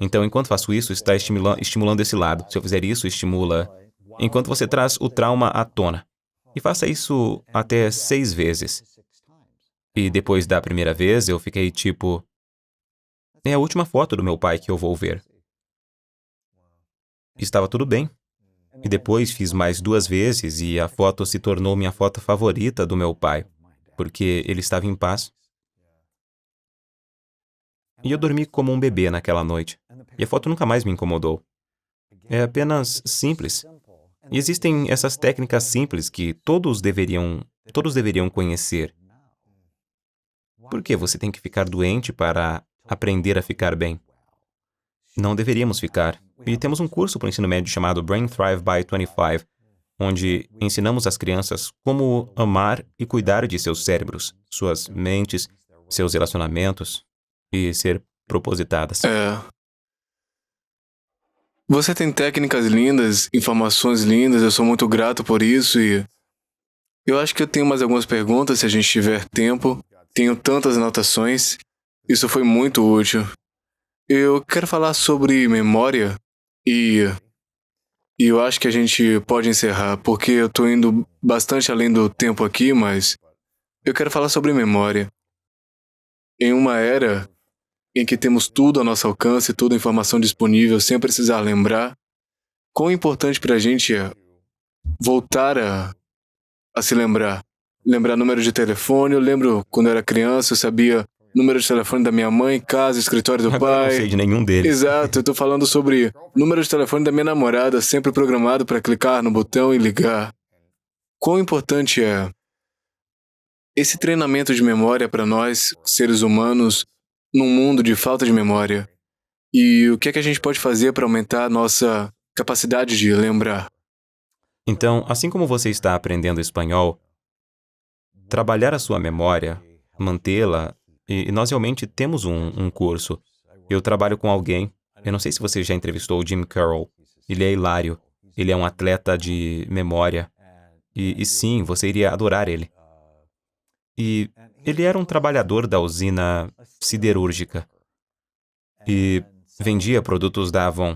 Então, enquanto faço isso, está estimulando esse lado. Se eu fizer isso, estimula... Enquanto você traz o trauma à tona. E faça isso até 6 vezes. E depois da primeira vez, eu fiquei tipo... É a última foto do meu pai que eu vou ver. Estava tudo bem. E depois fiz mais 2 vezes e a foto se tornou minha foto favorita do meu pai. Porque ele estava em paz. E eu dormi como um bebê naquela noite. E a foto nunca mais me incomodou. É apenas simples. E existem essas técnicas simples que todos deveriam conhecer. Por que você tem que ficar doente para aprender a ficar bem? Não deveríamos ficar. E temos um curso para o ensino médio chamado Brain Thrive by 25, onde ensinamos às crianças como amar e cuidar de seus cérebros, suas mentes, seus relacionamentos e ser propositadas. Você tem técnicas lindas, informações lindas, eu sou muito grato por isso e... Eu acho que eu tenho mais algumas perguntas se a gente tiver tempo. Tenho tantas anotações. Isso foi muito útil. Eu quero falar sobre memória e eu acho que a gente pode encerrar, porque eu estou indo bastante além do tempo aqui, mas eu quero falar sobre memória. Em uma era em que temos tudo ao nosso alcance, toda a informação disponível, sem precisar lembrar, quão importante para a gente é voltar a se lembrar. Lembrar número de telefone, eu lembro quando eu era criança, eu sabia número de telefone da minha mãe, casa, escritório do Agora eu pai. não sei de nenhum deles. Exato, eu estou falando sobre número de telefone da minha namorada, sempre programado para clicar no botão e ligar. Quão importante é esse treinamento de memória para nós, seres humanos, num mundo de falta de memória? E o que é que a gente pode fazer para aumentar a nossa capacidade de lembrar? Então, assim como você está aprendendo espanhol, trabalhar a sua memória, mantê-la, e nós realmente temos um curso. Eu trabalho com alguém, eu não sei se você já entrevistou o Jim Carroll, ele é hilário, ele é um atleta de memória, e sim, você iria adorar ele. E ele era um trabalhador da usina siderúrgica e vendia produtos da Avon.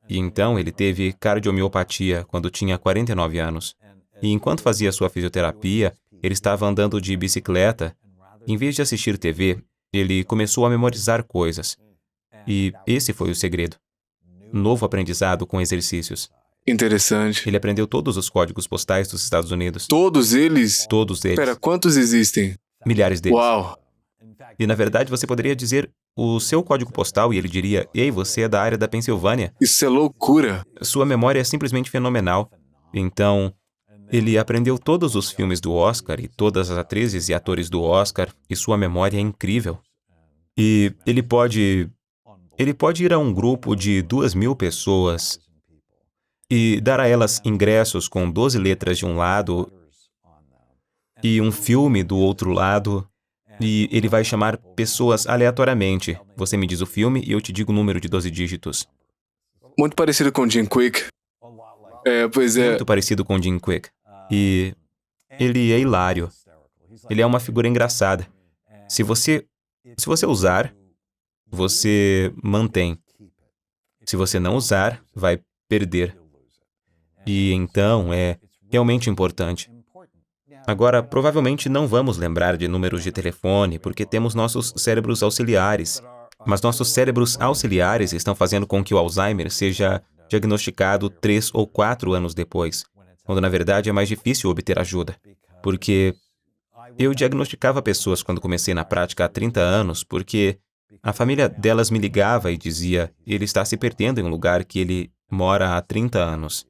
E então ele teve cardiomiopatia quando tinha 49 anos. E enquanto fazia sua fisioterapia, ele estava andando de bicicleta. Em vez de assistir TV, ele começou a memorizar coisas. E esse foi o segredo. Novo aprendizado com exercícios. Interessante. Ele aprendeu todos os códigos postais dos Estados Unidos. Todos eles? Todos eles. Espera, quantos existem? Milhares deles. Uau! E na verdade você poderia dizer o seu código postal e ele diria: "Ei, você é da área da Pensilvânia." Isso é loucura. Sua memória é simplesmente fenomenal. Então, ele aprendeu todos os filmes do Oscar e todas as atrizes e atores do Oscar, e sua memória é incrível. E ele pode ir a um grupo de 2.000 pessoas e dar a elas ingressos com 12 letras de um lado e um filme do outro lado, e ele vai chamar pessoas aleatoriamente. Você me diz o filme e eu te digo o número de 12 dígitos. Muito parecido com Jim Quick. Pois é. Muito parecido com Jim Quick. E ele é hilário. Ele é uma figura engraçada. Se você usar, você mantém. Se você não usar, vai perder. E então é realmente importante. Agora, provavelmente não vamos lembrar de números de telefone, porque temos nossos cérebros auxiliares. Mas nossos cérebros auxiliares estão fazendo com que o Alzheimer seja diagnosticado 3 ou 4 anos depois, quando na verdade é mais difícil obter ajuda. Porque Eu diagnosticava pessoas quando comecei na prática há 30 anos, porque a família delas me ligava e dizia: ele está se perdendo em um lugar que ele mora há 30 anos.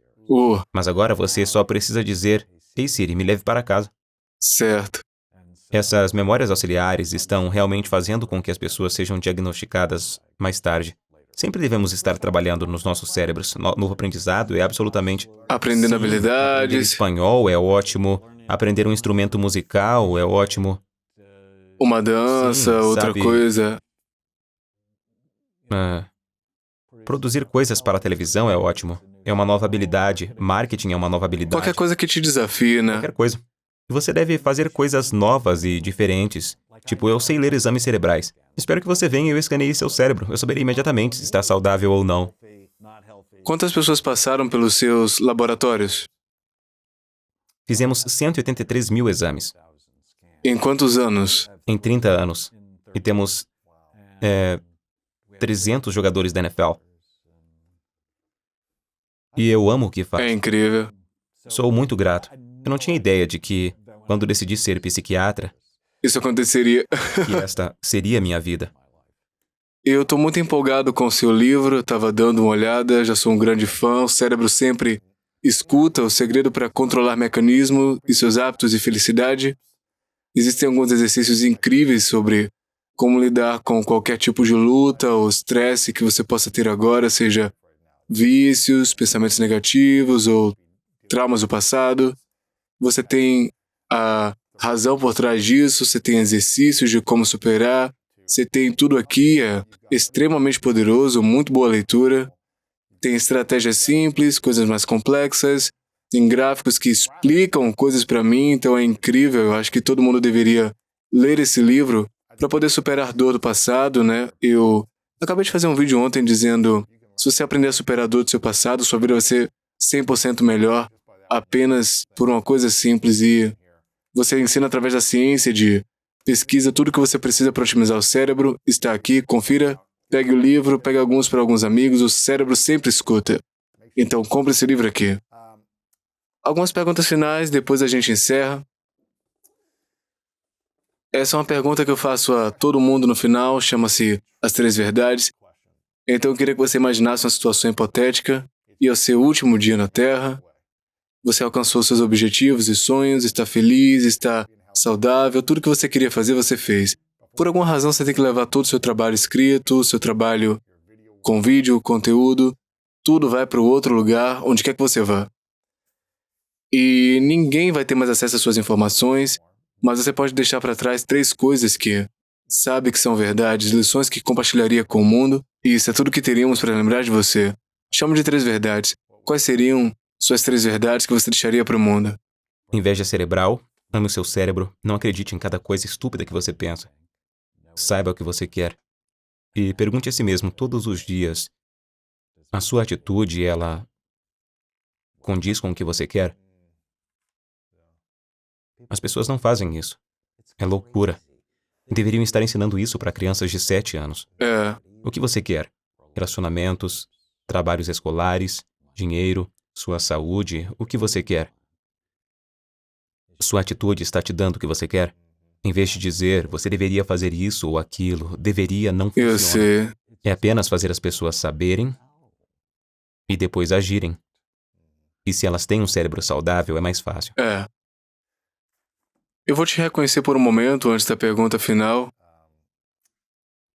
Mas agora você só precisa dizer: ei Siri, me leve para casa. Certo. Essas memórias auxiliares estão realmente fazendo com que as pessoas sejam diagnosticadas mais tarde. Sempre devemos estar trabalhando nos nossos cérebros. Novo aprendizado é absolutamente... Aprendendo Aprender habilidades, espanhol é ótimo. Aprender um instrumento musical é ótimo. uma dança, Sim, outra sabe- coisa. Produzir coisas para a televisão é ótimo. É uma nova habilidade. Marketing é uma nova habilidade. Qualquer coisa que te desafie, né? Qualquer coisa. E você deve fazer coisas novas e diferentes. Tipo, eu sei ler exames cerebrais. Espero que você venha e eu escaneie seu cérebro. Eu saberei imediatamente se está saudável ou não. Quantas pessoas passaram pelos seus laboratórios? Fizemos 183 mil exames Em quantos anos? em 30 anos. E temos 300 jogadores da NFL. E eu amo o que faço. É incrível. Sou muito grato. Eu não tinha ideia de que, quando decidi ser psiquiatra, Isso aconteceria. que esta seria a minha vida. Eu tô muito empolgado com o seu livro, eu tava dando uma olhada, já sou um grande fã. O cérebro sempre escuta o segredo para controlar mecanismo e seus hábitos e felicidade. Existem alguns exercícios incríveis sobre como lidar com qualquer tipo de luta ou estresse que você possa ter agora, seja vícios, pensamentos negativos ou traumas do passado. Você tem a razão por trás disso, você tem exercícios de como superar, você tem tudo aqui, é extremamente poderoso, muito boa leitura. Tem estratégias simples, coisas mais complexas, tem gráficos que explicam coisas para mim, então é incrível. Eu acho que todo mundo deveria ler esse livro para poder superar a dor do passado, né? Eu acabei de fazer um vídeo ontem dizendo: se você aprender a superar a dor do seu passado, sua vida vai ser 100% melhor apenas por uma coisa simples. E você ensina através da ciência de pesquisa tudo que você precisa para otimizar o cérebro. Está aqui, confira, pegue o livro, pegue alguns para alguns amigos, o cérebro sempre escuta. Então compre esse livro aqui. Algumas perguntas finais, depois a gente encerra. Essa é uma pergunta que eu faço a todo mundo no final, chama-se As Três Verdades. Então eu queria que você imaginasse uma situação hipotética e ao seu último dia na Terra, você alcançou seus objetivos e sonhos, está feliz, está saudável, tudo que você queria fazer, você fez. Por alguma razão, você tem que levar todo o seu trabalho escrito, seu trabalho com vídeo, conteúdo, tudo vai para o outro lugar, onde quer que você vá. E ninguém vai ter mais acesso às suas informações, mas você pode deixar para trás 3 coisas que sabe que são verdades, lições que compartilharia com o mundo, e isso é tudo que teríamos para lembrar de você. Chamo de 3 verdades. Quais seriam suas 3 verdades que você deixaria para o mundo? Inveja cerebral. Ame o seu cérebro. Não acredite em cada coisa estúpida que você pensa. Saiba o que você quer. E pergunte a si mesmo todos os dias: a sua atitude, ela condiz com o que você quer? As pessoas não fazem isso. É loucura. Deveriam estar ensinando isso para crianças de 7 anos. O que você quer? Relacionamentos, trabalhos escolares, dinheiro, sua saúde, o que você quer? Sua atitude está te dando o que você quer? Em vez de dizer, você deveria fazer isso ou aquilo, deveria não Eu funciona. sei. É apenas fazer as pessoas saberem e depois agirem. E se elas têm um cérebro saudável, é mais fácil. Eu vou te reconhecer por um momento antes da pergunta final.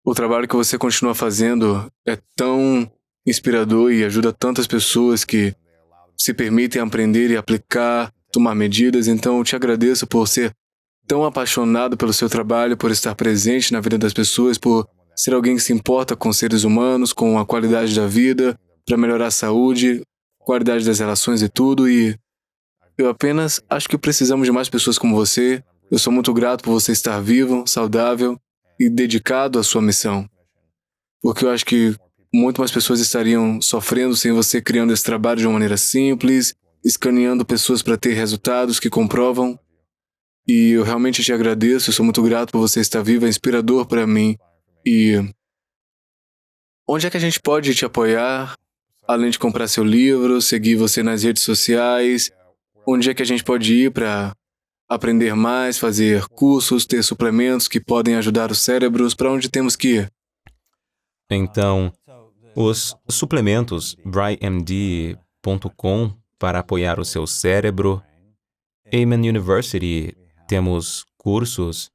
O trabalho que você continua fazendo é tão inspirador e ajuda tantas pessoas que se permitem aprender e aplicar, tomar medidas. Então, eu te agradeço por ser tão apaixonado pelo seu trabalho, por estar presente na vida das pessoas, por ser alguém que se importa com seres humanos, com a qualidade da vida, para melhorar a saúde, qualidade das relações e tudo. E eu apenas acho que precisamos de mais pessoas como você. Eu sou muito grato por você estar vivo, saudável e dedicado à sua missão. Porque eu acho que muito mais pessoas estariam sofrendo sem você criando esse trabalho de uma maneira simples, escaneando pessoas para ter resultados que comprovam. E eu realmente te agradeço, eu sou muito grato por você estar vivo, é inspirador para mim. E onde é que a gente pode te apoiar, além de comprar seu livro, seguir você nas redes sociais? Onde é que a gente pode ir para aprender mais, fazer cursos, ter suplementos que podem ajudar os cérebros? Para onde temos que ir? Então, os suplementos brightmd.com para apoiar o seu cérebro. Amen University, temos cursos.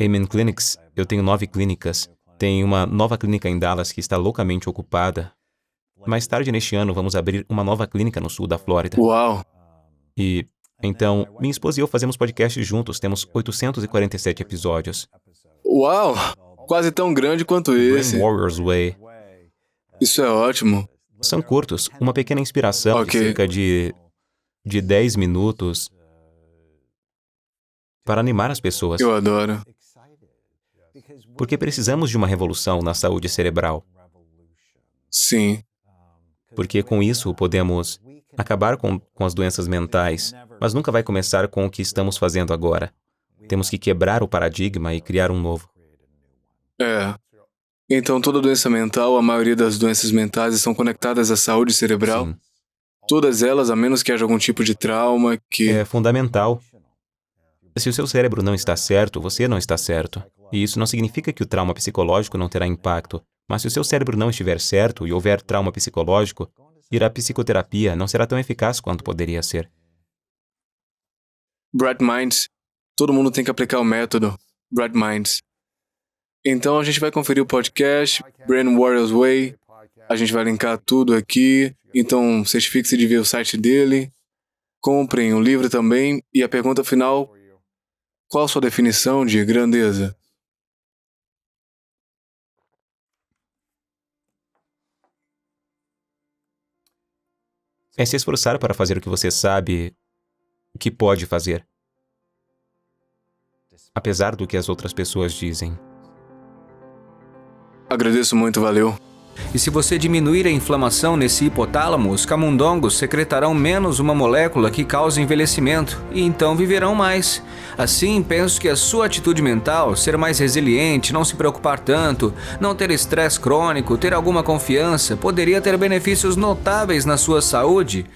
Amen Clinics, eu tenho 9 clínicas. Tem uma nova clínica em Dallas que está loucamente ocupada. Mais tarde neste ano, vamos abrir uma nova clínica no sul da Flórida. Uau! E, então, minha esposa e eu fazemos podcasts juntos. Temos 847 episódios. Uau! Quase tão grande quanto esse. Brain Warriors Way. Isso é ótimo. São curtos, uma pequena inspiração de Ok. cerca de 10 minutos para animar as pessoas. Eu adoro. Porque precisamos de uma revolução na saúde cerebral. Sim. Porque com isso podemos acabar com as doenças mentais, mas nunca vai começar com o que estamos fazendo agora. Temos que quebrar o paradigma e criar um novo. É. Então, toda doença mental, a maioria das doenças mentais estão conectadas à saúde cerebral? Sim, Todas elas, a menos que haja algum tipo de trauma que... é fundamental. Se o seu cérebro não está certo, você não está certo. E isso não significa que o trauma psicológico não terá impacto. Mas se o seu cérebro não estiver certo e houver trauma psicológico, ir à psicoterapia não será tão eficaz quanto poderia ser. Bright Minds. Todo mundo tem que aplicar o método. Bright Minds. Então, a gente vai conferir o podcast, Brain Warriors Way. A gente vai linkar tudo aqui. Então, certifique-se de ver o site dele. Comprem o livro também. E a pergunta final, qual a sua definição de grandeza? É se esforçar para fazer o que você sabe que pode fazer, apesar do que as outras pessoas dizem. Agradeço muito, valeu. E se você diminuir a inflamação nesse hipotálamo, os camundongos secretarão menos uma molécula que causa envelhecimento e então viverão mais. Assim, penso que a sua atitude mental, ser mais resiliente, não se preocupar tanto, não ter estresse crônico, ter alguma confiança, poderia ter benefícios notáveis na sua saúde